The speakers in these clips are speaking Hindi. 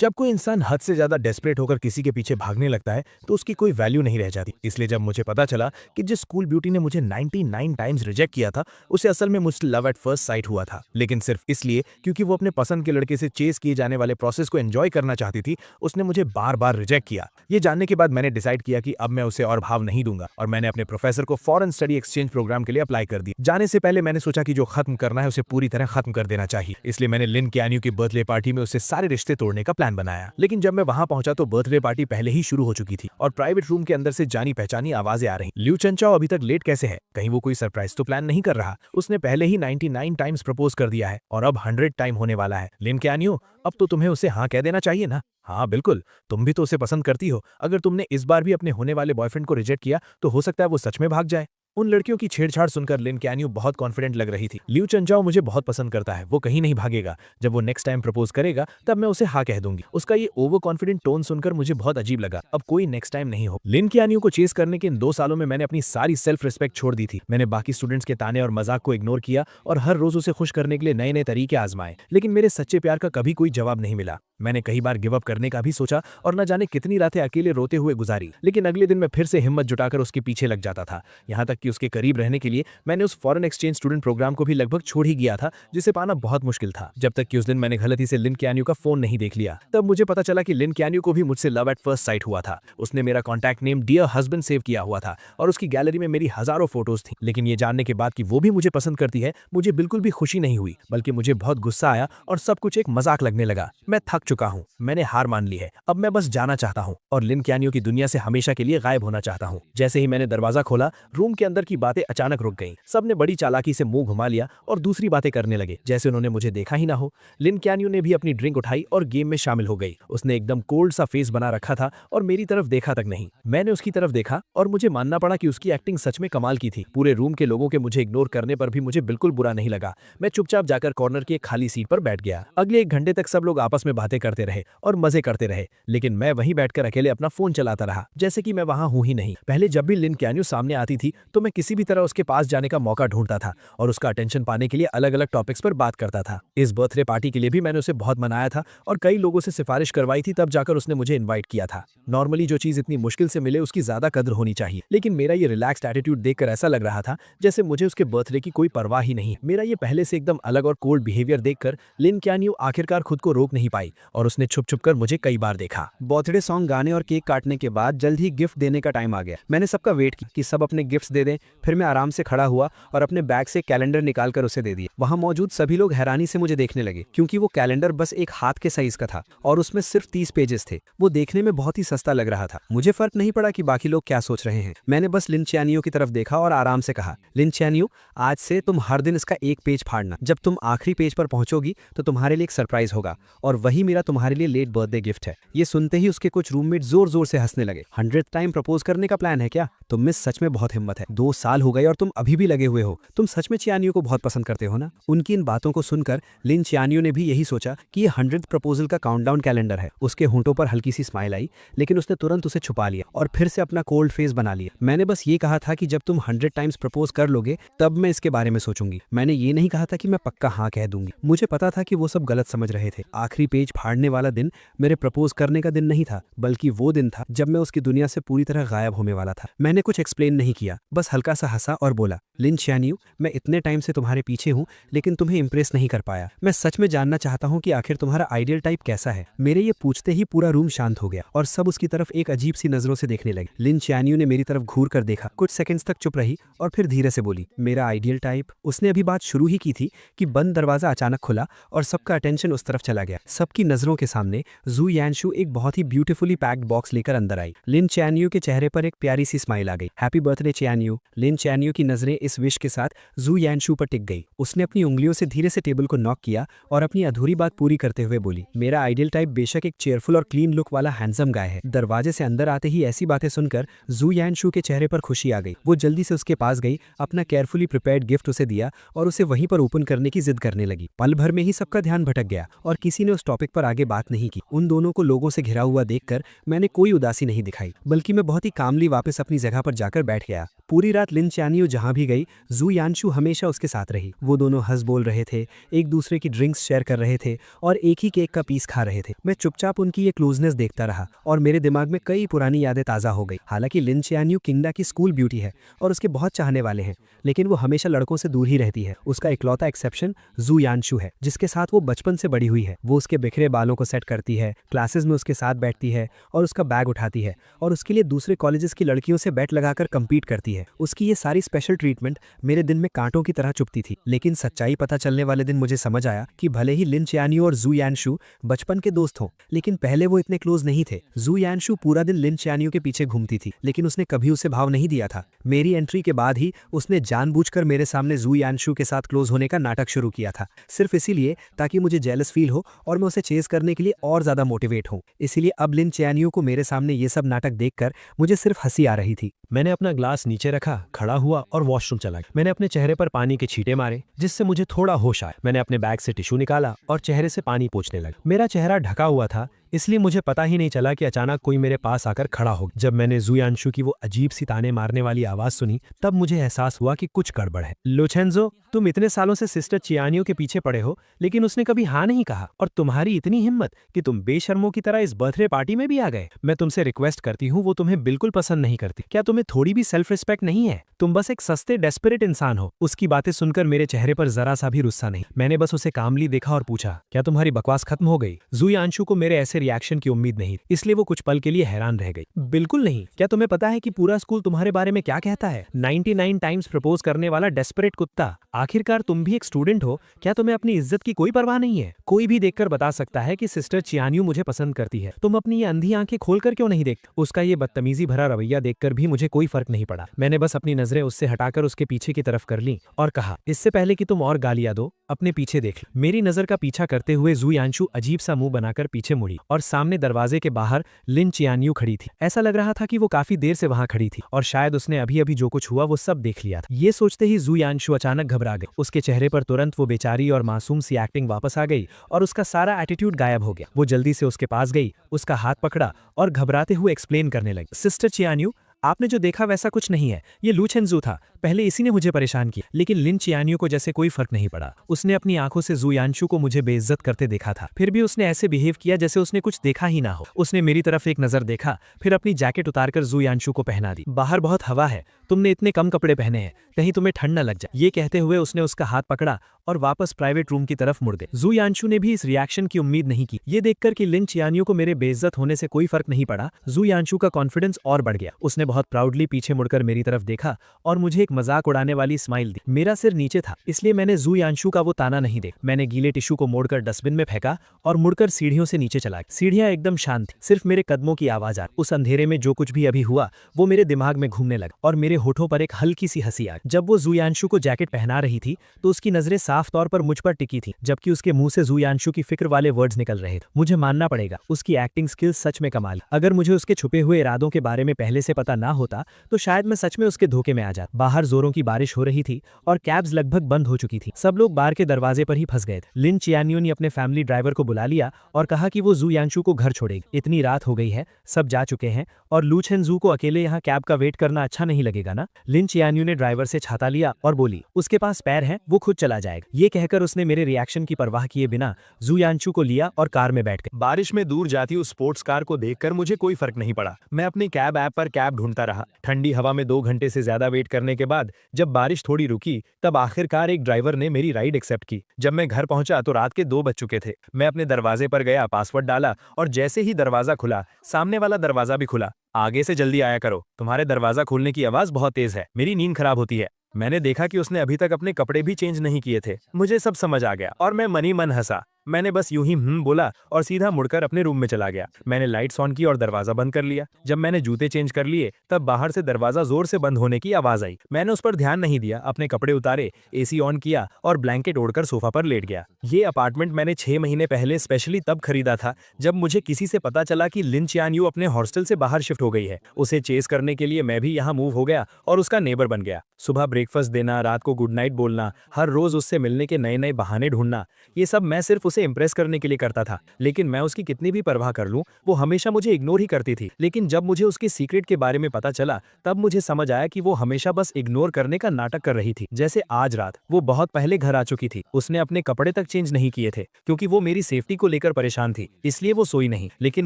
जब कोई इंसान हद से ज्यादा डेस्परेट होकर किसी के पीछे भागने लगता है तो उसकी कोई वैल्यू नहीं रह जाती। इसलिए जब मुझे पता चला कि जिस स्कूल ब्यूटी ने मुझे 99 टाइम्स रिजेक्ट किया था उसे असल में मुझसे लव एट फर्स्ट साइट हुआ था, लेकिन सिर्फ इसलिए क्योंकि वो अपने पसंद के लड़के से चेस किए जाने वाले प्रोसेस को एंजॉय करना चाहती थी, उसने मुझे बार बार रिजेक्ट किया। ये जानने के बाद मैंने डिसाइड किया कि अब मैं उसे और भाव नहीं दूंगा और मैंने अपने प्रोफेसर को फॉरेन स्टडी एक्सचेंज प्रोग्राम के लिए अप्लाई कर दिया। जाने से पहले मैंने सोचा कि जो खत्म करना है उसे पूरी तरह खत्म कर देना चाहिए, इसलिए मैंने लिन कैन्यू की बर्थडे पार्टी में उससे सारे रिश्ते तोड़ने का प्लान बनाया। लेकिन जब मैं वहां पहुंचा तो बर्थडे पार्टी पहले ही शुरू हो चुकी थी और प्राइवेट रूम के अंदर से जानी पहचानी आवाजें आ रही। लिu चंचाओ अभी तक लेट कैसे है? कहीं वो कोई सरप्राइज तो प्लान नहीं कर रहा? उसने पहले ही 99 टाइम्स प्रपोज कर दिया है और अब 100 टाइम होने वाला है। लिन कैन्यू, अब तो तुम्हें उसे हाँ कह देना चाहिए ना। हाँ बिल्कुल, तुम भी तो उसे पसंद करती हो। अगर तुमने इस बार भी अपने होने वाले बॉयफ्रेंड को रिजेक्ट किया तो हो सकता है वो सच में भाग जाए। उन लड़कियों की छेड़छाड़ सुनकर लिन कैन्यू बहुत कॉन्फिडेंट लग रही थी। लिu चंचाओ मुझे बहुत पसंद करता है, वो कहीं नहीं भागेगा। जब वो नेक्स्ट टाइम प्रपोज करेगा तब मैं उसे हाँ कह दूंगी। उसका ये ओवर कॉन्फिडेंट टोन सुनकर मुझे बहुत अजीब लगा। अब कोई नेक्स्ट टाइम नहीं हो। लिन कैन्यू को चेस करने के इन 2 सालों में मैंने अपनी सारी सेल्फ रिस्पेक्ट छोड़ दी थी। मैंने बाकी स्टूडेंट्स के ताने और मजाक को इग्नोर किया और हर रोज उसे खुश करने के लिए नए नए तरीके आजमाए, लेकिन मेरे सच्चे प्यार का कभी कोई जवाब नहीं मिला। मैंने कई बार गिव अप करने का भी सोचा और न जाने कितनी रातें अकेले रोते हुए गुजारी, लेकिन अगले दिन मैं फिर से हिम्मत जुटाकर उसके पीछे लग जाता था। यहाँ तक कि उसके करीब रहने के लिए मैंने उस फॉरेन एक्सचेंज स्टूडेंट प्रोग्राम को भी लगभग छोड़ ही गया था, जिसे पाना बहुत मुश्किल था। जब तक कि उस दिन मैंने गलती से लिन कैन्यू का फोन नहीं देख लिया। तब मुझे पता चला कि लिन कैन्यू को भी मुझसे लव एट फर्स्ट साइट हुआ था। उसने मेरा contact name dear husband save किया हुआ था और उसकी गैलरी में मेरी हजारों फोटोज थी। लेकिन ये जानने के बाद कि वो भी मुझे पसंद करती है, मुझे बिल्कुल भी खुशी नहीं हुई, बल्कि मुझे बहुत गुस्सा आया और सब कुछ एक मजाक लगने लगा। मैं थक चुका हूँ, मैंने हार मान ली है। अब मैं बस जाना चाहता हूँ और लिन कैन्यू की दुनिया से हमेशा के लिए गायब होना चाहता हूँ। जैसे ही मैंने दरवाजा खोला, रूम के अंदर की बातें अचानक रुक गईं। सबने बड़ी चालाकी से मुंह घुमा लिया और दूसरी बातें करने लगे, जैसे उन्होंने मुझे देखा ही ना हो। लिन कैन्यू ने भी अपनी ड्रिंक उठाई और गेम में शामिल हो गई। उसने एकदम कोल्ड सा फेस बना रखा था और मेरी तरफ देखा तक नहीं। मैंने उसकी तरफ देखा और मुझे मानना पड़ा कि उसकी एक्टिंग सच में कमाल की थी। पूरे रूम के लोगों के मुझे इग्नोर करने पर भी मुझे बिल्कुल बुरा नहीं लगा। मैं चुपचाप जाकर कॉर्नर की एक खाली सीट पर बैठ गया। अगले 1 घंटे तक सब लोग आपस में बातें करते रहे और मजे करते रहे, लेकिन मैं वहीं बैठकर अकेले अपना फोन चलाता रहा, जैसे कि मैं वहां हूं ही नहीं। पहले जब भी लिन कैन्यू सामने आती थी तो मैं किसी भी तरह उसके पास जाने का मौका ढूंढता था और उसका अटेंशन पाने के लिए अलग अलग टॉपिक्स पर बात करता था। इस बर्थडे पार्टी के लिए भी मैंने उसे बहुत मनाया था और कई लोगों से सिफारिश करवाई थी, तब जाकर उसने मुझे इन्वाइट किया था। नॉर्मली जो चीज इतनी मुश्किल से मिले उसकी ज्यादा कदर होनी चाहिए, लेकिन मेरा ये रिलैक्स्ड एटीट्यूड देखकर ऐसा लग रहा था जैसे मुझे उसके बर्थडे की कोई परवाह ही नहीं। मेरा ये पहले से एकदम अलग और कोल्ड बिहेवियर देखकर लिन कैन्यू आखिरकार खुद को रोक नहीं पाई और उसने छुप छुप कर मुझे कई बार देखा। बर्थडे सॉन्ग गाने और केक काटने के बाद जल्द ही गिफ्ट देने का टाइम आ गया। मैंने सबका वेट किया कि सब अपने गिफ्ट्स दे दें। फिर मैं आराम से खड़ा हुआ और अपने बैग से कैलेंडर निकालकर उसे दे दिया। वहां मौजूद सभी लोग हैरानी से मुझे देखने लगे, क्योंकि वो कैलेंडर बस एक हाथ के साइज का था और उसमें सिर्फ 30 पेजेस थे। वो देखने में बहुत ही सस्ता लग रहा था। मुझे फर्क नहीं पड़ा कि बाकी लोग क्या सोच रहे हैं। मैंने बस लिन चैनियो की तरफ देखा और आराम से कहा, लिन चैनियो, आज से तुम हर दिन इसका एक पेज फाड़ना। जब तुम आखिरी पेज पर पहुंचोगी तो तुम्हारे लिए एक सरप्राइज होगा और वही मेरा तुम्हारे लिए लेट बर्थडे गिफ्ट है। ये सुनते ही उसके कुछ रूममेट जोर जोर से हंसने लगे। 100th टाइम प्रपोज करने का प्लान है क्या? तुम में सच में बहुत हिम्मत है। 2 साल हो गए और तुम अभी भी लगे हुए हो। तुम सच में चियानियो को बहुत पसंद करते हो ना? उनकी इन बातों को सुनकर लिन चियानियो ने भी यही सोचा कि ये 100th प्रपोजल का काउंटडाउन कैलेंडर है। उसके होंठों पर हल्की सी स्माइल आई, लेकिन उसने तुरंत उसे छुपा लिया और फिर से अपना कोल्ड फेस बना लिया। मैंने बस ये कहा था कि जब तुम 100 टाइम्स प्रपोज कर लोगे तब मैं इसके बारे में सोचूंगी। मैंने ये नहीं कहा था कि मैं पक्का हाँ कह दूंगी। मुझे पता था कि वो सब गलत समझ रहे थे। आखिरी पेज फाड़ने वाला दिन मेरे प्रपोज करने का दिन नहीं था, बल्कि वो दिन था जब मैं उसकी दुनिया से पूरी तरह गायब होने वाला था। मैंने कुछ एक्सप्लेन नहीं किया, बस हल्का सा हंसा और बोला, लिन चियानियो, मैं इतने टाइम से तुम्हारे पीछे हूँ लेकिन तुम्हें इंप्रेस नहीं कर पाया। मैं सच में जानना चाहता हूँ कि आखिर तुम्हारा आइडियल टाइप कैसा है। मेरे ये पूछते ही पूरा रूम शांत हो गया और सब उसकी तरफ एक अजीब सी नजरों से देखने लगे। लिन चियानियो ने मेरी तरफ घूर कर देखा, कुछ सेकंड्स तक चुप रही और फिर धीरे से बोली, मेरा आइडियल टाइप। उसने अभी बात शुरू ही की थी कि बंद दरवाजा अचानक खुला और सबका अटेंशन उस तरफ चला गया। सबकी नजरों के सामने जू यानशु एक बहुत ही ब्यूटीफुली पैक्ड बॉक्स लेकर अंदर आई। लिन चियानियो के चेहरे पर एक प्यारी सी स्माइल आ गई। Happy birthday चियानियो। लिन चियानियो की नजरें इस विश के साथ जू यानशु पर टिक गई। उसने अपनी उंगलियों से धीरे से टेबल को नॉक किया और अपनी अधूरी बात पूरी करते हुए बोली, मेरा आइडियल टाइप बेशक एक चेयरफुल और क्लीन लुक वाला हैंडसम गाय है। दरवाजे से अंदर आते ही ऐसी बातें सुनकर जू यानशु के चेहरे पर खुशी आ गई। वो जल्दी से उसके पास गई, अपना केयरफुली प्रिपेयर्ड गिफ्ट उसे दिया और उसे वहीं पर ओपन करने की जिद करने लगी। पल भर में ही सबका ध्यान भटक गया और किसी ने उस टॉपिक पर पर आगे बात नहीं की। उन दोनों को लोगों से घिरा हुआ देखकर मैंने कोई उदासी नहीं दिखाई, बल्कि मैं बहुत ही कामली वापस अपनी जगह पर जाकर बैठ गया। पूरी रात लिन च्यानियो जहां भी गई, जू यानशु हमेशा उसके साथ रही। वो दोनों हंस बोल रहे थे, एक दूसरे की ड्रिंक्स शेयर कर रहे थे और एक ही केक का पीस खा रहे थे। मैं चुपचाप उनकी ये क्लोजनेस देखता रहा और मेरे दिमाग में कई पुरानी यादें ताज़ा हो गई। हालांकि लिन च्यानियो किंगडा की स्कूल ब्यूटी है और उसके बहुत चाहने वाले हैं, लेकिन वो हमेशा लड़कों से दूर ही रहती है। उसका इकलौता एक्सेप्शन जू यानशु है, जिसके साथ वो बचपन से बड़ी हुई है। वो उसके बिखरे बालों को सेट करती है, क्लासेस में उसके साथ बैठती है और उसका बैग उठाती है और उसके लिए दूसरे कॉलेजेस की लड़कियों से बैट लगाकर compete करती है। उसकी ये सारी स्पेशल ट्रीटमेंट मेरे दिन में कांटों की तरह चुभती थी। लेकिन सच्चाई पता चलने वाले दिन मुझे समझ आया कि भले ही लिन च्यानियो और जू यानशु बचपन के दोस्त हों, लेकिन पहले वो इतने क्लोज नहीं थे। जू यानशु पूरा दिन लिन च्यानियो के पीछे घूमती थी, लेकिन उसने कभी उसे भाव नहीं दिया था। मेरी एंट्री के बाद ही उसने जानबूझकर मेरे सामने जू यानशु के साथ क्लोज होने का नाटक शुरू किया था, सिर्फ इसीलिए ताकि मुझे जेलस फील हो और मैं उसे चेज करने के लिए और ज्यादा मोटिवेट हूं। इसीलिए अब लिन च्यानियो को मेरे सामने ये सब नाटक देखकर मुझे सिर्फ हंसी आ रही थी। मैंने अपना ग्लास नीचे रखा, खड़ा हुआ और वॉशरूम चला गया। मैंने अपने चेहरे पर पानी के छींटे मारे, जिससे मुझे थोड़ा होश आया। मैंने अपने बैग से टिश्यू निकाला और चेहरे से पानी पोंछने लगा। मेरा चेहरा ढका हुआ था, इसलिए मुझे पता ही नहीं चला कि अचानक कोई मेरे पास आकर खड़ा हो गया। जब मैंने जू यानशु की वो अजीब सी ताने मारने वाली आवाज सुनी, तब मुझे एहसास हुआ कि कुछ गड़बड़ है। लोचेंजो, तुम इतने सालों से सिस्टर चियानियो के पीछे पड़े हो, लेकिन उसने कभी हाँ नहीं कहा, और तुम्हारी इतनी हिम्मत कि तुम बेशर्मों की तरह इस बर्थडे पार्टी में भी आ गए। मैं तुमसे रिक्वेस्ट करती हूँ, वो तुम्हें बिल्कुल पसंद नहीं करती। क्या तुम्हें थोड़ी भी सेल्फ रिस्पेक्ट नहीं है? तुम बस एक सस्ते डेस्परेट इंसान हो। उसकी बातें सुनकर मेरे चेहरे पर जरा सा भी गुस्सा नहीं। मैंने बस उसे कामली देखा और पूछा, क्या तुम्हारी बकवास खत्म हो गई? जू यानशु को मेरे ऐसे रिएक्शन की उम्मीद नहीं, इसलिए वो कुछ पल के लिए हैरान रह गई। बिल्कुल नहीं। क्या तुम्हें पता है कि पूरा स्कूल तुम्हारे बारे में क्या कहता है? 99 टाइम्स प्रपोज करने वाला डेस्परेट कुत्ता। आखिरकार तुम भी एक स्टूडेंट हो, क्या तुम्हें अपनी इज्जत की कोई परवाह नहीं है? कोई भी देखकर बता सकता है कि सिस्टर चियानियो मुझे पसंद करती है। तुम अपनी ये अंधी आंखें खोलकर क्यों नहीं देखते? उसका ये बदतमीजी भरा रवैया देखकर भी मुझे कोई फर्क नहीं पड़ा। मैंने बस अपनी नजरें उससे हटाकर उसके पीछे की तरफ कर ली और कहा, इससे पहले कि तुम और गालियां दो, अपने पीछे देख लो। मेरी नजर का पीछा करते हुए जू यानशु अजीब सा मुंह बनाकर पीछे मुड़ी और सामने दरवाजे के बाहर लिन चियानियो खड़ी थी। ऐसा लग रहा था कि वो काफी देर से वहां खड़ी थी और शायद उसने अभी अभी जो कुछ हुआ वो सब देख लिया था। ये सोचते ही जू यानशु अचानक घबरा गई। उसके चेहरे पर तुरंत वो बेचारी और मासूम सी एक्टिंग वापस आ गई और उसका सारा एटीट्यूड गायब हो गया। वो जल्दी से उसके पास गई, उसका हाथ पकड़ा और घबराते हुए एक्सप्लेन करने लगी, सिस्टर चियानियो, आपने जो देखा वैसा कुछ नहीं है। ये लूचेंजू था। पहले इसी ने मुझे परेशान किया, लेकिन लिन चियानियो को जैसे कोई फर्क नहीं पड़ा। उसने अपनी आंखों से जू यानशु को मुझे बेइज्जत करते देखा था, फिर भी उसने ऐसे बिहेव किया जैसे उसने कुछ देखा ही ना हो। उसने मेरी तरफ एक नजर देखा, फिर अपनी जैकेट उतारकर जू यानशु को पहना दी। बाहर बहुत हवा है, तुमने इतने कम कपड़े पहने हैं, कहीं तुम्हें ठंड न लग जाए। ये कहते हुए उसने उसका हाथ पकड़ा और वापस प्राइवेट रूम की तरफ मुड़ गए। जू यानशु ने भी इस रिएक्शन की उम्मीद नहीं की। ये देखकर कि लिन चियानियो को मेरे बेइज्जत होने से कोई फर्क नहीं पड़ा, जू यानशु का कॉन्फिडेंस और बढ़ गया। उसने बहुत प्राउडली पीछे मुड़कर मेरी तरफ देखा और मुझे एक मजाक उड़ाने वाली स्माइल दी। मेरा सिर नीचे था, इसलिए मैंने जू यानशु का वो ताना नहीं देखा। मैंने गीले टिश्यू को मोड़कर डस्टबिन में फेंका और मुड़कर सीढ़ियों से नीचे चला गया। सीढ़ियां एकदम शांत थी, सिर्फ मेरे कदमों की आवाज आ रही। उस अंधेरे में जो कुछ भी अभी हुआ वो मेरे दिमाग में घूमने लगा और मेरे होठों पर एक हल्की सी हंसी आ गई। जब वो जू यानशु को जैकेट पहना रही थी तो उसकी नजरें साफ तौर पर मुझ पर टिकी थी, जबकि उसके मुंह से जू यानशु की फिक्र वाले वर्ड्स निकल रहे थे। मुझे मानना पड़ेगा, उसकी एक्टिंग स्किल्स सच में कमाल। अगर मुझे उसके छुपे हुए इरादों के बारे में पहले से पता ना होता तो शायद मैं सच में उसके धोखे में आ जाता। बाहर जोरों की बारिश हो रही थी और कैब्स लगभग बंद हो चुकी थी। सब लोग बार के दरवाजे पर ही फंस गए थे। लिन चियानियो ने अपने फैमिली ड्राइवर को बुला लिया और कहा कि वो जू यानशु को घर छोड़ेगी। इतनी रात हो गई है, सब जा चुके हैं और लूचेंजू को अकेले यहाँ कैब का वेट करना अच्छा नहीं लगेगा ना। लिन चियानियो ने ड्राइवर से छाता लिया और बोली, उसके पास पैर है, वो खुद चला जाएगा। ये कहकर उसने मेरे रिएक्शन की परवाह किए बिना जू यानशु को लिया और कार में बैठ गए। बारिश में दूर जाती उस स्पोर्ट्स कार को देखकर मुझे कोई फर्क नहीं पड़ा। मैं अपनी कैब ऐप पर कैब ढूंढता रहा। ठंडी हवा में 2 घंटे से ज्यादा वेट करने के बाद जब बारिश थोड़ी रुकी, तब आखिरकार एक ड्राइवर ने मेरी राइड एक्सेप्ट की। जब मैं घर पहुंचा तो रात के 2 बज चुके थे। मैं अपने दरवाजे पर गया, पासवर्ड डाला और जैसे ही दरवाजा खुला, सामने वाला दरवाजा भी खुला। आगे से जल्दी आया करो, तुम्हारे दरवाजा खोलने की आवाज बहुत तेज है, मेरी नींद खराब होती है। मैंने देखा कि उसने अभी तक अपने कपड़े भी चेंज नहीं किए थे। मुझे सब समझ आ गया और मैं मनी मन हंसा। मैंने बस यूं ही बोला और सीधा मुड़कर अपने रूम में चला गया। मैंने लाइट्स ऑन की और दरवाजा बंद कर लिया। जब मैंने जूते चेंज कर लिए तब बाहर से दरवाजा जोर से बंद होने की आवाज आई। मैंने उस पर ध्यान नहीं दिया, अपने कपड़े उतारे, एसी ऑन किया और ब्लैंकेट ओढ़कर सोफा पर लेट गया। ये अपार्टमेंट मैंने 6 महीने पहले स्पेशली तब खरीदा था जब मुझे किसी से पता चला कि लिन चियानियो अपने हॉस्टल से बाहर शिफ्ट हो गई है। उसे चेस करने के लिए मैं भी यहाँ मूव हो गया और उसका नेबर बन गया। सुबह ब्रेकफास्ट देना, रात को गुड नाइट बोलना, हर रोज उससे मिलने के नए नए बहाने ढूंढना, ये सब मैं सिर्फ उसे इंप्रेस करने के लिए करता था। लेकिन मैं उसकी कितनी भी परवाह कर लूं, वो हमेशा मुझे इग्नोर ही करती थी। लेकिन जब मुझे उसके सीक्रेट के बारे में पता चला, तब मुझे समझ आया कि वो हमेशा बस इग्नोर करने का नाटक कर रही थी। जैसे आज रात वो बहुत पहले घर आ चुकी थी, उसने अपने कपड़े तक चेंज नहीं किए थे क्योंकि वो मेरी सेफ्टी को लेकर परेशान थी, इसलिए वो सोई नहीं। लेकिन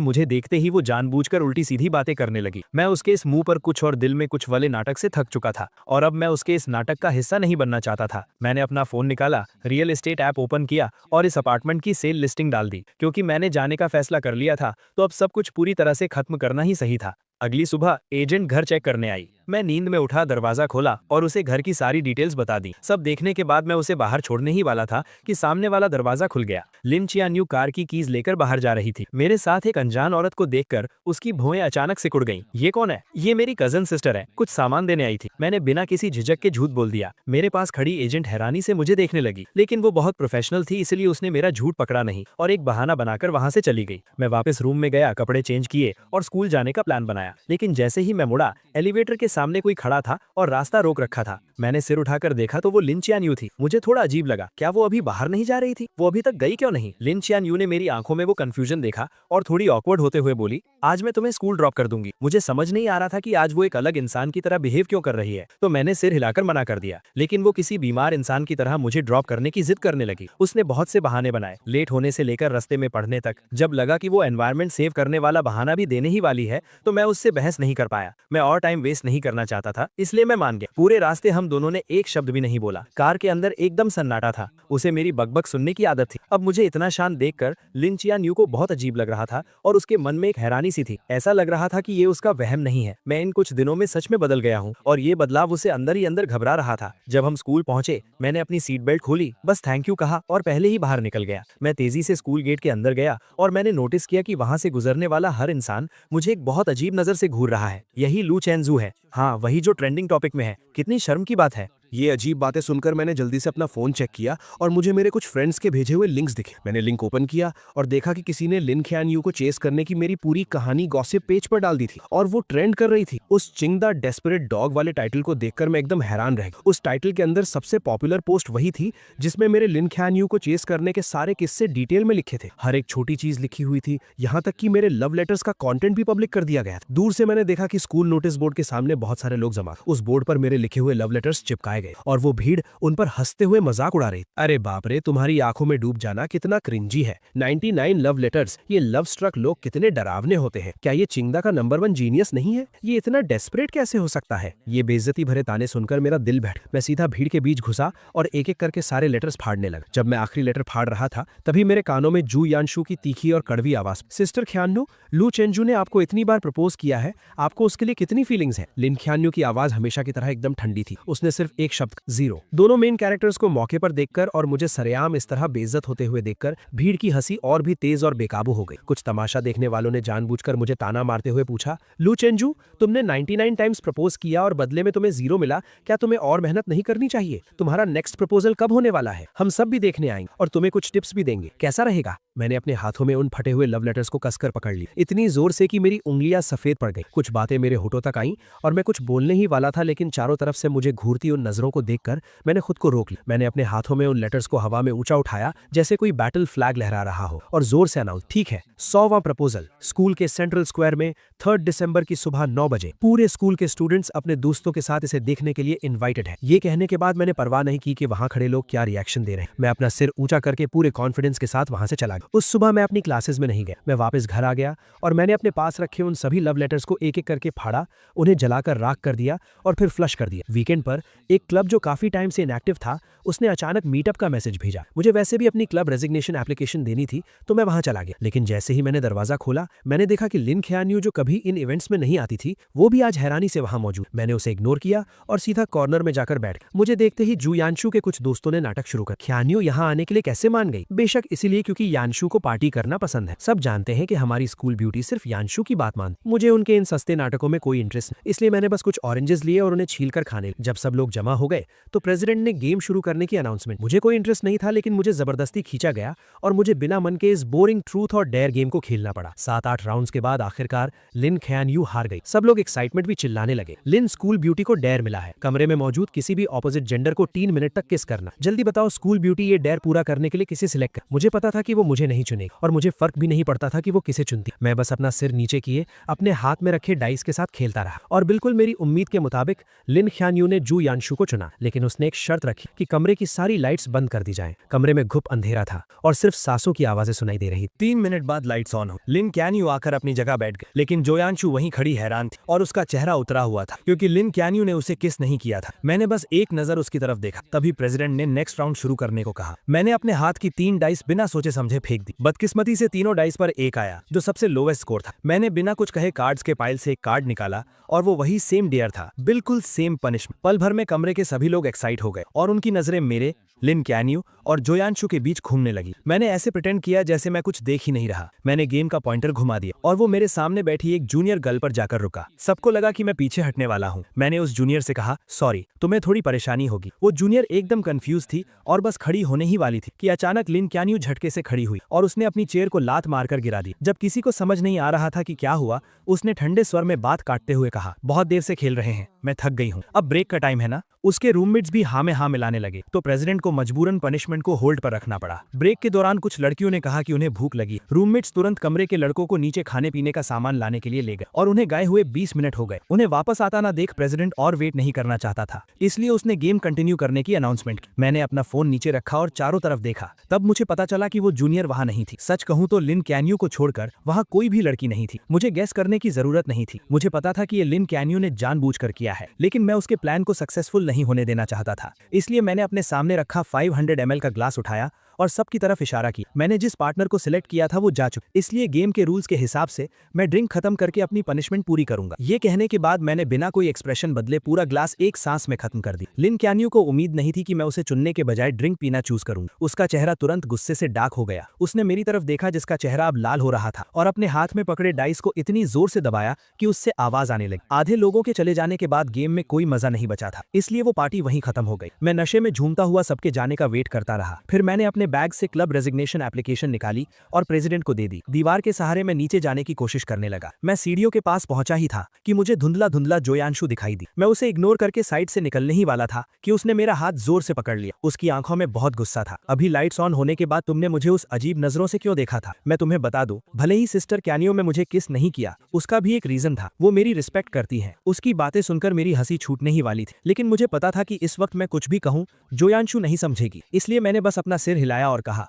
मुझे देखते ही वो जानबूझकर उल्टी सीधी बातें करने लगी। मैं उसके इस मुंह पर कुछ और दिल में कुछ वाले नाटक से थक चुका था और अब मैं उसके इस नाटक का हिस्सा नहीं बनना चाहता था। मैंने अपना फोन निकाला, रियल एस्टेट ऐप ओपन किया और इस अपार्टमेंट की सेल लिस्टिंग डाल दी। क्योंकि मैंने जाने का फैसला कर लिया था, तो अब सब कुछ पूरी तरह से खत्म करना ही सही था। अगली सुबह एजेंट घर चेक करने आई। मैं नींद में उठा, दरवाजा खोला और उसे घर की सारी डिटेल्स बता दी। सब देखने के बाद मैं उसे बाहर छोड़ने ही वाला था कि सामने वाला दरवाजा खुल गया। लिन चियान्यू कार की कीज लेकर बाहर जा रही थी। मेरे साथ एक अनजान औरत को देखकर उसकी भौएं अचानक सिकुड़ गईं। ये कौन है? ये मेरी कजन सिस्टर है, कुछ सामान देने आई थी। मैंने बिना किसी झिझक के झूठ बोल दिया। मेरे पास खड़ी एजेंट हैरानी से मुझे देखने लगी, लेकिन वो बहुत प्रोफेशनल थी, इसलिए उसने मेरा झूठ पकड़ा नहीं और एक बहाना बनाकर वहां से चली गई। मैं वापस रूम में गया, कपड़े चेंज किए और स्कूल जाने का प्लान बनाया। लेकिन जैसे ही मैं मुड़ा, एलिवेटर के सामने कोई खड़ा था और रास्ता रोक रखा था। मैंने सिर उठाकर देखा तो वो लिन चियान्यू थी। मुझे थोड़ा अजीब लगा, क्या वो अभी बाहर नहीं जा रही थी? वो अभी तक गई क्यों नहीं? लिन चियान्यू ने मेरी आंखों में वो कंफ्यूजन देखा और थोड़ी ऑकवर्ड होते हुए बोली, आज मैं तुम्हें स्कूल ड्रॉप कर दूंगी। मुझे समझ नहीं आ रहा था कि आज वो एक अलग इंसान की तरह बिहेव क्यों कर रही है, तो मैंने सिर हिलाकर मना कर दिया। लेकिन वो किसी बीमार इंसान की तरह मुझे ड्रॉप करने की जिद करने लगी। उसने बहुत से बहाने बनाए, लेट होने से लेकर रास्ते में पढ़ने तक। जब लगा कि वो एनवायरनमेंट सेव करने वाला बहाना भी देने ही वाली है, तो मैं उससे बहस नहीं कर पाया। मैं और टाइम वेस्ट नहीं करना चाहता था, इसलिए मैं मान गया। पूरे रास्ते हम दोनों ने एक शब्द भी नहीं बोला। कार के अंदर एकदम सन्नाटा था। उसे मेरी बकबक सुनने की आदत थी। अब मुझे इतना शांत देखकर लिन चियान्यू को बहुत अजीब लग रहा था और उसके मन में एक हैरानी सी थी। ऐसा लग रहा था कि ये उसका वहम नहीं है। मैं इन कुछ दिनों में सच में बदल गया हूँ और ये बदलाव उसे अंदर ही अंदर घबरा रहा था। जब हम स्कूल पहुंचे, मैंने अपनी सीट बेल्ट खोली, बस थैंक यू कहा और पहले ही बाहर निकल गया। मैं तेजी से स्कूल गेट के अंदर गया और मैंने नोटिस किया कि वहां से गुजरने वाला हर इंसान मुझे एक बहुत अजीब नजर से घूर रहा है। यही लू चेंजू है। हाँ, वही जो ट्रेंडिंग टॉपिक में है। कितनी शर्म की बात है। ये अजीब बातें सुनकर मैंने जल्दी से अपना फोन चेक किया और मुझे मेरे कुछ फ्रेंड्स के भेजे हुए लिंक्स दिखे। मैंने लिंक ओपन किया और देखा कि किसी ने लिन ख्यानयू को चेस करने की मेरी पूरी कहानी गॉसिप पेज पर डाल दी थी और वो ट्रेंड कर रही थी। उस चिंग द डेस्परेट डॉग वाले टाइटल को देखकर मैं एकदम हैरान रह गया। उस टाइटल के अंदर सबसे पॉपुलर पोस्ट वही थी जिसमें मेरे लिन ख्यानयू को चेस करने के सारे किस्से डिटेल में लिखे थे। हर एक छोटी चीज लिखी हुई थी, यहाँ तक कि मेरे लव लेटर्स का कॉन्टेंट भी पब्लिक कर दिया गया था। दूर से मैंने देखा कि स्कूल नोटिस बोर्ड के सामने बहुत सारे लोग जमा। उस बोर्ड पर मेरे लिखे हुए लव लेटर्स चिपकाए गए और वो भीड़ उन पर हंसते हुए मजाक उड़ा रही। अरे बाप रे, तुम्हारी आंखों में डूब जाना कितना क्रिंजी है। 99 लव लेटर्स। ये लव स्ट्रक लोग कितने डरावने होते हैं। क्या ये चिंगदा का नंबर 1 जीनियस नहीं है? ये इतना डेस्परेट कैसे हो सकता है? ये बेइज्जती भरे ताने सुनकर मेरा दिल बैठ। मैं सीधा भीड़ के बीच घुसा और एक एक करके सारे लेटर्स फाड़ने लगा। जब मैं आखिरी लेटर फाड़ रहा था, तभी मेरे कानों में जू यानशु की तीखी और कड़वी आवाज, सिस्टर ख्यान्यू, लू चेंजू ने आपको इतनी बार प्रपोज किया है, आपको उसके लिए कितनी फीलिंग्स है? लिन ख्यान्यू की आवाज हमेशा की तरह एकदम ठंडी थी। उसने सिर्फ एक शब्द, जीरो। दोनों मेन कैरेक्टर्स को मौके पर देखकर और मुझे सरेआम इस तरह बेइज्जत होते हुए देखकर भीड़ की हंसी और भी तेज और बेकाबू हो गई। कुछ तमाशा देखने वालों ने जानबूझकर मुझे ताना मारते हुए पूछा, लू चेंजू, तुमने 99 टाइम्स प्रपोज किया और बदले में तुम्हें जीरो मिला, क्या तुम्हें और मेहनत नहीं करनी चाहिए? तुम्हारा नेक्स्ट प्रपोजल कब होने वाला है? हम सब भी देखने आएंगे और तुम्हें कुछ टिप्स भी देंगे, कैसा रहेगा? मैंने अपने हाथों में उन फटे हुए लव लेटर्स को कसकर पकड़ ली, इतनी जोर से कि मेरी उंगलियां सफेद पड़ गई। कुछ बातें मेरे होठों तक आईं और मैं कुछ बोलने ही वाला था, लेकिन चारों तरफ से मुझे घूरती उन नजरों को देखकर मैंने खुद को रोक लिया। मैंने अपने हाथों में उन लेटर्स को हवा में ऊंचा उठाया जैसे कोई बैटल फ्लैग लहरा रहा हो और जोर से अनाउंस, ठीक है, 100वां प्रपोजल स्कूल के सेंट्रल स्क्वायर में 3 दिसंबर की सुबह 9 बजे। पूरे स्कूल के स्टूडेंट्स अपने दोस्तों के साथ इसे देखने के लिए इन्वाइटेड है। ये कहने के बाद मैंने परवाह नहीं की कि वहां खड़े लोग क्या रिएक्शन दे रहे हैं। मैं अपना सिर ऊंचा करके पूरे कॉन्फिडेंस के साथ वहां से चला गया। उस सुबह मैं अपनी क्लासेस में नहीं गया। मैं वापस घर आ गया और मैंने अपने पास रखे उन सभी लव लेटर्स को एक एक करके फाड़ा, उन्हें जलाकर राख कर दिया और फिर फ्लश कर दिया। वीकेंड पर एक क्लब जो काफी टाइम से इनएक्टिव था, उसने अचानक मीटअप का मैसेज भेजा। मुझे वैसे भी अपनी क्लब रेजिग्नेशन एप्लीकेशन देनी थी, तो मैं वहां चला गया। लेकिन जैसे ही मैंने दरवाजा खोला, मैंने देखा कि लिन ख्यान्यू, जो कभी इन इवेंट्स में नहीं आती थी, वो भी आज हैरानी से वहां मौजूद। मैंने उसे इग्नोर किया और सीधा कॉर्नर में जाकर बैठ गया। मुझे देखते ही जू यानशु के कुछ दोस्तों ने नाटक शुरू कर, ख्यान्यू यहाँ आने के लिए कैसे मान गई? बेशक इसीलिए क्योंकि यानशु को पार्टी करना पसंद है। सब जानते हैं कि हमारी स्कूल ब्यूटी सिर्फ यानशु की बात मानती। मुझे उनके इन सस्ते नाटकों में कोई इंटरेस्ट नहीं, इसलिए मैंने बस कुछ ऑरेंजेस लिए और उन्हें छीलकर खाने। जब सब लोग जमा जमा हो गए तो प्रेसिडेंट ने गेम शुरू करने की अनाउंसमेंट। मुझे कोई इंटरेस्ट नहीं था, लेकिन मुझे जबरदस्ती खींचा गया और मुझे बिना मन के इस बोरिंग ट्रूथ और डेयर गेम को खेलना पड़ा। 7-8 राउंड्स के बाद आखिरकार लिन ख्यान यू हार गई। सब लोग एक्साइटमेंट भी चिल्लाने लगे। लिन स्कूल ब्यूटी को डेयर मिला है, कमरे में मौजूद किसी भी ऑपोजिट जेंडर को 3 मिनट तक किस करना। जल्दी बताओ स्कूल ब्यूटी ये डेयर पूरा करने के लिए किसे सिलेक्ट कर। मुझे पता था कि वो मुझे नहीं चुनेगी और मुझे फर्क भी नहीं पड़ता था कि वो किसे चुनती। मैं बस अपना सिर नीचे किए अपने हाथ में रखे डाइस के साथ खेलता रहा और बिल्कुल मेरी उम्मीद के मुताबिक लिन ख्यान यू ने जू यानशु को चुना। लेकिन उसने एक शर्त रखी कि कमरे की सारी लाइट्स बंद कर दी जाएं। कमरे में घुप अंधेरा था और सिर्फ सांसों की आवाजें सुनाई दे रही। 3 मिनट बाद लाइट्स ऑन हो। लिन क्यान्यू आकर अपनी जगह बैठ गए, लेकिन जोयांशु वहीं खड़ी हैरान थी और उसका चेहरा उतरा हुआ था क्योंकि लिन क्यान्यू ने उसे किस नहीं किया था। मैंने बस एक नजर उसकी तरफ देखा, तभी प्रेसिडेंट ने नेक्स्ट राउंड शुरू करने को कहा। मैंने अपने हाथ की 3 डाइस बिना सोचे समझे फेंक दी। बदकिस्मती से तीनों डाइस पर 1 आया, जो सबसे लोवेस्ट स्कोर था। मैंने बिना कुछ कहे कार्ड्स के पाइल से एक कार्ड निकाला और वो वही सेम डेयर था, बिल्कुल सेम पनिशमेंट। पल भर में कमरे के सभी लोग एक्साइट हो गए और उनकी नजरें मेरे, लिन क्यान्यू और जोयांशु के बीच घूमने लगी। मैंने ऐसे प्रिटेंड किया जैसे मैं कुछ देख ही नहीं रहा। मैंने गेम का पॉइंटर घुमा दिया और वो मेरे सामने बैठी एक जूनियर गर्ल पर जाकर रुका। सबको लगा कि मैं पीछे हटने वाला हूँ। मैंने उस जूनियर से कहा, सॉरी, तुम्हें थोड़ी परेशानी होगी। वो जूनियर एकदम कंफ्यूज थी और बस खड़ी होने ही वाली थी कि अचानक लिन क्यान्यू झटके से खड़ी हुई और उसने अपनी चेयर को लात मारकर गिरा दी। जब किसी को समझ नहीं आ रहा था कि क्या हुआ, उसने ठंडे स्वर में बात काटते हुए कहा, बहुत देर से खेल रहे हैं, मैं थक गई हूँ, अब ब्रेक का टाइम है ना। उसके रूममेट्स भी हाँ में हाँ मिलाने लगे तो प्रेसिडेंट को मजबूरन पनिशमेंट को होल्ड पर रखना पड़ा। ब्रेक के दौरान कुछ लड़कियों ने कहा कि उन्हें भूख लगी। रूममेट्स तुरंत कमरे के लड़कों को नीचे खाने पीने का सामान लाने के लिए ले गए और उन्हें गए हुए 20 मिनट हो गए। उन्हें वापस आता ना देख प्रेसिडेंट और वेट नहीं करना चाहता था, इसलिए उसने गेम कंटिन्यू करने की अनाउंसमेंट की। मैंने अपना फोन नीचे रखा और चारों तरफ देखा। तब मुझे पता चला कि वो जूनियर वहां नहीं थी। सच कहूं तो लिन क्यान्यू को छोड़कर वहां कोई भी लड़की नहीं थी। मुझे गेस करने की जरूरत नहीं थी, मुझे पता था कि ये लिन क्यान्यू ने जानबूझकर किया है, लेकिन मैं उसके प्लान को सक्सेसफुल नहीं होने देना चाहता था। इसलिए मैंने अपने सामने रखा 500 ml का ग्लास उठाया और सबकी तरफ इशारा किया। मैंने जिस पार्टनर को सिलेक्ट किया था वो जा चुका, इसलिए गेम के रूल्स के हिसाब से मैं ड्रिंक खत्म करके अपनी पनिशमेंट पूरी करूंगा। ये कहने के बाद मैंने बिना कोई एक्सप्रेशन बदले पूरा ग्लास एक सांस में खत्म कर दी। लिन क्यान्यू को उम्मीद नहीं थी कि मैं उसे चुनने के बजाय ड्रिंक पीना चूज करूंगा। उसका चेहरा तुरंत गुस्से से डार्क हो गया। उसने मेरी तरफ देखा जिसका चेहरा अब लाल हो रहा था और अपने हाथ में पकड़े डाइस को इतनी जोर से दबाया कि उससे आवाज आने लगी। आधे लोगों के चले जाने के बाद गेम में कोई मजा नहीं बचा था, इसलिए वो पार्टी वहीं खत्म हो गई। मैं नशे में झूमता हुआ सबके जाने का वेट करता रहा। फिर मैंने अपने बैग से क्लब रेजिग्नेशन एप्लीकेशन निकाली और प्रेसिडेंट को दे दी। दीवार के सहारे मैं नीचे जाने की कोशिश करने लगा। मैं सीढ़ियों के पास पहुंचा ही था कि मुझे धुंधला धुंधला जोयांशु दिखाई दी। मैं उसे इग्नोर करके साइड से निकलने ही वाला था कि उसने मेरा हाथ जोर से पकड़ लिया। उसकी आंखों में बहुत गुस्सा था। अभी लाइट्स ऑन होने के बाद तुमने मुझे उस अजीब नजरों से क्यों देखा था? मैं तुम्हें बता दूं, भले ही सिस्टर क्यान्यू में मुझे किस नहीं किया, उसका भी एक रीजन था। वो मेरी रिस्पेक्ट करती है। उसकी बातें सुनकर मेरी हंसी छूटने ही वाली थी, लेकिन मुझे पता था कि इस वक्त मैं कुछ भी कहूं जोयांशु नहीं समझेगी, इसलिए मैंने बस अपना सिर हिलाया और कहा,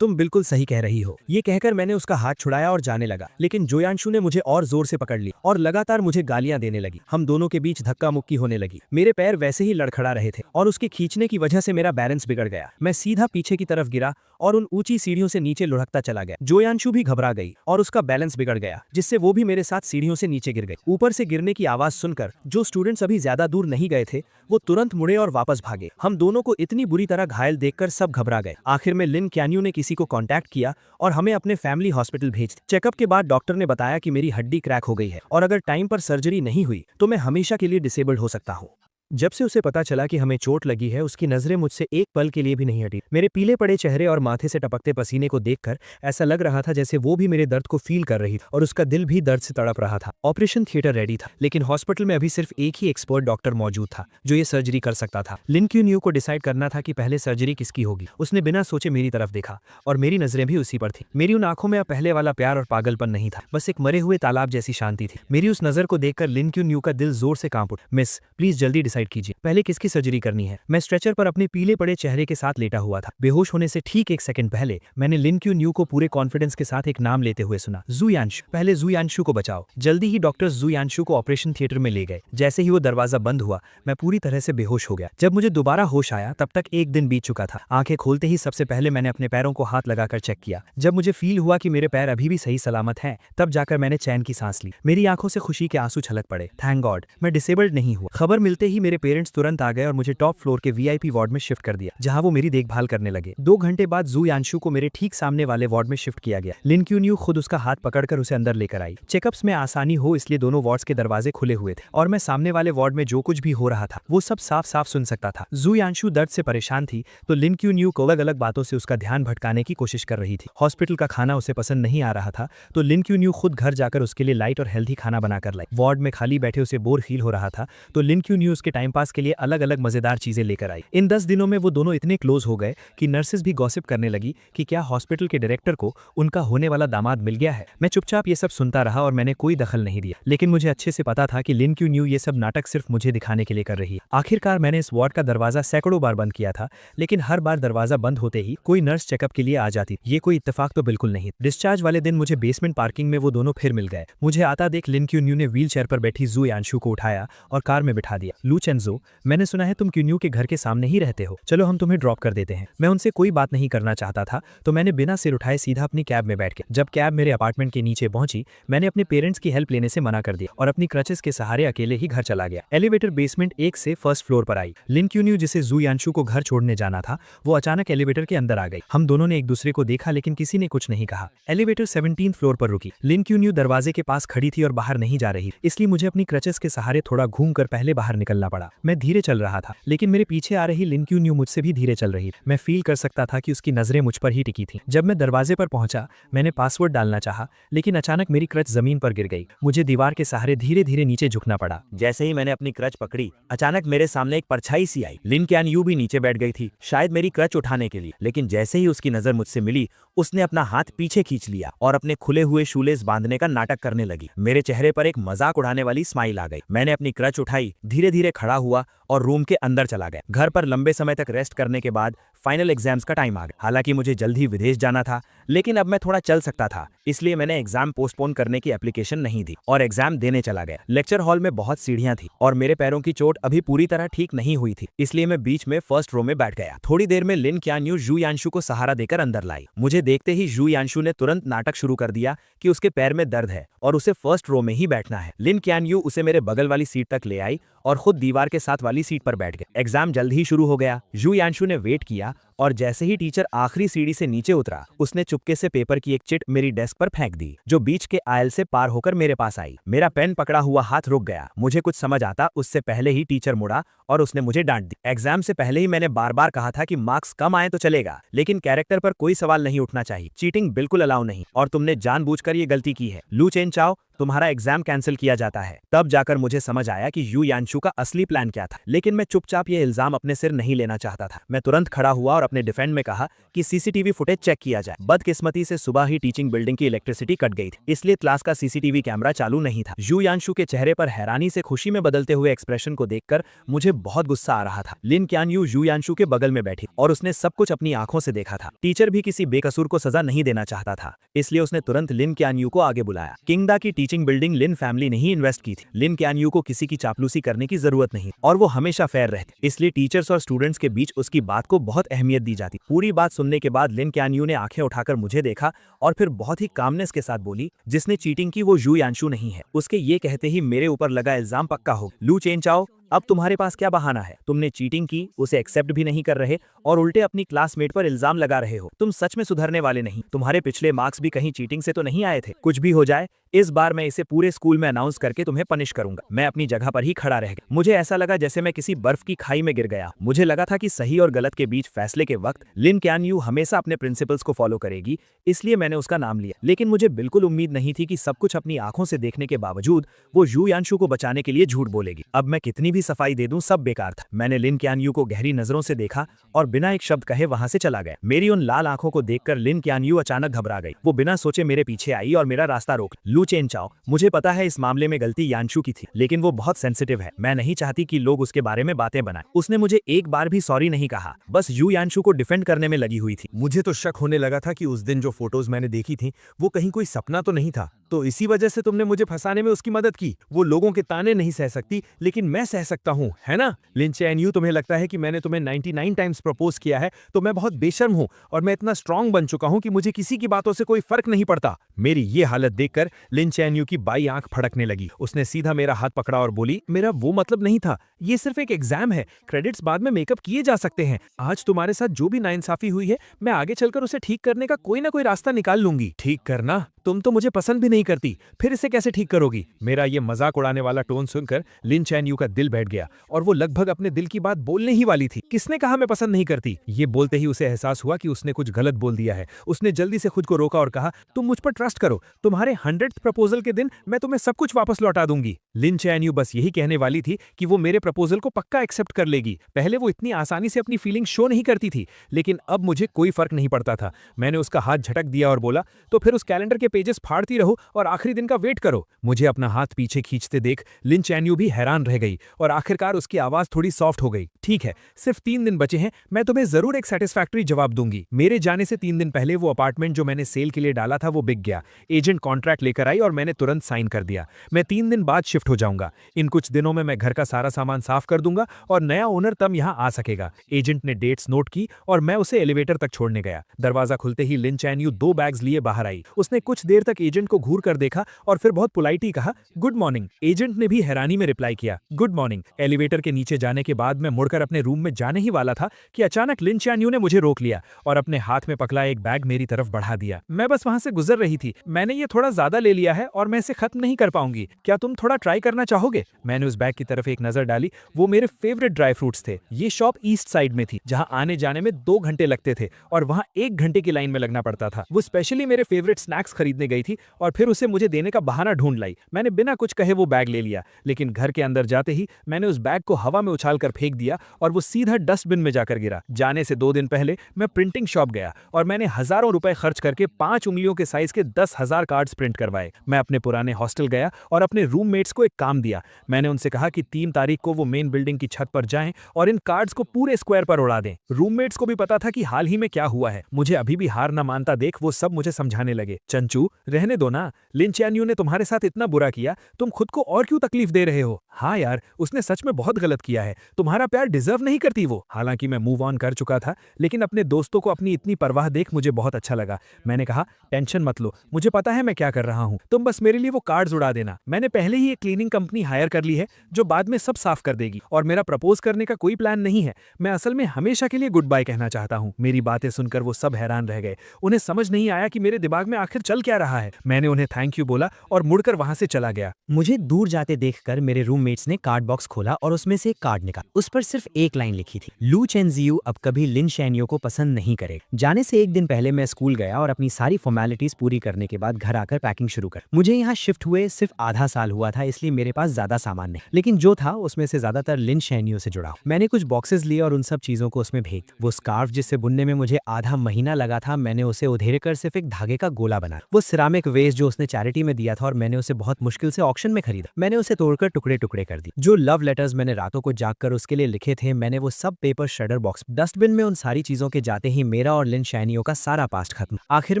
तुम बिल्कुल सही कह रही हो। ये कहकर मैंने उसका हाथ छुड़ाया और जाने लगा, लेकिन जोयांशु ने मुझे और जोर से पकड़ लिया और लगातार मुझे गालियां देने लगी। हम दोनों के बीच धक्का मुक्की होने लगी। मेरे पैर वैसे ही लड़खड़ा रहे थे और उसके खींचने की वजह से मेरा बैलेंस बिगड़ गया। मैं सीधा पीछे की तरफ गिरा और उन ऊंची सीढ़ियों से नीचे लुढ़कता चला गया। जोयांशु भी घबरा गई और उसका बैलेंस बिगड़ गया, जिससे वो भी मेरे साथ सीढ़ियों से नीचे गिर गई। ऊपर से गिरने की आवाज सुनकर जो स्टूडेंट्स अभी ज्यादा दूर नहीं गए थे वो तुरंत मुड़े और वापस भागे। हम दोनों को इतनी बुरी तरह घायल देखकर सब घबरा गए। आखिर में लिन क्यान्यू ने किसी को कांटेक्ट किया और हमें अपने फैमिली हॉस्पिटल भेज दिया। चेकअप के बाद डॉक्टर ने बताया कि मेरी हड्डी क्रैक हो गई है और अगर टाइम पर सर्जरी नहीं हुई तो मैं हमेशा के लिए डिसेबल्ड हो सकता हूँ। जब से उसे पता चला कि हमें चोट लगी है, उसकी नजरें मुझसे एक पल के लिए भी नहीं हटी। मेरे पीले पड़े चेहरे और माथे से टपकते पसीने को देखकर ऐसा लग रहा था जैसे वो भी मेरे दर्द को फील कर रही थी और उसका दिल भी दर्द से तड़प रहा था। ऑपरेशन थिएटर रेडी था, लेकिन हॉस्पिटल में अभी सिर्फ एक ही एक्सपर्ट डॉक्टर मौजूद था जो ये सर्जरी कर सकता था। लिन क्यान्यू को डिसाइड करना था कि पहले सर्जरी किसकी होगी। उसने बिना सोचे मेरी तरफ देखा और मेरी नजरें भी उसी पर थी। मेरी उन आंखों में अब पहले वाला प्यार और पागलपन नहीं था, बस एक मरे हुए तालाब जैसी शांति थी। मेरी उस नजर को देखकर लिन क्यान्यू का दिल जोर से कांप उठा। मिस, प्लीज जल्दी डिसाइड कीजिए, पहले की सर्जरी करनी है। मैं स्ट्रेचर पर अपने पीले पड़े चेहरे के साथ लेटा हुआ था। बेहोश होने से ठीक 1 सेकंड पहले मैंने लिन क्यान्यू को पूरे कॉन्फिडेंस के साथ एक नाम लेते हुए सुना, जोयांशु। पहले जोयांशु को बचाओ। जल्दी ही डॉक्टर्स जोयांशु को ऑपरेशन थिएटर में ले गए। जैसे ही वो दरवाजा बंद हुआ मैं पूरी तरह से बेहोश हो गया। जब मुझे दोबारा होश आया तब तक 1 दिन बीत चुका था। आंखें खोलते ही सबसे पहले मैंने अपने पैरों को हाथ लगाकर चेक किया। जब मुझे फील हुआ कि मेरे पैर अभी भी सही सलामत हैं, तब जाकर मैंने चैन की सांस ली। मेरी आंखों से खुशी के आंसू छलक पड़े। थैंक गॉड, मैं डिसेबल्ड नहीं हुआ। खबर मिलते ही मेरे मेरे पेरेंट्स तुरंत आ गए और मुझे टॉप फ्लोर के वीआईपी वार्ड में शिफ्ट कर दिया, जहां वो मेरी देखभाल करने लगे। 2 घंटे बाद जू यांशु को मेरे ठीक सामने वाले वार्ड में शिफ्ट किया गया। लिन क्यून्यू खुद उसका हाथ पकड़कर उसे अंदर लेकर आई। चेकअप्स में आसानी हो इसलिए दोनों वार्ड्स के दरवाजे खुले हुए थे और मैं सामने वाले वार्ड में जो कुछ भी हो रहा था वो सब साफ साफ सुन सकता था। जू यांशु दर्द से परेशान थी तो लिन क्यून्यू को अलग अलग बातों से उसका ध्यान भटकाने की कोशिश कर रही थी। हॉस्पिटल का खाना उसे पसंद नहीं आ रहा था तो लिन क्यून्यू खुद घर जाकर उसके लिए लाइट और हेल्थी खाना बनाकर लाई। वार्ड में खाली बैठे उसे बोर फील हो रहा था तो लिन क्यून्यू उसके टाइम पास के लिए अलग अलग मजेदार चीजें लेकर आई। इन 10 दिनों में वो दोनों इतने क्लोज हो गए कि नर्सेस भी गॉसिप करने लगी कि क्या हॉस्पिटल के डायरेक्टर को उनका होने वाला दामाद मिल गया है। मैं चुपचाप ये सब सुनता रहा और मैंने कोई दखल नहीं दिया, लेकिन मुझे अच्छे से पता था कि लिन क्यून्यू ये सब नाटक सिर्फ मुझे दिखाने के लिए कर रही है। आखिरकार मैंने इस वार्ड का दरवाजा सैकड़ों बार बंद किया था, लेकिन हर बार दरवाजा बंद होते ही कोई नर्स चेकअप के लिए आ जाती। ये कोई इत्तेफाक तो बिल्कुल नहीं। डिस्चार्ज वाले दिन मुझे बेसमेंट पार्किंग में वो दोनों फिर मिल गए। मुझे आता देख लिन क्यून्यू ने व्हील चेयर पर बैठी जू यांशु को उठाया और कार में बिठा दिया। लू चेंजो, मैंने सुना है तुम क्यून्यू के घर के सामने ही रहते हो, चलो हम तुम्हें ड्रॉप कर देते हैं। मैं उनसे कोई बात नहीं करना चाहता था तो मैंने बिना सिर उठाए सीधा अपनी कैब में बैठ गया। जब कैब मेरे अपार्टमेंट के नीचे पहुंची मैंने अपने पेरेंट्स की हेल्प लेने से मना कर दिया और अपनी क्रचेस के सहारे अकेले ही घर चला गया। एलिवेटर बेसमेंट 1 से फर्स्ट फ्लोर पर आई। लिन क्यून्यू जिसे जू यांशु को घर छोड़ने जाना था वो अचानक एलिवेटर के अंदर आ गई। हम दोनों ने एक दूसरे को देखा लेकिन किसी ने कुछ नहीं कहा। एलिवेटर 17th फ्लोर पर रुकी। लिन क्यून्यू दरवाजे के पास खड़ी थी और बाहर नहीं जा रही, इसलिए मुझे अपनी क्रचेस के सहारे थोड़ा घूमकर पहले बाहर निकलना पड़ा। मैं धीरे चल रहा था लेकिन मेरे पीछे आ रही लिन क्यून्यू मुझसे भी धीरे चल रही। मैं फील कर सकता था कि उसकी नजरें मुझ पर ही टिकी थी। जब मैं दरवाजे पर पहुंचा मैंने पासवर्ड डालना चाहा लेकिन अचानक मेरी क्रच जमीन पर गिर गई। मुझे दीवार के सहारे धीरे धीरे नीचे झुकना पड़ा। जैसे ही मैंने अपनी क्रच पकड़ी अचानक मेरे सामने एक परछाई सी आई। लिन क्यानयू भी नीचे बैठ गई थी, शायद मेरी क्रच उठाने के लिए, लेकिन जैसे ही उसकी नजर मुझसे मिली उसने अपना हाथ पीछे खींच लिया और अपने खुले हुए शूलेस बांधने का नाटक करने लगी। मेरे चेहरे पर एक मजाक उड़ाने वाली स्माइल आ गई। मैंने अपनी क्रच उठाई, धीरे धीरे खड़ा हुआ और रूम के अंदर चला गया। घर पर लंबे समय तक रेस्ट करने के बाद फाइनल एग्जाम्स का टाइम आ गया। हालांकि मुझे जल्द ही विदेश जाना था लेकिन अब मैं थोड़ा चल सकता था, इसलिए मैंने एग्जाम पोस्टपोन करने की एप्लीकेशन नहीं दी और एग्जाम देने चला गया। लेक्चर हॉल में बहुत सीढ़ियां थी और मेरे पैरों की चोट अभी पूरी तरह ठीक नहीं हुई थी, इसलिए मैं बीच में फर्स्ट रो में बैठ गया। थोड़ी देर में लिन क्यानयू जू यांशु को सहारा देकर अंदर लाई। मुझे देखते ही जू यांशु ने तुरंत नाटक शुरू कर दिया कि उसके पैर में दर्द है और उसे फर्स्ट रो में ही बैठना है। लिन क्यानयू उसे मेरे बगल वाली सीट तक ले आई और खुद दीवार के साथ वाली सीट पर बैठ गए। एग्जाम जल्द ही शुरू हो गया। जू यांशु ने वेट किया और जैसे ही टीचर आखिरी सीढ़ी से नीचे उतरा उसने चुपके से पेपर की एक चिट मेरी डेस्क पर फेंक दी जो बीच के आयल से पार होकर मेरे पास आई। मेरा पेन पकड़ा हुआ हाथ रुक गया। मुझे कुछ समझ आता उससे पहले ही टीचर मुड़ा और उसने मुझे डांट दी। एग्जाम से पहले ही मैंने बार बार कहा था कि मार्क्स कम आए तो चलेगा लेकिन कैरेक्टर पर कोई सवाल नहीं उठना चाहिए। चीटिंग बिल्कुल अलाउ नहीं और तुमने जानबूझकर ये गलती की है। लू चेनचाओ, तुम्हारा एग्जाम कैंसिल किया जाता है। तब जाकर मुझे समझ आया कि यू यांशु का असली प्लान क्या था, लेकिन मैं चुपचाप ये इल्जाम अपने सिर नहीं लेना चाहता था। मैं तुरंत खड़ा हुआ और अपने डिफेंड में कहा कि सीसीटीवी फुटेज चेक किया जाए। बदकिस्मती से सुबह ही टीचिंग बिल्डिंग की इलेक्ट्रिसिटी कट गई थी, इसलिए क्लास का सीसीटीवी कैमरा चालू नहीं था। यू यांशु के चेहरे पर हैरानी से खुशी में बदलते हुए एक्सप्रेशन को देखकर मुझे बहुत गुस्सा आ रहा था। लिन क्यानयू यू यांशु के बगल में बैठी और उसने सब कुछ अपनी आंखों से देखा था। टीचर भी किसी बेकसूर को सजा नहीं देना चाहता था, इसलिए उसने तुरंत लिन क्यानयू को आगे बुलाया। किंगडा की टीचिंग बिल्डिंग लिन फैमिली ने ही इन्वेस्ट की थी। लिन क्यानयू को किसी की चापलूसी करने की जरूरत नहीं और वो हमेशा फेयर रहती, इसलिए टीचर्स और स्टूडेंट्स के बीच उसकी बात को बहुत अहमियत दी जाती। पूरी बात सुनने के बाद लिन क्यानयू ने आंखें उठाकर मुझे देखा और फिर बहुत ही कामनेस के साथ बोली, जिसने चीटिंग की वो यू यांशु नहीं है। उसके ये कहते ही मेरे ऊपर लगा इल्जाम पक्का हो। लू चेनचाओ, अब तुम्हारे पास क्या बहाना है? तुमने चीटिंग की, उसे एक्सेप्ट भी नहीं कर रहे और उल्टे अपनी क्लासमेट पर इल्जाम लगा रहे हो। तुम सच में सुधरने वाले नहीं। तुम्हारे पिछले मार्क्स भी कहीं चीटिंग से तो नहीं आए थे? कुछ भी हो जाए इस बार मैं इसे पूरे स्कूल में अनाउंस करके तुम्हें पनिश करूंगा। मैं अपनी जगह पर ही खड़ा रह गया। मुझे ऐसा लगा जैसे मैं किसी बर्फ की खाई में गिर गया। मुझे लगा था कि सही और गलत के बीच फैसले के वक्त लिन क्यानयू हमेशा अपने प्रिंसिपल्स को फॉलो करेगी, इसलिए मैंने उसका नाम लिया। लेकिन मुझे बिल्कुल उम्मीद नहीं थी कि सब कुछ अपनी आंखों से देखने के बावजूद वो यू यांशु को बचाने के लिए झूठ बोलेगी। अब मैं कितनी भी सफाई दे दूं सब बेकार था। मैंने लिन क्यानयू को गहरी नजरों से देखा और बिना एक शब्द कहे वहां से चला गया। मेरी उन लाल आंखों को देखकर लिन क्यानयू अचानक घबरा गई। वो बिना सोचे मेरे पीछे आई और मेरा रास्ता रोक। लू चेनचाओ, मुझे पता है इस मामले में गलती यांशु की थी, लेकिन वो बहुत सेंसिटिव है। मैं नहीं चाहती कि लोग उसके बारे में बातें बनाएं। उसने मुझे एक बार भी सॉरी नहीं कहा, बस यू यांशु को डिफेंड करने में लगी हुई थी। मुझे तो शक होने लगा था कि उस दिन जो फोटोज मैंने देखी थी वो कहीं कोई सपना तो नहीं था, तो इसी वजह से तुमने मुझे फंसाने में उसकी मदद की। वो लोगों के ताने नहीं सह सकती लेकिन मैं सह सकता हूँ, है ना? लिन चैन-यू, तुम्हें लगता है कि मैंने तुम्हें 99 टाइम्स प्रपोज किया है तो मैं बहुत बेशर्म हूँ और मैं इतना स्ट्रांग बन चुका हूँ कि मुझे किसी की बातों से कोई फर्क नहीं पड़ता। मेरी ये हालत देखकर लिन चैन-यू की बाई आंख फड़कने लगी। उसने सीधा मेरा हाथ पकड़ा और बोली, मेरा वो मतलब नहीं था, ये सिर्फ एक एग्जाम है, क्रेडिट्स बाद में मेकअप किए जा सकते हैं। आज तुम्हारे साथ जो भी नाइंसाफी हुई है, मैं आगे चलकर उसे ठीक करने का कोई ना कोई रास्ता निकाल लूंगी। ठीक करना? तुम तो मुझे पसंद भी नहीं करती, फिर इसे कैसे ठीक करोगी? मेरा ये मजाक उड़ाने वाला टोन सुनकर लिन चैन-यू का दिल बैठ गया और वो लगभग अपने दिल की बात बोलने ही वाली थी। किसने कहा मैं पसंद नहीं करती? ये बोलते ही उसे एहसास हुआ कि उसने कुछ गलत बोल दिया है। उसने जल्दी से खुद को रोका और कहा, तुम मुझ पर ट्रस्ट करो, तुम्हारे 100th प्रपोजल के दिन मैं तुम्हें सब कुछ वापस लौटा दूंगी। लिन चैन-यू बस यही कहने वाली थी कि वो मेरे प्रपोजल को पक्का एक्सेप्ट कर लेगी। पहले वो इतनी आसानी से अपनी फीलिंग शो नहीं करती थी, लेकिन अब मुझे कोई फर्क नहीं पड़ता था। मैंने उसका हाथ झटक दिया और बोला, तो फिर उस कैलेंडर के पेजेस फाड़ती रहो और आखिरी दिन का वेट करो। मुझे अपना हाथ पीछे खींचते देख लिन चैन-यू भी हैरान रह गई और आखिरकार उसकी आवाज थोड़ी सॉफ्ट हो गई। ठीक है, सिर्फ 3 दिन बचे हैं, मैं तुम्हें जरूर एक सेटिस्फैक्टरी जवाब दूंगी। मेरे जाने से 3 दिन पहले वो अपार्टमेंट जो मैंने सेल के लिए डाला था वो बिक गया। एजेंट कॉन्ट्रैक्ट लेकर आई और मैंने तुरंत साइन कर दिया। मैं 3 दिन बाद शिफ्ट हो जाऊंगा। इन कुछ दिनों में मैं घर का सारा सामान साफ कर दूंगा और नया ओनर तब यहाँ आ सकेगा। एजेंट ने डेट्स नोट की और मैं उसे एलिवेटर तक छोड़ने गया। दरवाजा खुलते ही लिन चैन-यू 2 बैग्स लिए बाहर आई। उसने कुछ देर तक एजेंट को घूर कर देखा और फिर बहुत पोलाइटली कहा, गुड मॉर्निंग। एजेंट ने भी हैरानी में रिप्लाई किया, गुड मॉर्निंग। एलिवेटर के नीचे जाने के बाद मैं मुड़कर अपने रूम में जाने ही वाला था कि अचानक लिन चैन-यू ने मुझे रोक लिया और अपने हाथ में पकड़ा एक बैग मेरी तरफ बढ़ा दिया। मैं बस वहां से गुजर रही थी। मैंने ये थोड़ा ज्यादा ले लिया है और मैं इसे खत्म नहीं कर पाऊंगी। क्या तुम थोड़ा ट्राई करना चाहोगे? मैंने उस बैग की तरफ एक नजर डाली। वो मेरे फेवरेट ड्राई फ्रूट्स थे। ये शॉप ईस्ट साइड में थी, जहां आने जाने में 2 घंटे लगते थे और वहां 1 घंटे की लाइन में लगना पड़ता था। वो स्पेशली मेरे फेवरेट स्नैक्स खरीदने गई थी और फिर उसे मुझे देने का बहाना ढूंढ लाई। मैंने बिना कुछ कहे वो बैग ले लिया, लेकिन घर के अंदर जाते ही मैंने उस बैग को हवा में उछाल कर फेंक दिया और वो सीधा डस्टबिन में जाकर गिरा। जाने से 2 दिन पहले मैं प्रिंटिंग शॉप गया और मैंने हजारों रुपए खर्च करके 5 उंगलियों के साइज के 10,000 कार्ड्स प्रिंट करवाए। मैं अपने पुराने हॉस्टल गया और अपने रूममेट्स को एक काम दिया। मैंने उनसे कहा कि 3 तारीख को वो मेन बिल्डिंग की छत पर जाएं और इन कार्ड्स को पूरे स्क्वायर पर उड़ा दें। रूममेट्स को भी पता था कि हाल ही में क्या हुआ है। मुझे अभी भी हार न मानता देख वो सब मुझे समझाने लगे, चंचू रहने दो ना, लिन चैन-यू ने तुम्हारे साथ इतना बुरा किया, तुम खुद को और क्यों तकलीफ दे रहे हो? हाँ यार, उसने सच में बहुत गलत किया है, तुम्हारा प्यार डिजर्व नहीं करती वो। हालांकि मैं मूव ऑन कर चुका था, लेकिन अपने दोस्तों को अपनी इतनी परवाह देख मुझे बहुत अच्छा लगा। मैंने कहा, टेंशन मत लो, मुझे पता है मैं क्या कर रहा हूँ, तुम बस मेरे लिए वो कार्ड्स उड़ा देना। मैंने पहले ही एक क्लीनिंग कंपनी हायर कर ली है जो बाद में सब साफ कर देगी और मेरा प्रपोज करने का कोई प्लान नहीं है। मैं असल में हमेशा के लिए गुड बाय कहना चाहता हूँ। मेरी बातें सुनकर वो सब हैरान रह गए। उन्हें समझ नहीं आया कि मेरे दिमाग में आखिर चल क्या रहा है। मैंने उन्हें थैंक यू बोला और मुड़कर वहां से चला गया। मुझे दूर जाते देखकर मेरे रूममेट्स ने कार्ड बॉक्स खोला और उसमें से एक कार्ड निकाला। उस पर सिर्फ एक लाइन लिखी थी, लू चेन-जियू अब कभी लिन चैन-यू को पसंद नहीं करेगा। जाने से 1 दिन पहले मैं स्कूल गया और अपनी सारी फॉर्मेलिटीज पूरी करने के बाद घर आकर पैकिंग शुरू कर। मुझे यहाँ शिफ्ट हुए सिर्फ आधा साल हुआ था, इसलिए मेरे पास ज्यादा सामान नहीं, लेकिन जो था उसमें से ज्यादातर लिन चैन-यू से जुड़ा। मैंने कुछ बॉक्सेस लिए और उन सब चीजों को उसमें भेज। वो स्कार्फ जिससे बुनने में मुझे आधा महीना लगा था, मैंने उसे उधेड़ कर सिर्फ एक धागे का गोला बना। वो सिरामिक वेस्ट जो उसने चैरिटी में दिया था और मैंने उसे बहुत मुश्किल से ऑक्शन में खरीदा। मैंने उसे तोड़कर टुकड़े टुकड़े कर दिए। जो लव लेटर्स मैंने रातों को जागकर उसके लिए लिखे थे, मैंने वो सब पेपर श्रेडर बॉक्स डस्टबिन में। उन सारी चीजों के जाते ही मेरा और लिन चैन-यू का सारा पास्ट खत्म। आखिर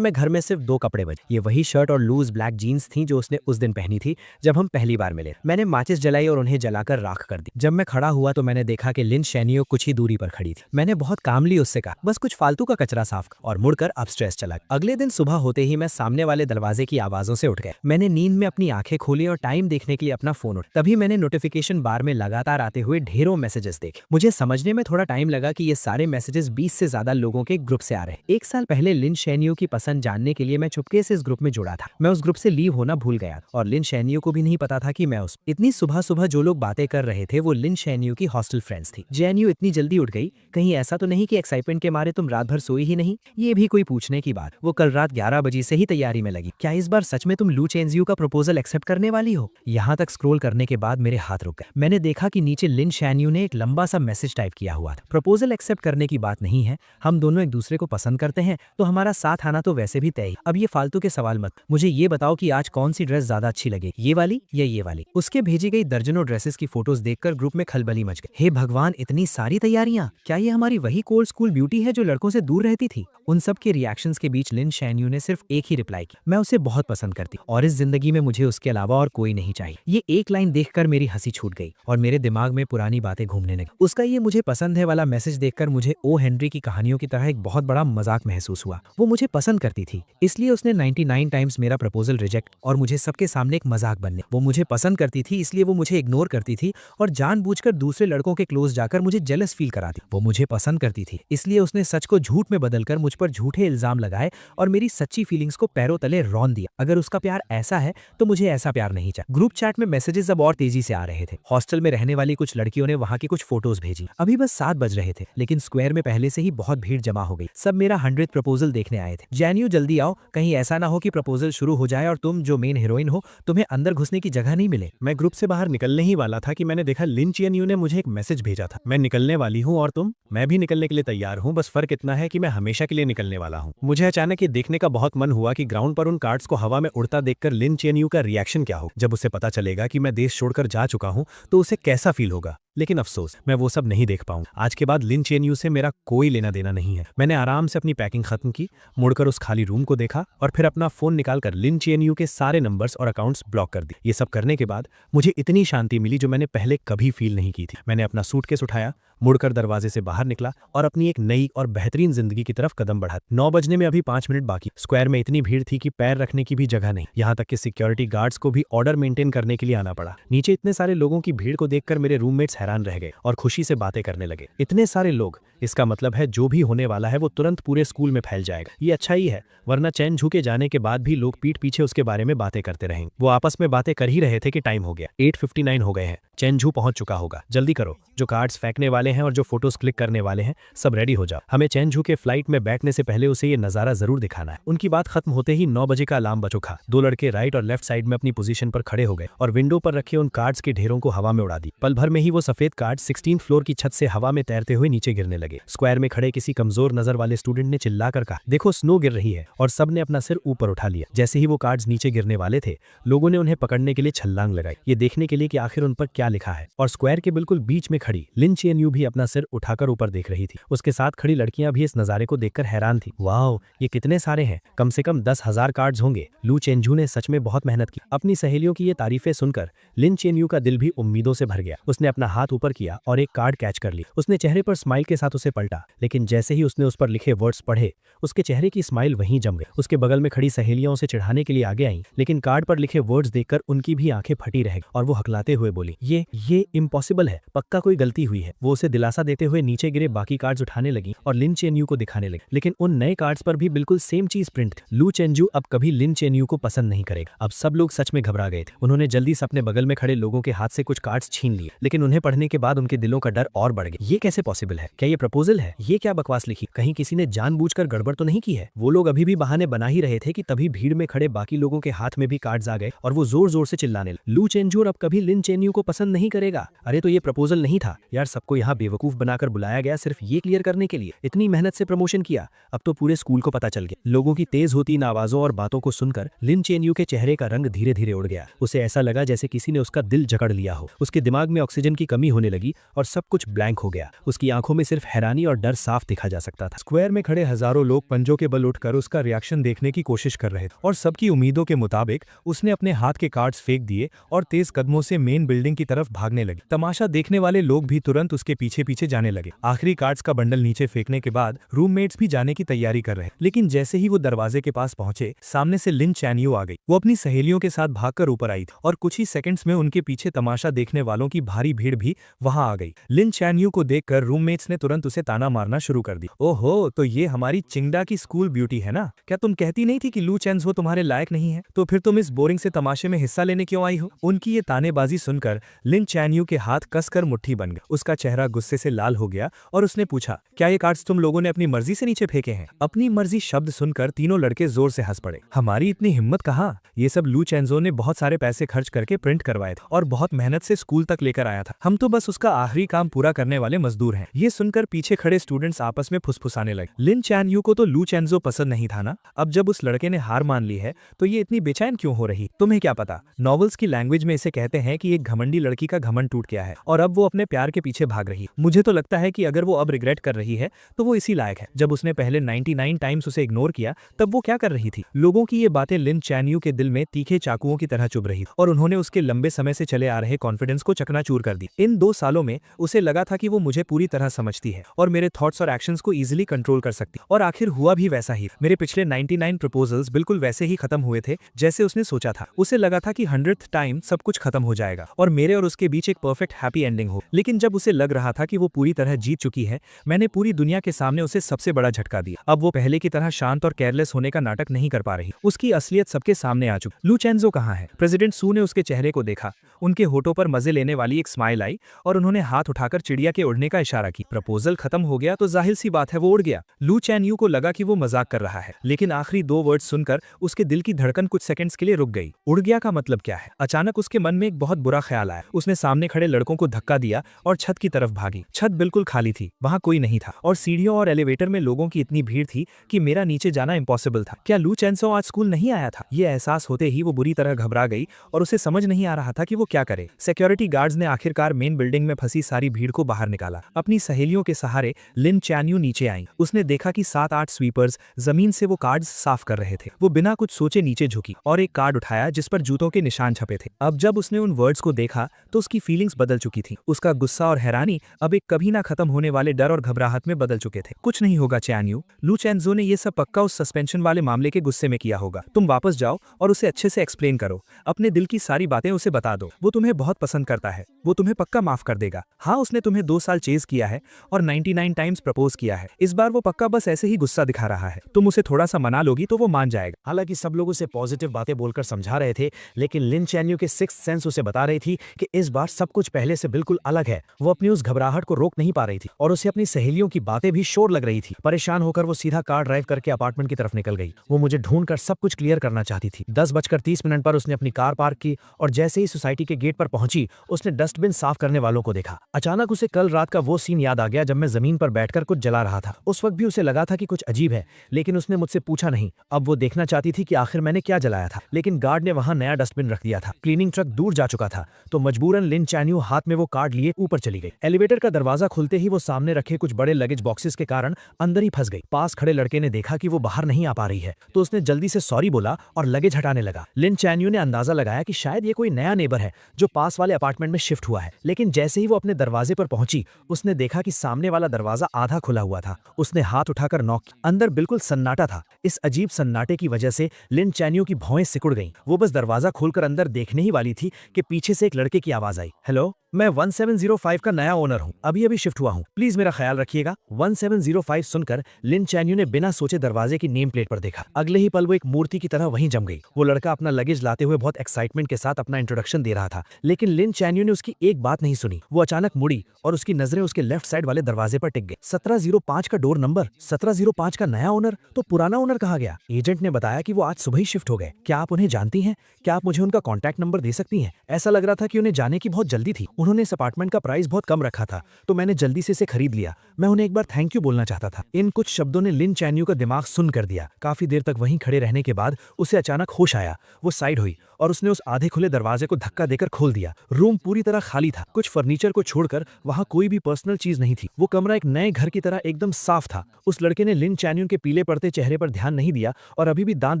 में घर में सिर्फ 2 कपड़े बचे। ये वही शर्ट और लूज ब्लैक जीन्स थी जो उसने उस दिन पहनी थी जब हम पहली बार मिले। मैंने माचिस जलाई और उन्हें जलाकर राख कर दी। जब मैं खड़ा हुआ तो मैंने देखा कि लिन चैन-यू कुछ ही दूरी पर खड़ी थी। मैंने बहुत कामली उससे कहा, बस कुछ फालतू का कचरा साफ कर, और मुड़कर अपस्टेयर्स चला। अगले दिन सुबह होते ही मैं सामने वाले दरवाजे की आवाजों से उठ गया। मैंने नींद में अपनी आंखें खोली और टाइम देखने के लिए अपना फोन उठाया। तभी मैंने नोटिफिकेशन बार में लगातार आते हुए ढेरों मैसेजेस देखे। मुझे समझने में थोड़ा टाइम लगा कि ये सारे मैसेजेस 20 से ज्यादा लोगों के ग्रुप से आ रहे हैं। 1 साल पहले लिन चैन-यू की पसंद जानने के लिए मैं चुपके से इस ग्रुप में जुड़ा था। मैं उस ग्रुप से लीव होना भूल गया और लिन चैन-यू को भी नहीं पता था कि मैं उस इतनी सुबह सुबह जो लोग बातें कर रहे थे वो लिन चैन-यू की हॉस्टल फ्रेंड्स थी। चैन-यू इतनी जल्दी उठ गई, कहीं ऐसा तो नहीं कि एक्साइटमेंट के मारे तुम रात भर सोई ही नहीं? ये भी कोई पूछने की बात। वो कल रात 11 बजे से ही तैयारी में लगी। क्या इस बार सच में तुम लू चेन-जियू का प्रपोजल एक्सेप्ट करने वाली हो? यहाँ तक स्क्रॉल करने के बाद मेरे हाथ रुक गए। मैंने देखा कि नीचे लिन चैन-यू ने एक लंबा सा मैसेज टाइप किया हुआ था। प्रपोजल एक्सेप्ट करने की बात नहीं है, हम दोनों एक दूसरे को पसंद करते हैं तो हमारा साथ आना तो वैसे भी तय। अब ये फालतू के सवाल मत, मुझे ये बताओ कि आज कौन सी ड्रेस ज्यादा अच्छी लगे, ये वाली या ये ये वाली। उसके भेजी गई दर्जनों ड्रेसेस की फोटोज देखकर ग्रुप में खलबली मच गई। हे भगवान, इतनी सारी तैयारियां! क्या ये हमारी वही कोल्ड स्कूल ब्यूटी है जो लड़कों से दूर रहती थी? उन सब के रिएक्शंस के बीच लिन शैनयू ने सिर्फ एक ही रिप्लाई की, मैं उसे बहुत पसंद करती और इस जिंदगी में मुझे उसके अलावा और कोई नहीं चाहिए। ये एक लाइन देखकर मेरी हंसी छूट गई और मेरे दिमाग में पुरानी बातें घूमने लगी। उसका ये मुझे पसंद है वाला मैसेज देखकर मुझे ओ हेनरी की कहानियों की तरह एक बहुत बड़ा मजाक महसूस हुआ। वो मुझे पसंद करती थी, इसलिए उसने 99 टाइम्स मेरा प्रपोजल रिजेक्ट और मुझे सबके सामने एक मजाक बनने। वो मुझे पसंद करती थी, इसलिए वो मुझे इग्नोर करती थी और जानबूझकर दूसरे लड़कों के क्लोज जाकर मुझे जेलस फील कराती। वो मुझे पसंद करती थी, इसलिए उसने सच को झूठ में बदलकर मुझ पर झूठे इल्जाम लगाए और मेरी सच्ची फीलिंग्स को पैरों तले रौंद दिया। अगर उसका प्यार ऐसा है तो मुझे ऐसा प्यार नहीं चाहिए। ग्रुप चैट में मैसेजेस अब और तेजी से आ रहे थे। हॉस्टल में रहने वाली कुछ लड़कियों ने वहां की कुछ फोटोज भेजी। अभी बस 7 बज रहे थे, लेकिन स्क्वायर में पहले से ही बहुत भीड़ जमा हो गई। सब मेरा 100th प्रपोजल देखने आए थे। जैनियो जल्दी आओ, कहीं ऐसा ना हो कि प्रपोजल शुरू हो जाए और तुम जो मेन हीरोइन हो तुम्हें अंदर घुसने की जगह नहीं मिले। मैं ग्रुप से बाहर निकलने ही वाला था कि मैंने देखा लिन चियनयू ने मुझे एक मैसेज भेजा था, मैं निकलने वाली हूँ और तुम? मैं भी निकलने के लिए तैयार हूँ, बस फर्क इतना है कि मैं हमेशा के लिए निकलने वाला हूँ। मुझे अचानक ये देखने का बहुत मन हुआ कि ग्राउंड पर उन कार्ड्स को हवा में उड़ता देखकर लिन चियनयू का रिएक्शन क्या हो। जब उसे पता चलेगा कि मैं देश छोड़कर जा चुका हूँ तो उसे कैसा फील होगा। लेकिन अफसोस, मैं वो सब नहीं देख पाऊंगा। आज के बाद लिन चियनयू से मेरा कोई लेना देना नहीं है। मैंने आराम से अपनी पैकिंग खत्म की, मुड़कर उस खाली रूम को देखा और फिर अपना फोन निकालकर लिन चियनयू के सारे नंबर्स और अकाउंट्स ब्लॉक कर दिए। ये सब करने के बाद मुझे इतनी शांति मिली जो मैंने पहले कभी फील नहीं की थी। मैंने अपना सूटकेस उठाया, मुड़कर दरवाजे से बाहर निकला और अपनी एक नई और बेहतरीन जिंदगी की तरफ कदम बढ़ा। 9 बजने में अभी 5 मिनट बाकी। स्क्वायर में इतनी भीड़ थी कि पैर रखने की भी जगह नहीं। यहाँ तक कि सिक्योरिटी गार्ड्स को भी ऑर्डर मेंटेन करने के लिए आना पड़ा। नीचे इतने सारे लोगों की भीड़ को देखकर मेरे रूममेट्स हैरान रह गए और खुशी से बातें करने लगे। इतने सारे लोग, इसका मतलब है जो भी होने वाला है वो तुरंत पूरे स्कूल में फैल जाएगा। ये अच्छा ही है, वरना चैन झू के जाने के बाद भी लोग पीठ पीछे उसके बारे में बातें करते रहेंगे। वो आपस में बातें कर ही रहे थे कि टाइम हो गया, 8:59 हो गए हैं, चैन झू पहुंच चुका होगा। जल्दी करो, जो कार्ड्स फेंकने वाले हैं और जो फोटोज क्लिक करने वाले हैं सब रेडी हो जाओ। हमें चैन झू के फ्लाइट में बैठने से पहले उसे ये नजारा जरूर दिखाना है। उनकी बात खत्म होते ही 9 बजे का अलार्म बज उठा। 2 लड़के राइट और लेफ्ट साइड में अपनी पोजीशन पर खड़े हो गए और विंडो पर रखे उन कार्ड्स के ढेरों को हवा में उड़ा दी। पल भर में ही वो सफेद कार्ड 16th फ्लोर की छत से हवा में तैरते हुए नीचे गिरने लगे। स्क्वायर में खड़े किसी कमजोर नजर वाले स्टूडेंट ने चिल्लाकर कहा, देखो स्नो गिर रही है, और सबने अपना सिर ऊपर उठा लिया। जैसे ही वो कार्ड्स नीचे गिरने वाले थे, लोगों ने उन्हें पकड़ने के लिए छलांग लगाई, ये देखने के लिए कि आखिर उन पर क्या लिखा है। और स्क्वायर के बिल्कुल बीच में खड़ी लिन चियनयू भी अपना सिर उठाकर ऊपर देख रही थी। उसके साथ खड़ी लड़कियां भी इस नजारे को देखकर हैरान थी। वाओ, ये कितने सारे हैं, कम से कम 10,000 कार्ड्स होंगे। लू चेनझू ने सच में बहुत मेहनत की। अपनी सहेलियों की ये तारीफें सुनकर लिन चियनयू का दिल भी उम्मीदों से भर गया। उसने अपना हाथ ऊपर किया और एक कार्ड कैच कर ली। उसने चेहरे पर स्माइल के साथ उसे पलटा, लेकिन जैसे ही उसने उस पर लिखे वर्ड्स पढ़े, उसके चेहरे की स्माइल वहीं जम गई। उसके बगल में खड़ी सहेलियां उसे चिढ़ाने के लिए आगे आईं, लेकिन कार्ड पर लिखे वर्ड्स देखकर उनकी भी आंखें फटी रह गई और वो हकलाते हुए बोली, ये इम्पॉसिबल है, पक्का कोई गलती हुई है। वो उसे दिलासा देते हुए नीचे गिरे बाकी कार्ड्स उठाने लगी और लिन चेनयू को दिखाने लगी, लेकिन उन नए कार्ड्स पर भी बिल्कुल सेम चीज प्रिंट थी। लू चेनजू अब कभी लिन चेनयू को पसंद नहीं करेगा। अब सब लोग सच में घबरा गए थे। उन्होंने जल्दी से अपने बगल में खड़े लोगों के हाथ से कुछ कार्ड्स छीन लिए, लेकिन उन्हें पढ़ने के बाद उनके दिलों का डर और बढ़ गया। ये कैसे पॉसिबल है? क्या ये प्रपोजल है? ये क्या बकवास लिखी? कहीं किसी ने जानबूझकर गड़बड़ तो नहीं की है? वो लोग अभी भी बहाने बना ही रहे थे कि तभी भीड़ में खड़े बाकी लोगों के हाथ में भी कार्ड्स आ गए और वो जोर जोर से चिल्लाने लगे, लू चेनजू अब कभी लिन चेनयू को पसंद नहीं करेगा। अरे तो ये प्रपोजल नहीं था यार, सबको यहाँ बेवकूफ बनाकर बुलाया गया सिर्फ ये क्लियर करने के लिए। इतनी मेहनत से प्रमोशन किया, अब तो पूरे स्कूल को पता चल गया। लोगों की तेज होती इन आवाजों और बातों को सुनकर लिन चेनयू के चेहरे का रंग धीरे धीरे उड़ गया। उसे ऐसा लगा जैसे किसी ने उसका दिल जकड़ लिया हो। उसके दिमाग में ऑक्सीजन की कमी होने लगी और सब कुछ ब्लैंक हो गया। उसकी आंखों में सिर्फ हैरानी और डर साफ दिखा जा सकता था। स्क्वायर में खड़े हजारों लोग पंजों के बल उठकर उसका रिएक्शन देखने की कोशिश कर रहे थे और सबकी उम्मीदों के मुताबिक उसने अपने हाथ के कार्ड्स फेंक दिए और तेज कदमों से मेन बिल्डिंग की तरफ भागने लगी। तमाशा देखने वाले लोग भी तुरंत उसके पीछे पीछे जाने लगे। आखिरी कार्ड्स का बंडल नीचे फेंकने के बाद रूममेट्स भी जाने की तैयारी कर रहे, लेकिन जैसे ही वो दरवाजे के पास पहुंचे, सामने से लिन चैनयू आ गई। वो अपनी सहेलियों के साथ भागकर ऊपर आई थी और कुछ ही सेकंड्स में उनके पीछे तमाशा देखने वालों की भारी भीड़ भी वहां आ गई। लिन चैनयू को देखकर रूममेट्स ने तुरंत उसे ताना मारना शुरू कर दी। ओहो, तो ये हमारी चिंगडा की स्कूल ब्यूटी है ना? क्या तुम कहती नहीं थी कि लू चेनझू तुम्हारे लायक नहीं है? तो फिर तुम इस बोरिंग से तमाशे में हिस्सा लेने क्यों आई हो? उनकी ये तानेबाजी सुनकर लिन चैनयू के हाथ कसकर मुट्ठी बन गए। उसका चेहरा गुस्से से लाल हो गया और उसने पूछा, क्या ये कार्ड्स तुम लोगों ने अपनी मर्जी से नीचे फेंके हैं? अपनी मर्जी शब्द सुनकर तीनों लड़के जोर से हंस पड़े। हमारी इतनी हिम्मत कहाँ? ये सब लू चेंजो ने बहुत सारे पैसे खर्च करके प्रिंट करवाए थे और बहुत मेहनत से स्कूल तक लेकर आया था। हम तो बस उसका आखिरी काम पूरा करने वाले मजदूर हैं। ये सुनकर पीछे खड़े स्टूडेंट्स आपस में फुसफुसाने लगे। लिन चैन यू को तो लू चेंजो पसंद नहीं था ना। अब जब उस लड़के ने हार मान ली है तो ये इतनी बेचैन क्यों हो रही? तुम्हें क्या पता, नॉवेल्स की लैंग्वेज में इसे कहते हैं कि एक घमंडी लड़की का घमंड टूट गया है और अब वो अपने प्यार के पीछे भाग रही है। मुझे तो लगता है कि अगर वो अब रिग्रेट कर रही है तो वो इसी लायक है। जब उसने पहले 99 टाइम्स उसे इग्नोर किया तब वो क्या कर रही थी? लोगों की ये बातें लिन चैन यू के दिल में तीखे चाकुओं की तरह चुभ रही और उन्होंने उसके लंबे समय से चले आ रहे कॉन्फिडेंस को चकनाचूर कर दी। इन 2 सालों में उसे लगा था कि वो मुझे पूरी तरह समझती है और मेरे थॉट्स और एक्शंस को इजीली कंट्रोल कर सकती, और आखिर हुआ भी वैसा ही। मेरे पिछले 99 प्रपोजल्स बिल्कुल वैसे ही खत्म हुए थे जैसे उसने सोचा था। उसे लगा था कि 100th टाइम सब कुछ खत्म हो जाएगा और मेरे और उसके बीच एक परफेक्ट हैप्पी एंडिंग हो। लेकिन जब उसे लग रहा था कि वो पूरी तरह जीत चुकी है, मैंने पूरी दुनिया के सामने उसे सबसे बड़ा झटका दिया। अब वो पहले की तरह शांत और केयरलेस होने का नाटक नहीं कर पा रही। उसकी असलियत सबके सामने आ चुकी। लू चेंजो कहाँ है? प्रेसिडेंट सू ने उसके चेहरे को देखा। उनके होठों पर मजे लेने वाली एक स्माइल आई और उन्होंने हाथ उठाकर चिड़िया के उड़ने का इशारा की। प्रपोजल खत्म हो गया तो जाहिर सी बात है वो उड़ गया। लू चैन यू को लगा कि वो मजाक कर रहा है, लेकिन आखिरी 2 वर्ड सुनकर उसके दिल की धड़कन कुछ सेकंड्स के लिए रुक गई। उड़ गया का मतलब क्या है? अचानक उसके मन में एक बहुत बुरा ख्याल आया। उसने सामने खड़े लड़कों को धक्का दिया और छत की तरफ भागी। छत बिल्कुल खाली थी, वहां कोई नहीं था और सीढ़ियों और एलिवेटर में लोगों की इतनी भीड़ थी कि मेरा नीचे जाना इम्पॉसिबल था। क्या लू चेंजो आज स्कूल नहीं आया था? ये एहसास होते ही वो बुरी तरह घबरा गई और उसे समझ नहीं आ रहा था कि वो क्या करे। सिक्योरिटी गार्ड्स ने आखिरकार मेन बिल्डिंग में फंसी सारी भीड़ को बाहर निकाला। अपनी सहेलियों के सहारे लिन चैन यू नीचे आई। उसने देखा कि 7-8 स्वीपर्स जमीन से वो कार्ड्स साफ कर रहे थे। वो बिना कुछ सोचे नीचे झुकी और एक कार्ड उठाया जिस पर जूतों के निशान छपे थे। अब जब उसने उन वर्ड्स को देखा तो उसकी फीलिंग्स बदल चुकी थी। उसका गुस्सा और हैरानी अब एक कभी ना खत्म होने वाले डर और घबराहट में बदल चुके थे। कुछ नहीं होगा चैन यू, लू चेंजो ने ये सब पक्का उस सस्पेंशन वाले मामले के गुस्से में किया होगा। तुम वापस जाओ और उसे अच्छे से एक्सप्लेन करो। अपने दिल की सारी बातें उसे बता दो। वो तुम्हें बहुत पसंद करता है, वो तुम्हें पक्का माफ कर देगा। हाँ, उसने तुम्हें 2 साल चेज किया है और 99 टाइम्स प्रपोज किया है। इस बार वो पक्का बस ऐसे ही गुस्सा दिखा रहा है। तुम उसे थोड़ा सा मना लोगी तो वो मान जाएगा। हालांकि सब लोग उसे पॉजिटिव बातें बोलकर समझा रहे थे, लेकिन लिन चैन यू के सिक्स्थ सेंस उसे बता रही थी कि इस बार सब कुछ पहले से बिल्कुल अलग है। वो अपनी उस घबराहट को रोक नहीं पा रही थी और उसे अपनी सहेलियों की बातें भी शोर लग रही थी। परेशान होकर वो सीधा कार ड्राइव करके अपार्टमेंट की तरफ निकल गई। वो मुझे ढूंढकर सब कुछ क्लियर करना चाहती थी। 10:30 पर उसने अपनी कार पार्क की और जैसे ही सोसाइटी के गेट पर पहुंची उसने डस्टबिन साफ करने वालों को देखा। अचानक उसे कल रात का वो सीन याद आ गया जब मैं जमीन पर बैठकर कुछ जला रहा था। उस वक्त भी उसे लगा था कि कुछ अजीब है, लेकिन उसने मुझसे पूछा नहीं। अब वो देखना चाहती थी कि आखिर मैंने क्या जलाया था, लेकिन गार्ड ने वहां नया डस्टबिन रख दिया था। क्लीनिंग ट्रक दूर जा चुका था तो मजबूरन लिन चैन यू हाथ में वो कार्ड लिए ऊपर चली गई। एलिवेटर का दरवाजा खुलते ही वो सामने रखे कुछ बड़े लगेज बॉक्सेस के कारण अंदर ही फंस गई। पास खड़े लड़के ने देखा कि वो बाहर नहीं आ पा रही है तो उसने जल्दी से सॉरी बोला और लगेज हटाने लगा। लिन चैन यू ने अंदाजा लगाया कि शायद ये कोई नया नेबर है जो पास वाले अपार्टमेंट में शिफ्ट हुआ है, लेकिन जैसे ही वो अपने दरवाजे पर पहुंची उसने देखा कि सामने वाला दरवाजा आधा खुला हुआ था। उसने हाथ उठाकर नॉक किया। अंदर बिल्कुल सन्नाटा था। इस अजीब सन्नाटे की वजह से लिन चैन यू की भौएं सिकुड़ गईं। वो बस दरवाजा खोलकर अंदर देखने ही वाली थी कि पीछे से एक लड़के की आवाज आई, हेलो, मैं 1705 का नया ओनर हूँ, अभी शिफ्ट हुआ हूँ, प्लीज मेरा ख्याल रखिएगा। 1705 सुनकर लिन चैन यू ने बिना सोचे दरवाजे की नेम प्लेट पर देखा। अगले ही पल वो एक मूर्ति की तरह वहीं जम गई। वो लड़का अपना लगेज लाते हुए बहुत एक्साइटमेंट के साथ अपना इंट्रोडक्शन दे रहा था, लेकिन लिन चैन यू ने उसकी एक बात नहीं सुनी। वो अचानक मुड़ी और उसकी नजरें उसके लेफ्ट साइड वाले दरवाजे पर टिक गई। 1705 का डोर नंबर, 1705 का नया ओनर, तो पुराना ओनर कहाँ गया? एजेंट ने बताया कि वो आज सुबह ही शिफ्ट हो गए। क्या आप उन्हें जानती हैं? क्या आप मुझे उनका कॉन्टैक्ट नंबर दे सकती हैं? ऐसा लग रहा था कि उन्हें जाने की बहुत जल्दी थी। उन्होंने इस अपार्टमेंट का प्राइस बहुत कम रखा था तो मैंने जल्दी से इसे खरीद लिया। मैं उन्हें एक बार थैंक यू बोलना चाहता था। इन कुछ शब्दों ने लिन चैन यू का दिमाग सुन कर दिया। काफी देर तक वहीं खड़े रहने के बाद उसे अचानक होश आया। वो साइड हुई और उसने उस आधे खुले दरवाजे को धक्का देकर खोल दिया। रूम पूरी तरह खाली था। कुछ फर्नीचर को छोड़कर वहां कोई भी पर्सनल चीज नहीं थी। वो कमरा एक नए घर की तरह एकदम साफ था। उस लड़के ने लिन चैन यू के पीले पड़ते चेहरे पर ध्यान नहीं दिया और अभी भी दांत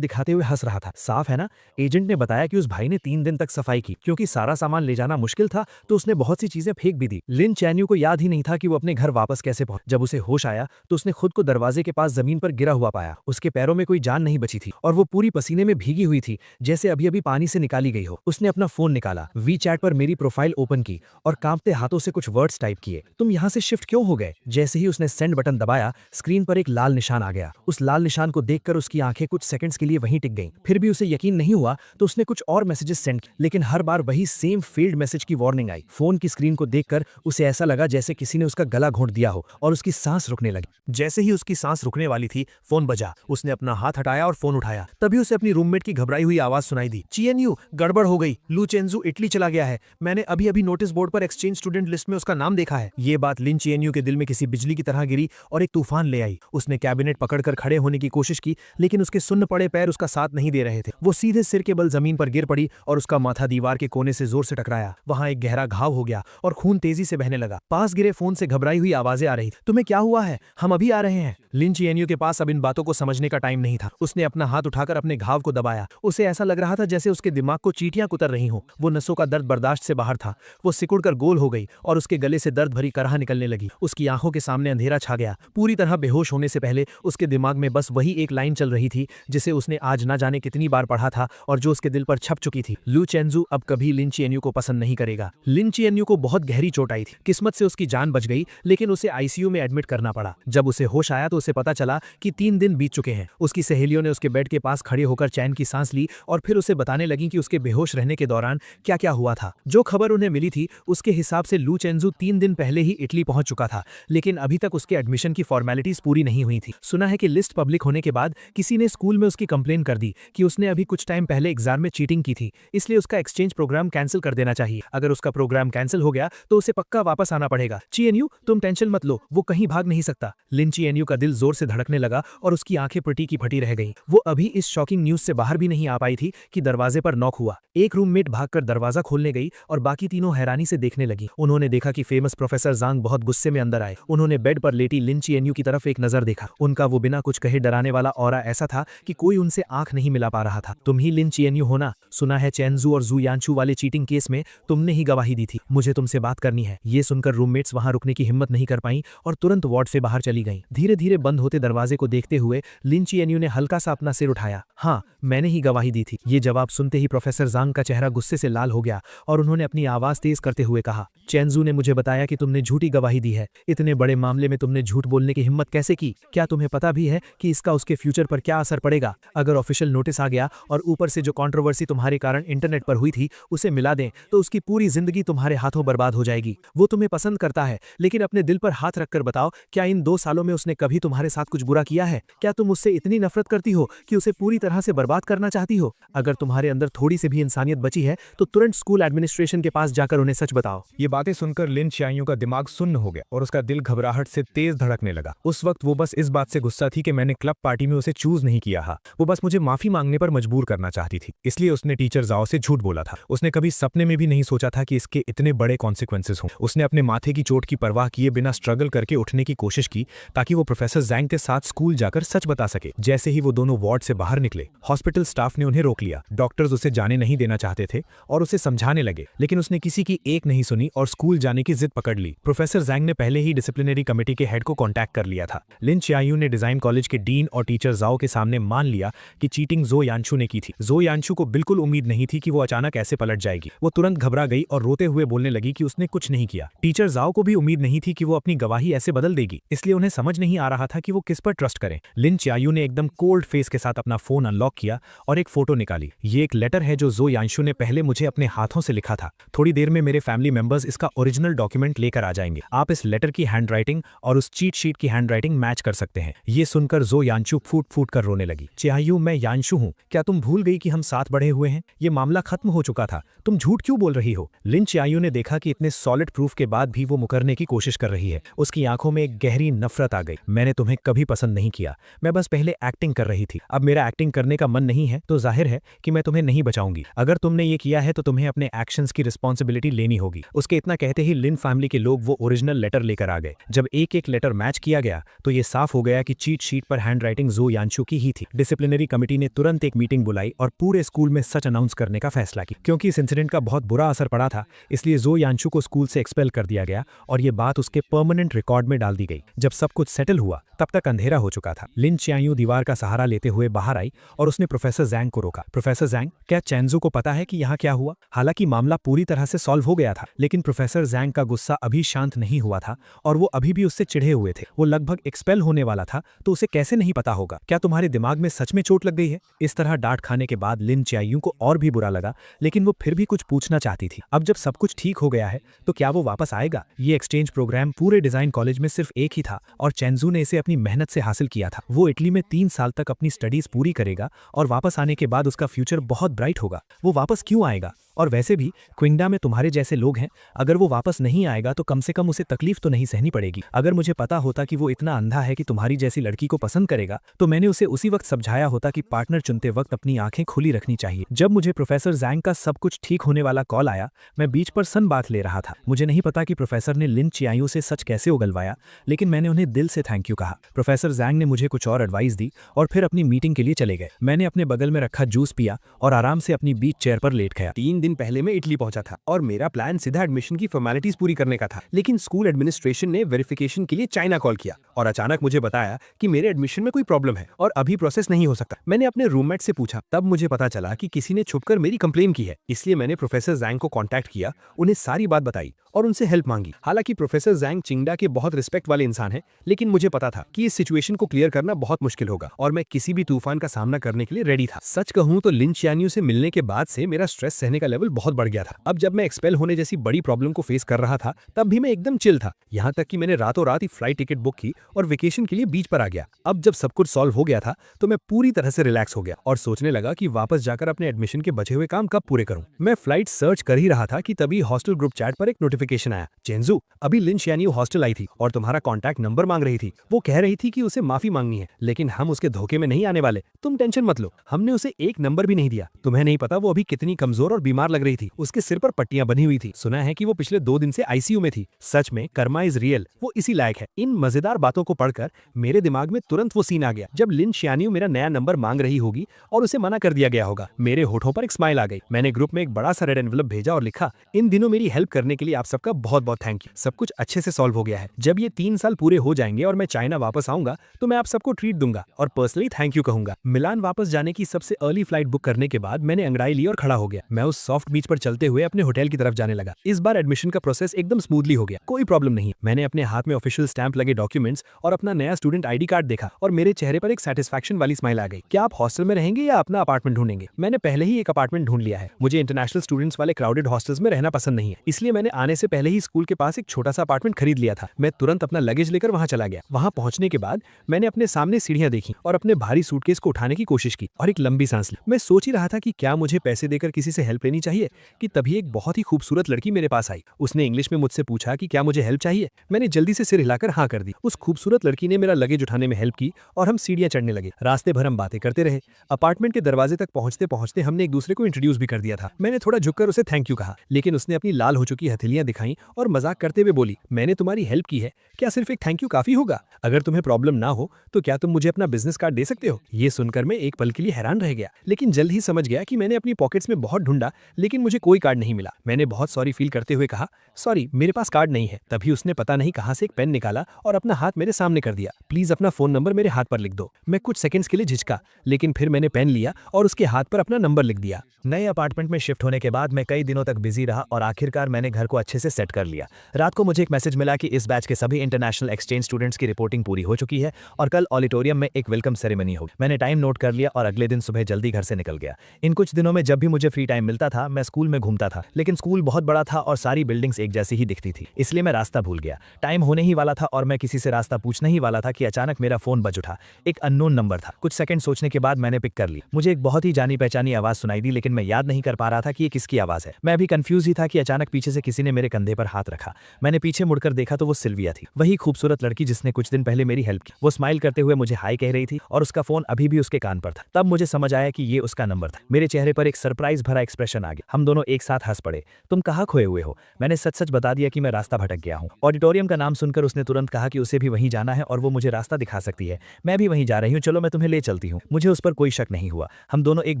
दिखाते हुए हंस रहा था। साफ है ना? एजेंट ने बताया कि उस भाई ने 3 दिन तक सफाई की क्योंकि सारा सामान ले जाना मुश्किल था तो उसने बहुत सी चीजें फेंक भी दी। लिन चैन यू को याद ही नहीं था कि वो अपने घर वापस कैसे पहुंचा। जब उसे होश आया तो उसने खुद को दरवाजे के पास जमीन पर गिरा हुआ पाया। उसके पैरों में कोई जान नहीं बची थी और वो पूरी पसीने में भीगी हुई थी, जैसे अभी अभी पानी से निकाली गई हो। उसने अपना फोन निकाला, वी चैट पर मेरी प्रोफाइल ओपन की और कांपते हाथों से कुछ वर्ड्स टाइप किए। तुम यहाँ से शिफ्ट क्यों हो गए? जैसे ही उसने सेंड बटन दबाया, स्क्रीन पर एक लाल निशान आ गया। उस लाल निशान को देखकर उसकी आंखें कुछ सेकंड्स के लिए वहीं टिक गईं। फिर भी उसे यकीन नहीं हुआ तो उसने कुछ और मैसेजेस सेंड किए, लेकिन हर बार वही सेम फेल्ड मैसेज की वार्निंग आई। फोन की स्क्रीन को देखकर उसे ऐसा लगा जैसे किसी ने उसका गला घोंट दिया हो और उसकी सांस रुकने लगी। जैसे ही उसकी सांस रुकने वाली थी, फोन बजा। उसने अपना हाथ हटाया और फोन उठाया। तभी उसे अपनी रूममेट की घबराई हुई आवाज सुनाई दी। चीएनयू, गड़बड़ हो गई। लू चेंजू इटली चला गया है। मैंने अभी अभी नोटिस बोर्ड पर एक्सचेंज स्टूडेंट लिस्ट में उसका नाम देखा है। ये बात लिन चीएनयू के दिल में किसी बिजली की तरह गिरी और एक तूफान ले आई। उसने कैबिनेट पकड़कर खड़े होने की कोशिश की, लेकिन उसके सुन्न पड़े पैर उसका साथ नहीं दे रहे थे। वो सीधे सिर के बल जमीन पर गिर पड़ी और उसका माथा दीवार के कोने से जोर से टकराया। वहां एक गहरा घाव हो गया और खून तेजी से बहने लगा। पास गिरे फोन से घबराई हुई आवाजें आ रही। तुम्हें क्या हुआ है? हम अभी आ रहे हैं। लिन चीएनयू के पास अब इन बातों को समझने का टाइम नहीं था। उसने अपना हाथ उठाकर अपने घाव को दबाया। उसे ऐसा लग रहा था जैसे उसके दिमाग को चींटियां कुतर रही हों। वो नसों का दर्द बर्दाश्त से बाहर था। वो सिकुड़कर गोल हो गई और उसके गले से दर्द भरी कराह निकलने लगी। उसकी आंखों के सामने अंधेरा छा गया। पूरी तरह बेहोश होने से पहले उसके दिमाग में बस वही एक लाइन चल रही थी जिसे उसने आज ना जाने कितनी बार पढ़ा था और जो उसके दिल पर छप चुकी थी। लू चेंजू अब कभी लिन चीएनयू को पसंद नहीं करेगा। लिन चीएनयू को बहुत गहरी चोट आई थी। किस्मत से उसकी जान बच गई, लेकिन उसे आईसीयू में एडमिट करना पड़ा। जब उसे होश आया तो उसे पता चला कि 3 दिन बीत चुके हैं। उसकी सहेलियों ने उसके बेड के पास खड़े होकर चैन की सांस ली और फिर उसे बताने लगी कि उसके बेहोश रहने के दौरान क्या क्या हुआ था। जो खबर उन्हें मिली थी उसके हिसाब से लू चेंजू 3 दिन पहले ही इटली पहुंच चुका था, लेकिन अभी तक उसके एडमिशन की फॉर्मेलिटीज पूरी नहीं हुई थी। सुना है कि लिस्ट पब्लिक होने के बाद किसी ने स्कूल में उसकी कंप्लेन कर दी कि उसने अभी कुछ टाइम पहले एग्जाम में चीटिंग की थी, इसलिए उसका एक्सचेंज प्रोग्राम कैंसिल कर देना चाहिए। अगर उसका प्रोग्राम कैंसिल हो गया तो उसे पक्का वापस आना पड़ेगा। चीएनयू, तुम टेंशन मत लो, वो कहीं भाग नहीं सकता। लिन चीएनयू का दिल जोर से धड़कने लगा और उसकी आंखें फटी की फटी रह गईं। वो अभी इस शॉकिंग न्यूज से बाहर भी नहीं आ पाई थी कि दरवाजे पर नॉक हुआ। एक रूममेट भागकर दरवाजा खोलने गई और बाकी तीनों हैरानी से देखने लगी। उन्होंने देखा कि फेमस प्रोफेसर जांग बहुत गुस्से में अंदर आए। उन्होंने बेड पर लेटी लिन चीएनयू की तरफ एक नजर देखा। उनका वो बिना कुछ कहे डराने वाला ऑरा ऐसा था कि कोई उनसे आंख नहीं मिला पा रहा था। तुम ही लिन चीएनयू हो ना? सुना है चेंजू और जू यानचू वाले चीटिंग केस में तुमने ही गवाही दी थी। मुझे तुमसे बात करनी है। ये सुनकर रूममेट्स वहां रुकने की हिम्मत नहीं कर पाई और तुरंत वार्ड से बाहर चली गईं। धीरे धीरे बंद होते दरवाजे को देखते हुए लिन चीएनयू ने हल्का सा अपना सिर उठाया। हाँ, मैंने ही गवाही दी थी। ये जवाब सुनते ही प्रोफेसर जांग का चेहरा गुस्से से लाल हो गया और उन्होंने अपनी आवाज तेज करते हुए कहा, चेंजू ने मुझे बताया कि तुमने झूठी गवाही दी है। इतने बड़े मामले में तुमने झूठ बोलने की हिम्मत कैसे की? क्या तुम्हें पता भी है कि इसका उसके फ्यूचर पर क्या असर पड़ेगा? अगर ऑफिशियल नोटिस आ गया और ऊपर से जो कंट्रोवर्सी तुम्हारे कारण इंटरनेट पर हुई थी उसे मिला दें तो उसकी पूरी जिंदगी तुम्हारे हाथों बर्बाद हो जाएगी। वो तुम्हें पसंद करता है, लेकिन अपने दिल पर हाथ रखकर बताओ, क्या इन 2 सालों में उसने कभी तुम्हारे साथ कुछ बुरा किया है? क्या तुम उससे इतनी नफरत करती हो कि उसे पूरी तरह से बर्बाद करना चाहती हो? अगर तुम्हारे अंदर थोड़ी सी भी इंसानियत बची है तो तुरंत स्कूल एडमिनिस्ट्रेशन के पास जाकर उन्हें सच बताओ। ये बातें सुनकर लिन चीएनयू का दिमाग सुन्न हो गया और उसका दिल घबराहट से तेज धड़कने लगा। उस वक्त वो बस इस बात से गुस्सा थी कि मैंने क्लब पार्टी में उसे चूज नहीं किया था। वो बस मुझे माफी मांगने पर मजबूर करना चाहती थी, इसलिए उसने टीचर जाओ से झूठ बोला था। उसने कभी सपने में भी नहीं सोचा था कि इसके इतने बड़े कॉन्सिक्वेंसेस हों। उसने अपने माथे की चोट की परवाह किए बिना स्ट्रगल करके उठने की कोशिश की ताकि वो प्रोफेसर जैंग के साथ स्कूल जाकर सच बता सके। जैसे ही वो दोनों वार्ड से बाहर निकले, हॉस्पिटल स्टाफ ने उन्हें रोक लिया। डॉक्टर्स उसे जाने नहीं देना चाहते थे और उसे समझाने लगे, लेकिन उसने किसी की एक नहीं सुनी और स्कूल जाने की जिद पकड़ ली। प्रोफेसर जैंग ने पहले ही डिसिप्लिनरी कमेटी के हेड को कांटेक्ट कर लिया था। लिन चीएनयू ने डिजाइन कॉलेज के डीन और टीचर जाओ के सामने मान लिया कि चीटिंग जो यानचू ने की थी। जो यानचू को बिल्कुल उम्मीद नहीं थी कि वो अचानक ऐसे पलट जाएगी। वो तुरंत घबरा गई और रोते हुए बोलने लगी कि उसने कुछ नहीं किया। टीचर जाओ को भी उम्मीद नहीं थी कि वो अपनी गवाही ऐसे बदल देगी, इसलिए उन्हें समझ नहीं आ रहा था कि वो किस पर ट्रस्ट करें। लिन चीएनयू ने एकदम कोल्ड फेस के साथ अपना फोन अनलॉक किया और एक फोटो निकाली। ये एक लेटर है जो यानचू ने पहले मुझे अपने हाथों से लिखा था। थोड़ी देर में मेरे फैमिली मेंबर्स इसका ओरिजिनल डॉक्यूमेंट लेकर आ जाएंगे। आप इस लेटर की हैंडराइटिंग और उस चीट शीट की हैंडराइटिंग मैच कर सकते हैं। ये सुनकर यानचू फूट फूट कर रोने लगी। चीएनयू, मैं यानचू हूँ। क्या तुम भूल गई कि हम साथ बढ़े हुए हैं? ये मामला खत्म हो चुका था। तुम झूठ क्यों बोल रही हो? लिन चीएनयू ने देखा कि इतने सॉलिड प्रूफ के बाद भी वो मुकरने की कोशिश कर रही है। उसकी आंखों में एक गहरी नफरत आ गई। मैंने तुम्हें कभी पसंद नहीं किया। मैं बस पहले एक्टिंग कर रही थी। अब मेरा एक्टिंग करने का मन नहीं है तो जाहिर है कि मैं तुम्हें नहीं बचाऊंगी। अगर तुमने ये किया है तो तुम्हें अपने एक्शंस की रिस्पॉन्सिबिलिटी लेनी होगी। उसके इतना कहते ही लिन फैमिली के लोग वो ओरिजिनल लेटर लेकर आ गए। जब एक एक लेटर मैच किया गया तो ये साफ हो गया कि चीट शीट पर हैंडराइटिंग जो यानशु की ही थी। डिसिप्लिनरी कमेटी ने तुरंत एक मीटिंग बुलाई और पूरे स्कूल में सच अनाउंस करने का फैसला किया। क्योंकि इस इंसिडेंट का बहुत बुरा असर पड़ा था, इसलिए जो यानशु को स्कूल से एक्सपेल कर दिया गया और ये बात उसके परमानेंट रिकॉर्ड में डाल दी गई। जब सब कुछ सेटल हुआ तब तक अंधेरा हो चुका था। लिन चियांगयू दीवार का सहारा लेते हुए बाहर आई और उसने प्रोफेसर जैंग को रोका। प्रोफेसर जैंग, क्या चैनजू को पता है कि यहाँ क्या हुआ? हालांकि मामला पूरी तरह से सॉल्व हो गया था, लेकिन प्रोफेसर जैंग का गुस्सा अभी शांत नहीं हुआ था और वो अभी भी उससे चिढ़े हुए थे। वो लगभग एक्सपेल होने वाला था, तो उसे कैसे नहीं पता होगा? क्या तुम्हारे दिमाग में सच में चोट लग गई है? इस तरह डांट खाने के बाद लिन चियांगयू को और भी बुरा लगा, लेकिन वो फिर भी कुछ पूछना चाहती थी। अब जब सब कुछ ठीक हो गया है तो क्या वो वापस आएगा? ये एक्सचेंज प्रोग्राम पूरे डिजाइन कॉलेज में सिर्फ एक ही था और चैनजू ने इसे अपनी मेहनत से हासिल किया था। वो इटली में 3 साल तक अपनी स्टडीज पूरी करेगा और वापस आने के बाद उसका फ्यूचर बहुत ब्राइट होगा। वो वापस क्यों आएगा? और वैसे भी क्विंगडा में तुम्हारे जैसे लोग हैं, अगर वो वापस नहीं आएगा तो कम से कम उसे तकलीफ तो नहीं सहनी पड़ेगी। अगर मुझे पता होता कि वो इतना अंधा है कि तुम्हारी जैसी लड़की को पसंद करेगा तो मैंने उसे उसी वक्त समझाया होता कि पार्टनर चुनते वक्त अपनी आंखें खुली रखनी चाहिए। जब मुझे प्रोफेसर जैंग का सब कुछ ठीक होने वाला कॉल आया, मैं बीच पर सन बात ले रहा था। मुझे नहीं पता कि प्रोफेसर ने लिन चियांगयू से सच कैसे उगलवाया, लेकिन मैंने उन्हें दिल से थैंक यू कहा। प्रोफेसर जैंग ने मुझे कुछ और एडवाइस दी और फिर अपनी मीटिंग के लिए चले गए। मैंने अपने बगल में रखा जूस पिया और आराम से अपनी बीच चेयर पर लेट गया। 3 दिन पहले मैं इटली पहुंचा था और मेरा प्लान सीधा एडमिशन की फॉर्मेलिटीज पूरी करने का था, लेकिन स्कूल एडमिनिस्ट्रेशन ने वेरिफिकेशन के लिए चाइना कॉल किया और अचानक मुझे बताया कि मेरे एडमिशन में कोई प्रॉब्लम है और अभी प्रोसेस नहीं हो सकता। मैंने अपने रूममेट से पूछा, तब मुझे पता चला कि किसी ने छुपकर मेरी कंप्लेन की है। इसलिए मैंने प्रोफेसर जैंग को कांटेक्ट किया, उन्हें सारी बात बताई और उनसे हेल्प मांगी। हालांकि प्रोफेसर जैंग चिंगडा के बहुत रिस्पेक्ट वाले इंसान हैं, लेकिन मुझे पता था कि इस सिचुएशन को क्लियर करना बहुत मुश्किल होगा और मैं किसी भी तूफान का सामना करने के लिए रेडी था। सच कहूं तो लिन चियांगयू से मिलने के बाद से मेरा स्ट्रेस सहने का लेवल बहुत बढ़ गया था। अब जब मैं एक्सपेल होने जैसी बड़ी प्रॉब्लम को फेस कर रहा था तब भी मैं एकदम चिल था, यहाँ तक कि मैंने रातों रात ही फ्लाइट टिकट बुक की और वेकेशन के लिए बीच पर आ गया। अब जब सब कुछ सॉल्व हो गया था तो मैं पूरी तरह से रिलैक्स हो गया और सोचने लगा कि वापस जाकर अपने एडमिशन के बचे हुए काम कब पूरे करूं। मैं फ्लाइट सर्च कर ही रहा था कि तभी हॉस्टल ग्रुप चैट पर एक नोटिफिकेशन आया, चेंजू, अभी लिन चियांगयू हॉस्टल आई थी और तुम्हारा कॉन्टैक्ट नंबर मांग रही थी। वो कह रही थी कि उसे माफी मांगनी है, लेकिन हम उसके धोखे में नहीं आने वाले, तुम टेंशन मत लो। हमने उसे एक नंबर भी नहीं दिया। तुम्हें नहीं पता वो अभी कितनी कमजोर और बीमार लग रही थी। उसके सिर पर पट्टियां बनी हुई थी। सुना है कि वो पिछले 2 दिन से आईसीयू में थी। सच में कर्मा इज रियल, वो इसी लायक है। इन मजेदार बातों को पढ़कर मेरे दिमाग में तुरंत वो सीन आ गया जब लिन चियांगयू मेरा नया नंबर मांग रही होगी और उसे मना कर दिया गया होगा। मेरे होठों पर एक स्माइल आ गई। मैंने ग्रुप में एक बड़ा सा रेड एनवेलप भेजा और लिखा, इन दिनों मेरी हेल्प करने के लिए आप सबका बहुत बहुत थैंक यू। सब कुछ अच्छे से सॉल्व हो गया है। जब ये 3 साल पूरे हो जाएंगे और मैं चाइना वापस आऊंगा तो मैं आप सबको ट्रीट दूंगा और पर्सनली थैंक यू कहूंगा। मिलान वापस जाने की सबसे अर्ली फ्लाइट बुक करने के बाद मैंने अंगड़ाई ली और खड़ा हो गया। मैं उस सॉफ्ट बीच पर चलते हुए अपने होटल की तरफ जाने लगा। इस बार एडमिशन का प्रोसेस एकदम स्मूथली हो गया, कोई प्रॉब्लम नहीं। मैंने अपने हाथ में ऑफिशियल स्टैंप लगे डॉक्यूमेंट्स और अपना नया स्टूडेंट आईडी कार्ड देखा और मेरे चेहरे पर एक सेटिस्फैक्शन वाली स्माइल आ गई। क्या आप हॉस्टल में रहेंगे या अपना अपार्टमेंट ढूंढेंगे? मैंने पहले ही एक अपार्टमेंट ढूंढ लिया है। मुझे इंटरनेशनल स्टूडेंट्स वाले क्राउडेड हॉस्टल्स में रहना पसंद नहीं है, इसलिए मैंने आने से पहले ही स्कूल के पास एक छोटा सा अपार्टमेंट खरीद लिया था। मैं तुरंत अपना लगेज लेकर वहां चला गया। वहां पहुंचने के बाद मैंने अपने सामने सीढ़ियां देखी और अपने भारी सूटकेस को उठाने की कोशिश की और एक लंबी सांस ली। मैं सोच ही रहा था कि क्या मुझे पैसे देकर किसी से हेल्प लेनी चाहिए कि तभी एक बहुत ही खूबसूरत लड़की मेरे पास आई। उसने इंग्लिश में मुझसे पूछा कि क्या मुझे हेल्प चाहिए। मैंने जल्दी से सिर हिलाकर हाँ कर दी। उस खूबसूरत लड़की ने मेरा लगेज उठाने में हेल्प की और हम सीढ़ियां चढ़ने लगे। रास्ते भर हम बातें करते रहे। अपार्टमेंट के दरवाजे तक पहुंचते पहुंचते हमने एक दूसरे को इंट्रोड्यूस भी कर दिया था। मैंने थोड़ा झुककर उसे थैंक यू कहा, लेकिन उसने अपनी लाल हो चुकी हथेलियां दिखाई और मजाक करते हुए बोली, मैंने तुम्हारी हेल्प की है, क्या सिर्फ एक थैंक यू काफी होगा? अगर तुम्हें प्रॉब्लम ना हो तो क्या तुम मुझे अपना बिजनेस कार्ड दे सकते हो? ये सुनकर मैं एक पल के लिए हैरान रह गया, लेकिन जल्द ही समझ गया कि मैंने अपनी पॉकेट्स में बहुत ढूंढा लेकिन मुझे कोई कार्ड नहीं मिला। मैंने बहुत सॉरी फील करते हुए कहा, सॉरी मेरे पास कार्ड नहीं है। तभी उसने पता नहीं कहां से एक पेन निकाला और अपना हाथ मेरे सामने कर दिया। प्लीज अपना फोन नंबर मेरे हाथ पर लिख दो। मैं कुछ सेकंड्स के लिए झिझका, लेकिन फिर मैंने पेन लिया और उसके हाथ पर अपना नंबर लिख दिया। नए अपार्टमेंट में शिफ्ट होने के बाद मैं कई दिनों तक बिजी रहा और आखिरकार मैंने घर को अच्छे से सेट कर लिया। रात को मुझे एक मैसेज मिला कि इस बैच के सभी इंटरनेशनल एक्सचेंज स्टूडेंट्स की रिपोर्टिंग पूरी हो चुकी है और कल ऑडिटोरियम में एक वेलकम सेरेमनी होगी। मैंने टाइम नोट कर लिया और अगले दिन सुबह जल्दी घर से निकल गया। इन कुछ दिनों में जब भी मुझे फ्री टाइम मिलता था मैं स्कूल में घूमता था, लेकिन स्कूल बहुत बड़ा था और सारी बिल्डिंग्स एक जैसी ही दिखती थी, इसलिए मैं रास्ता भूल गया। टाइम होने ही वाला था और मैं किसी से रास्ता पूछने ही वाला था कि अचानक मेरा फोन बज उठा। एक अननोन नंबर था। कुछ सेकंड सोचने के बाद मैंने पिक कर ली। मुझे एक बहुत ही जानी पहचानी आवाज सुनाई दी, लेकिन मैं याद नहीं कर पा रहा था कि ये किसकी आवाज है। मैं अभी कंफ्यूज ही था कि अचानक पीछे से किसी ने मेरे कंधे पर हाथ रखा। मैंने पीछे मुड़कर देखा तो वो सिल्विया थी, वही खूबसूरत लड़की जिसने कुछ दिन पहले मेरी हेल्प की। वो स्माइल करते हुए मुझे हाय कह रही थी और उसका फोन अभी भी उसके कान पर था। तब मुझे समझ आया कि ये उसका नंबर था। मेरे चेहरे पर एक सरप्राइज भरा एक्सप्रेशन रिएक्शन आ गया। हम दोनों एक साथ हंस पड़े। तुम कहाँ खोए हुए हो? मैंने सच सच बता दिया कि मैं रास्ता भटक गया हूँ। ऑडिटोरियम का नाम सुनकर उसने तुरंत कहा कि उसे भी वहीं जाना है और वो मुझे रास्ता दिखा सकती है। मैं भी वहीं जा रही हूँ, चलो मैं तुम्हें ले चलती हूँ। मुझे उस पर कोई शक नहीं हुआ। हम दोनों एक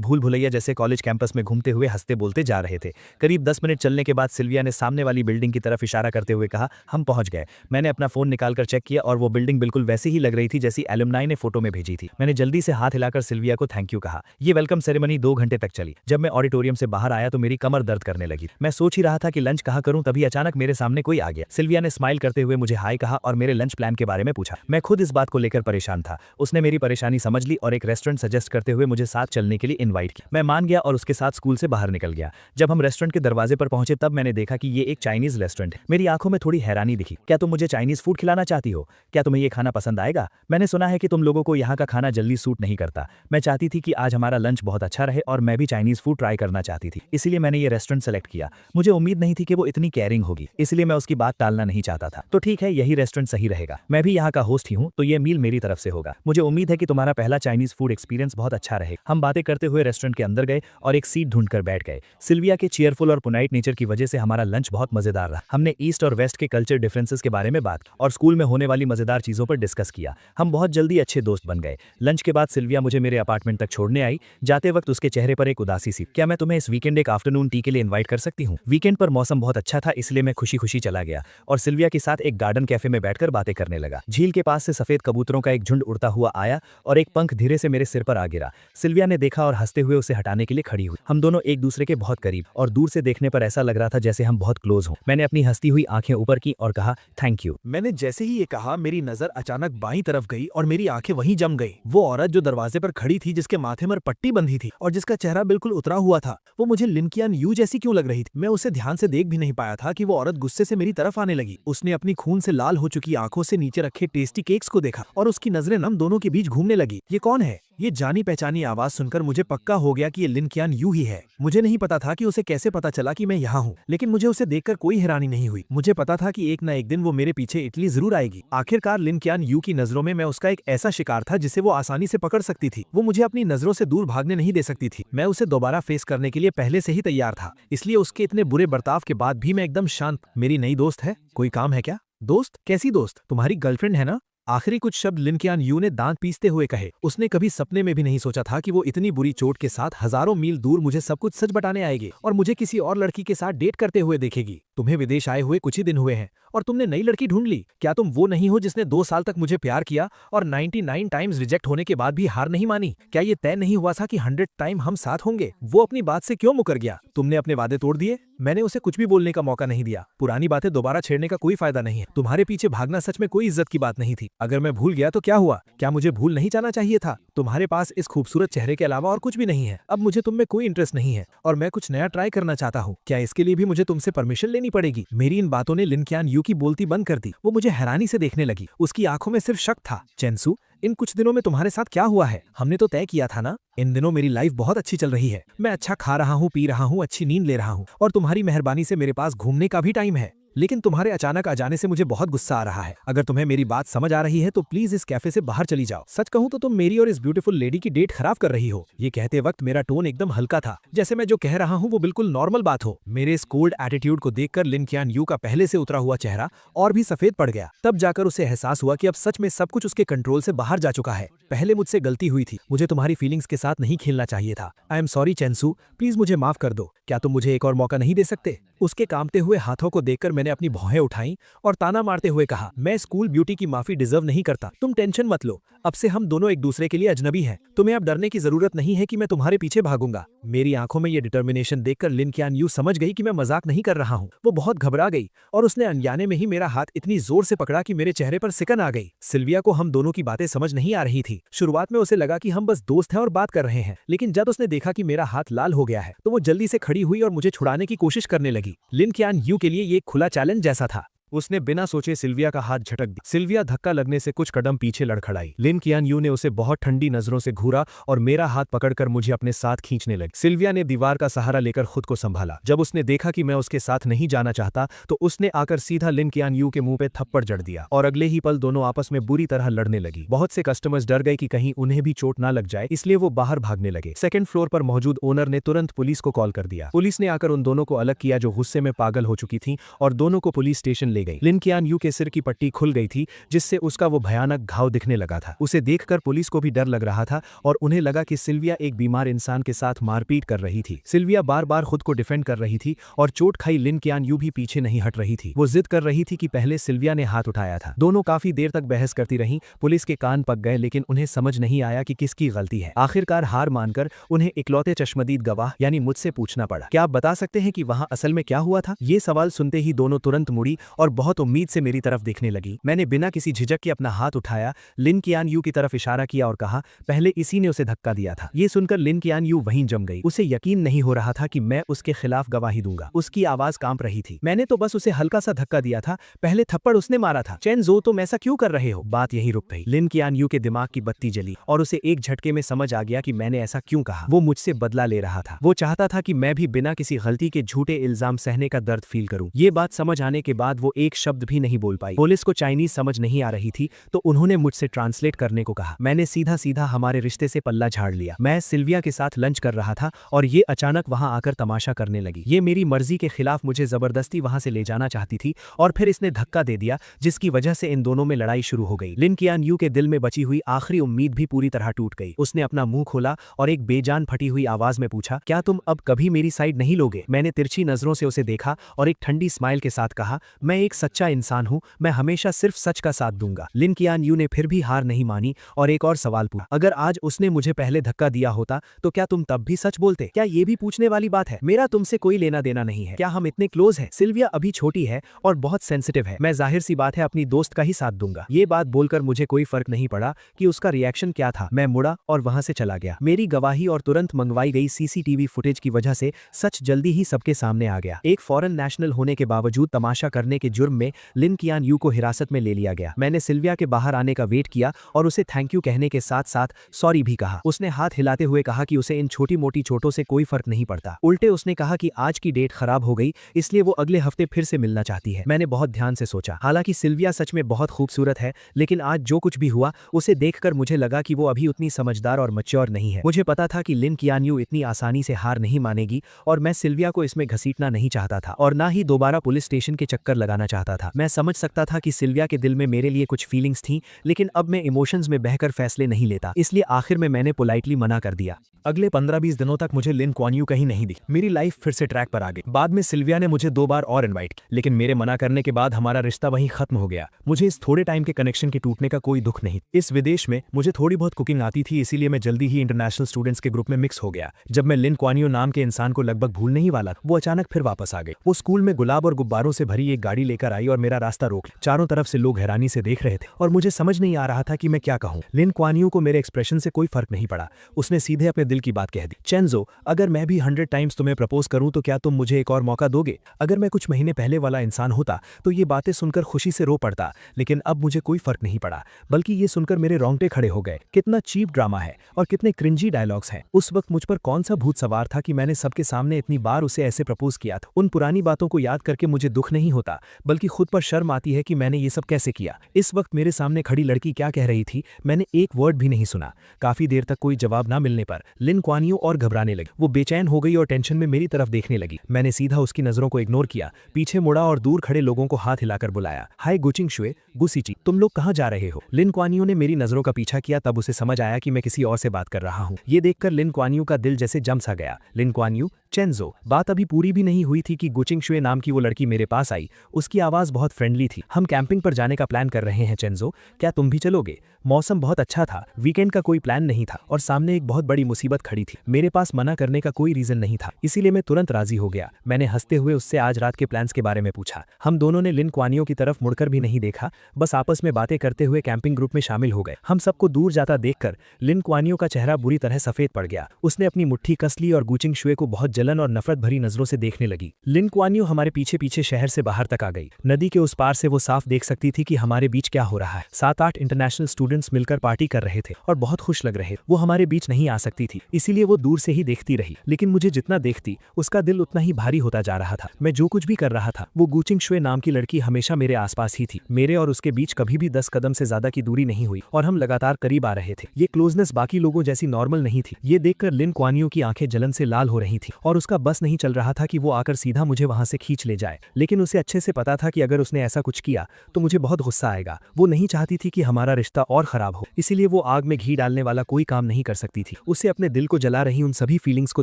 भूल भुलैया जैसे कॉलेज कैंपस में घूमते हुए हंसते बोलते जा रहे थे। करीब 10 मिनट चलने के बाद सिल्विया ने सामने वाली बिल्डिंग की तरफ इशारा करते हुए कहा, हम पहुंच गए। मैंने अपना फोन निकालकर चेक किया और वो बिल्डिंग बिल्कुल वैसी ही लग रही थी जैसी एलुमनाई ने फोटो में भेजी थी। मैंने जल्दी से हाथ हिलाकर सिल्विया को थैंक यू कहा। ये वेलकम सेरेमनी 2 घंटे तक चली। जब मैं ऑडिटोरियम से बाहर आया तो मेरी कमर दर्द करने लगी। मैं सोच ही रहा था कि लंच कहाँ करूं, तभी अचानक मेरे सामने कोई आ गया। सिल्विया ने स्माइल करते हुए मुझे हाय कहा और मेरे लंच प्लान के बारे में पूछा। मैं खुद इस बात को लेकर परेशान था। उसने मेरी परेशानी समझ ली और एक रेस्टोरेंट सजेस्ट करते हुए मुझे साथ चलने के लिए इनवाइट किया। मैं मान गया और उसके साथ स्कूल से बाहर निकल गया। जब हम रेस्टोरेंट के दरवाजे पर पहुंचे तब मैंने देखा कि ये एक चाइनीज रेस्टोरेंट है। मेरी आंखों में थोड़ी हैरानी दिखी। क्या तुम मुझे चाइनीज फूड खिलाना चाहती हो? क्या तुम्हें ये खाना पसंद आएगा? मैंने सुना है कि तुम लोगों को यहाँ का खाना जल्दी सूट नहीं करता। मैं चाहती थी कि आज हमारा लंच बहुत अच्छा रहे और मैं भी चाइनीज फूड ट्राई करना चाहती थी, इसलिए मैंने ये रेस्टोरेंट सेलेक्ट किया। मुझे उम्मीद नहीं थी कि वो इतनी केयरिंग होगी, इसलिए मैं उसकी बात टालना नहीं चाहता था। तो ठीक है, यही रेस्टोरेंट सही रहेगा। मैं भी यहाँ का होस्ट ही हूँ, तो ये मील मेरी तरफ से होगा। मुझे उम्मीद है कि तुम्हारा पहला चाइनीज फूड एक्सपीरियंस बहुत अच्छा रहे। हम बातें करते हुए रेस्टोरेंट के अंदर गए और एक सीट ढूंढकर बैठ गए। सिल्विया के चीयरफुल और पुनाइट नेचर की वजह से हमारा लंच बहुत मजेदार रहा। हमने ईस्ट और वेस्ट के कल्चर डिफरेंसेस के बारे में बात और स्कूल में होने वाली मजेदार चीजों पर डिस्कस किया। हम बहुत जल्दी अच्छे दोस्त बन गए। लंच के बाद सिल्विया मुझे मेरे अपार्टमेंट तक छोड़ने आई। जाते वक्त उसके चेहरे पर एक उदासी सी। क्या मैं तुम्हें इस वीकेंड एक आफ्टरनून टी के लिए इनवाइट कर सकती हूँ? वीकेंड पर मौसम बहुत अच्छा था, इसलिए मैं खुशी खुशी चला गया और सिल्विया के साथ एक गार्डन कैफे में बैठकर बातें करने लगा। झील के पास से सफेद कबूतरों का एक झुंड उड़ता हुआ आया और एक पंख धीरे से मेरे सिर पर आ गिरा। सिल्विया ने देखा और हंसते हुए उसे हटाने के लिए खड़ी हुई। हम दोनों एक दूसरे के बहुत करीब और दूर से देखने पर ऐसा लग रहा था जैसे हम बहुत क्लोज हों। मैंने अपनी हंसती हुई आंखें ऊपर की और कहा, थैंक यू। मैंने जैसे ही ये कहा मेरी नजर अचानक बाईं तरफ गई और मेरी आंखें वहीं जम गई। वो औरत जो दरवाजे पर खड़ी थी, जिसके माथे पर पट्टी बंधी थी और जिसका चेहरा बिल्कुल उतरा हुआ था, वो मुझे लिन कियान यू जैसी क्यों लग रही थी? मैं उसे ध्यान से देख भी नहीं पाया था कि वो औरत गुस्से से मेरी तरफ आने लगी। उसने अपनी खून से लाल हो चुकी आंखों से नीचे रखे टेस्टी केक्स को देखा और उसकी नजरें हम दोनों के बीच घूमने लगी। ये कौन है? ये जानी पहचानी आवाज सुनकर मुझे पक्का हो गया कि ये लिन कियान यू ही है। मुझे नहीं पता था कि उसे कैसे पता चला कि मैं यहाँ हूँ, लेकिन मुझे उसे देखकर कोई हैरानी नहीं हुई। मुझे पता था कि एक न एक दिन वो मेरे पीछे इटली जरूर आएगी। आखिरकार लिन कियान यू की नजरों में मैं उसका एक ऐसा शिकार था जिसे वो आसानी से पकड़ सकती थी। वो मुझे अपनी नजरों से दूर भागने नहीं दे सकती थी। मैं उसे दोबारा फेस करने के लिए पहले से ही तैयार था, इसलिए उसके इतने बुरे बर्ताव के बाद भी मैं एकदम शांत। मेरी नई दोस्त है, कोई काम है क्या? दोस्त? कैसी दोस्त? तुम्हारी गर्लफ्रेंड है ना? आखिरी कुछ शब्द लिन कियान यू ने दांत पीसते हुए कहे। उसने कभी सपने में भी नहीं सोचा था कि वो इतनी बुरी चोट के साथ हजारों मील दूर मुझे सब कुछ सच बताने आएगी और मुझे किसी और लड़की के साथ डेट करते हुए देखेगी। तुम्हें विदेश आए हुए कुछ ही दिन हुए हैं और तुमने नई लड़की ढूंढ ली। क्या तुम वो नहीं हो जिसने 2 साल तक मुझे प्यार किया और 99 टाइम्स रिजेक्ट होने के बाद भी हार नहीं मानी? क्या ये तय नहीं हुआ था कि 100 टाइम हम साथ होंगे? वो अपनी बात से क्यों मुकर गया? तुमने अपने वादे तोड़ दिए। मैंने उसे कुछ भी बोलने का मौका नहीं दिया। पुरानी बातें दोबारा छेड़ने का कोई फायदा नहीं है। तुम्हारे पीछे भागना सच में कोई इज्जत की बात नहीं थी। अगर मैं भूल गया तो क्या हुआ? क्या मुझे भूल नहीं जाना चाहिए था? तुम्हारे पास इस खूबसूरत चेहरे के अलावा और कुछ भी नहीं है। अब मुझे तुम में कोई इंटरेस्ट नहीं है और मैं कुछ नया ट्राई करना चाहता हूँ। क्या इसके लिए भी मुझे तुमसे परमिशन लेनी पड़ेगी? मेरी इन बातों ने लिन कियान यू की बोलती बंद कर दी। वो मुझे हैरानी से देखने लगी। उसकी आंखों में सिर्फ शक था। चेंसू, इन कुछ दिनों में तुम्हारे साथ क्या हुआ है? हमने तो तय किया था ना। इन दिनों मेरी लाइफ बहुत अच्छी चल रही है। मैं अच्छा खा रहा हूँ, पी रहा हूँ, अच्छी नींद ले रहा हूँ और तुम्हारी मेहरबानी से मेरे पास घूमने का भी टाइम है। लेकिन तुम्हारे अचानक आ जाने से मुझे बहुत गुस्सा आ रहा है। अगर तुम्हें मेरी बात समझ आ रही है तो प्लीज इस कैफे से बाहर चली जाओ। सच कहूँ तो तुम मेरी और इस ब्यूटीफुल लेडी की डेट खराब कर रही हो। ये कहते वक्त मेरा टोन एकदम हल्का था, जैसे मैं जो कह रहा हूँ वो बिल्कुल नॉर्मल बात हो। मेरे इस कोल्ड एटीट्यूड को देखकर लिन कियान यू का पहले से उतरा हुआ चेहरा और भी सफेद पड़ गया। तब जाकर उसे एहसास हुआ कि अब सच में सब कुछ उसके कंट्रोल से बाहर जा चुका है। पहले मुझसे गलती हुई थी। मुझे तुम्हारी फीलिंग्स के साथ नहीं खेलना चाहिए था। आई एम सॉरी चेंसू, प्लीज मुझे माफ कर दो। क्या तुम मुझे एक और मौका नहीं दे सकते? उसके कांपते हुए हाथों को देखकर मैंने अपनी भौहें उठाई और ताना मारते हुए कहा, मैं स्कूल ब्यूटी की माफी डिजर्व नहीं करता। तुम टेंशन मत लो, अब से हम दोनों एक दूसरे के लिए अजनबी हैं। तुम्हें अब डरने की जरूरत नहीं है कि मैं तुम्हारे पीछे भागूंगा। मेरी आंखों में ये डिटर्मिनेशन देखकर लिन कियान यू समझ गई कि मैं मजाक नहीं कर रहा हूँ। वो बहुत घबरा गई और उसने अनजाने में ही मेरा हाथ इतनी जोर से पकड़ा कि मेरे चेहरे पर सिकन आ गई। सिल्विया को हम दोनों की बातें समझ नहीं आ रही थी। शुरुआत में उसे लगा कि हम बस दोस्त हैं और बात कर रहे हैं, लेकिन जब उसने देखा कि मेरा हाथ लाल हो गया है तो वो जल्दी से खड़ी हुई और मुझे छुड़ाने की कोशिश करने लगी। लिन कियान यू के लिए ये एक खुला चैलेंज जैसा था। उसने बिना सोचे सिल्विया का हाथ झटक दिया। सिल्विया धक्का लगने से कुछ कदम पीछे लड़खड़ाई। लिन कियान यू ने उसे बहुत ठंडी नजरों से घूरा और मेरा हाथ पकड़कर मुझे अपने साथ खींचने लगी। सिल्विया ने दीवार का सहारा लेकर खुद को संभाला। जब उसने देखा कि मैं उसके साथ नहीं जाना चाहता तो उसने आकर सीधा लिन कियान यू के मुंह पे थप्पड़ जड़ दिया और अगले ही पल दोनों आपस में बुरी तरह लड़ने लगी। बहुत से कस्टमर्स डर गए कि कहीं उन्हें भी चोट ना लग जाए, इसलिए वो बाहर भागने लगे। सेकंड फ्लोर पर मौजूद ओनर ने तुरंत पुलिस को कॉल कर दिया। पुलिस ने आकर उन दोनों को अलग किया जो गुस्से में पागल हो चुकी थी और दोनों को पुलिस स्टेशन ले गई। लिन कियान यू के सिर की पट्टी खुल गई थी जिससे उसका वो भयानक घाव दिखने लगा था। उसे देखकर पुलिस को भी डर लग रहा था और उन्हें लगा कि सिल्विया एक बीमार इंसान के साथ मारपीट कर रही थी। सिल्विया बार बार खुद को डिफेंड कर रही थी और चोट खाई लिन कियान यू भी पीछे नहीं हट रही थी। वो जिद कर रही थी कि पहले सिल्विया ने हाथ उठाया था। दोनों काफी देर तक बहस करती रहीं। पुलिस के कान पक गए लेकिन उन्हें समझ नहीं आया कि किसकी गलती है। आखिरकार हार मानकर उन्हें इकलौते चश्मदीद गवाह यानी मुझसे पूछना पड़ा, क्या आप बता सकते हैं कि वहां असल में क्या हुआ था? ये सवाल सुनते ही दोनों तुरंत मुड़ी और बहुत उम्मीद से मेरी तरफ देखने लगी। मैंने बिना किसी झिझक के अपना हाथ उठाया, लिन कियान यू की तरफ इशारा किया और कहा, पहले इसी ने उसे धक्का दिया था। ये सुनकर लिन कियान यू वहीं जम गई। उसे यकीन नहीं हो रहा था कि मैं उसके खिलाफ गवाही दूंगा। उसकी आवाज कांप रही थी। मैंने तो बस उसे हल्का सा धक्का दिया था, पहले थप्पड़ उसने मारा था। चेन जो, तुम ऐसा क्यों कर रहे हो? बात यहीं रुक गई। लिन कियान यू के दिमाग की बत्ती जली और उसे एक झटके में समझ आ गया कि मैंने ऐसा क्यों कहा। वो मुझसे बदला ले रहा था। वो चाहता था कि मैं भी बिना किसी गलती के झूठे इल्जाम सहने का दर्द फील करूं। ये बात समझ आने के बाद वो एक शब्द भी नहीं बोल पाई। पुलिस को चाइनीज समझ नहीं आ रही थी तो उन्होंने मुझसे ट्रांसलेट करने को कहा। मैंने सीधा सीधा हमारे रिश्ते से पल्ला झाड़ लिया। मैं सिल्विया के साथ लंच कर रहा था और ये अचानक वहां आकर तमाशा करने लगी। ये मेरी मर्जी के खिलाफ मुझे जबरदस्ती वहां से ले जाना चाहती थी और फिर इसने धक्का दे दिया जिसकी वजह से इन दोनों में लड़ाई शुरू हो गई। लिन कियान यू के दिल में बची हुई आखिरी उम्मीद भी पूरी तरह टूट गई। उसने अपना मुंह खोला और एक बेजान फटी हुई आवाज में पूछा, क्या तुम अब कभी मेरी साइड नहीं लोगे? मैंने तिरछी नजरों से उसे देखा और एक ठंडी स्माइल के साथ कहा, मैं एक सच्चा इंसान हूं, मैं हमेशा सिर्फ सच का साथ दूंगा। लिन कियान यू ने फिर भी हार नहीं मानी और एक और सवाल पूछा, अगर आज उसने मुझे पहले धक्का दिया होता तो क्या तुम तब भी सच बोलते? क्या ये भी पूछने वाली बात है? मेरा तुमसे कोई लेना देना नहीं है। क्या हम इतने क्लोज हैं? सिल्विया अभी छोटी है और बहुत सेंसिटिव है। मैं जाहिर सी बात है अपनी दोस्त का ही साथ दूंगा। ये बात बोलकर मुझे कोई फर्क नहीं पड़ा कि उसका रिएक्शन क्या था। मैं मुड़ा और वहां से चला गया। मेरी गवाही और तुरंत मंगवाई गई सीसीटीवी फुटेज की वजह से सच जल्दी ही सबके सामने आ गया। एक फॉरेन नेशनल होने के बावजूद तमाशा करने के जुर्म में लिन कियान यू को हिरासत में ले लिया गया। मैंने सिल्विया के बाहर आने का वेट किया और उसे थैंक यू कहने के साथ साथ सॉरी भी कहा। उसने हाथ हिलाते हुए कहा कि उसे इन छोटी मोटी चोटों से कोई फर्क नहीं पड़ता। उल्टे उसने कहा कि आज की डेट खराब हो गई इसलिए वो अगले हफ्ते फिर से मिलना चाहती है। मैंने बहुत ध्यान से सोचा। हालांकि सिल्विया सच में बहुत खूबसूरत है लेकिन आज जो कुछ भी हुआ उसे देखकर मुझे लगा कि वो अभी उतनी समझदार और मैच्योर नहीं है। मुझे पता था कि लिन कियान यू इतनी आसानी से हार नहीं मानेगी और मैं सिल्विया को इसमें घसीटना नहीं चाहता था और ना ही दोबारा पुलिस स्टेशन के चक्कर लगाना चाहता था। मैं समझ सकता था कि सिल्विया के दिल में मेरे लिए कुछ फीलिंग्स थी लेकिन अब मैं इमोशंस में बहकर फैसले नहीं लेता, इसलिए आखिर में मैंने पोलाइटली मना कर दिया। अगले 15-20 दिनों तक मुझे लिन क्वान यू कहीं नहीं दिखी। मेरी लाइफ फिर से ट्रैक पर आ गई। बाद में सिल्विया ने मुझे 2 बार और इनवाइट किया लेकिन मेरे मना करने के बाद हमारा रिश्ता वहीं खत्म हो गया। मुझे इस थोड़े टाइम के कनेक्शन के टूटने का कोई दुख नहीं। इस विदेश में मुझे थोड़ी बहुत कुकिंग आती थी इसीलिए मैं जल्दी ही इंटरनेशनल स्टूडेंट्स के ग्रुप में मिक्स हो गया। जब मैं लिन क्वान यू नाम के इंसान को लगभग भूलने ही वाला वो अचानक फिर वापस आ गई। वो स्कूल में गुलाब और गुब्बारों से भरी एक गाड़ी लेकर आई और मेरा रास्ता रोक लिया। चारों तरफ से लोग हैरानी से देख रहे थे और मुझे समझ नहीं आ रहा था कि मैं क्या कहूं। लिन क्वान यू को मेरे एक्सप्रेशन से कोई फर्क नहीं पड़ा। उसने सीधे अपने दिल की बात कह दी, चेंजो, अगर मैं भी 100 टाइम्स तुम्हें प्रपोज करूं तो क्या तुम मुझे एक और मौका दोगे? अगर मैं कुछ महीने पहले वाला इंसान होता तो ये बातें सुनकर खुशी से रो पड़ता लेकिन अब मुझे कोई फर्क नहीं पड़ा बल्कि ये सुनकर मेरे रोंगटे खड़े हो गए। कितना चीप ड्रामा है और कितने क्रिंजी डायलॉग्स हैं। उस वक्त मुझ पर कौन सा भूत सवार था कि मैंने सबके सामने इतनी बार उसे ऐसे प्रपोज किया था। उन पुरानी बातों को याद करके मुझे दुख नहीं होता बल्कि खुद पर शर्म आती है कि मैंने ये सब कैसे किया। इस वक्त मेरे सामने खड़ी लड़की क्या कह रही थी मैंने एक वर्ड भी नहीं सुना। काफी देर तक कोई जवाब ना मिलने पर लिन क्वान यू और घबराने लगी। वो बेचैन हो गई और टेंशन में मेरी तरफ देखने लगी। मैंने सीधा उसकी नजरों को इग्नोर किया, पीछे मुड़ा और दूर खड़े लोगों को हाथ हिलाकर बुलाया, हाय गुचिंग शुए, गुसीची, तुम लोग कहाँ जा रहे हो? लिन क्वान यू ने मेरी नजरों का पीछा किया तब उसे समझ आया कि मैं किसी और से बात कर रहा हूँ। ये देखकर लिन क्वान यू का दिल जैसे जम सा गया। लिन क्वान यू, चेंजो, बात अभी पूरी भी नहीं हुई थी कि गुचिंग शुए नाम की वो लड़की मेरे पास आई। उसकी आवाज बहुत फ्रेंडली थी। हम कैंपिंग पर जाने का प्लान कर रहे हैं चेंजो, क्या तुम भी चलोगे? मौसम बहुत अच्छा था, वीकेंड का कोई प्लान नहीं था और सामने एक बहुत बड़ी मुसीबत मुसीबत खड़ी थी। मेरे पास मना करने का कोई रीजन नहीं था, इसीलिए मैं तुरंत राजी हो गया। मैंने हंसते हुए उससे आज रात के प्लान्स के बारे में पूछा। हम दोनों ने लिन क्वानियो की तरफ मुड़कर भी नहीं देखा, बस आपस में बातें करते हुए कैंपिंग ग्रुप में शामिल हो गए। हम सबको दूर जाता देखकर लिन क्वानियो का चेहरा बुरी तरह सफेद पड़ गया। उसने अपनी मुट्ठी कस ली और गुचिंग शुए को बहुत जलन और नफरत भरी नजरों से देखने लगी। लिन क्वानियो हमारे पीछे पीछे शहर से बाहर तक आ गई। नदी के उस पार से वो साफ देख सकती थी कि हमारे बीच क्या हो रहा है। 7-8 इंटरनेशनल स्टूडेंट्स मिलकर पार्टी कर रहे थे और बहुत खुश लग रहे। वो हमारे बीच नहीं आ सकती थी, इसीलिए वो दूर से ही देखती रही। लेकिन मुझे जितना देखती उसका दिल उतना ही भारी होता जा रहा था। मैं जो कुछ भी कर रहा था, वो गुचिंग शुए नाम की लड़की हमेशा मेरे आसपास ही थी। मेरे और उसके बीच कभी भी 10 कदम से ज्यादा की दूरी नहीं हुई और हम लगातार करीब आ रहे थे। ये क्लोजनेस बाकी लोगों जैसी नॉर्मल नहीं थी। ये देखकर लिन क्वानियो की आंखें जलन से लाल हो रही थी और उसका बस नहीं चल रहा था कि वो आकर सीधा मुझे वहां से खींच ले जाए। लेकिन उसे अच्छे से पता था कि अगर उसने ऐसा कुछ किया तो मुझे बहुत गुस्सा आएगा। वो नहीं चाहती थी कि हमारा रिश्ता और खराब हो, इसीलिए वो आग में घी डालने वाला कोई काम नहीं कर सकती थी। उसे अपने दिल को जला रही उन सभी फीलिंग्स को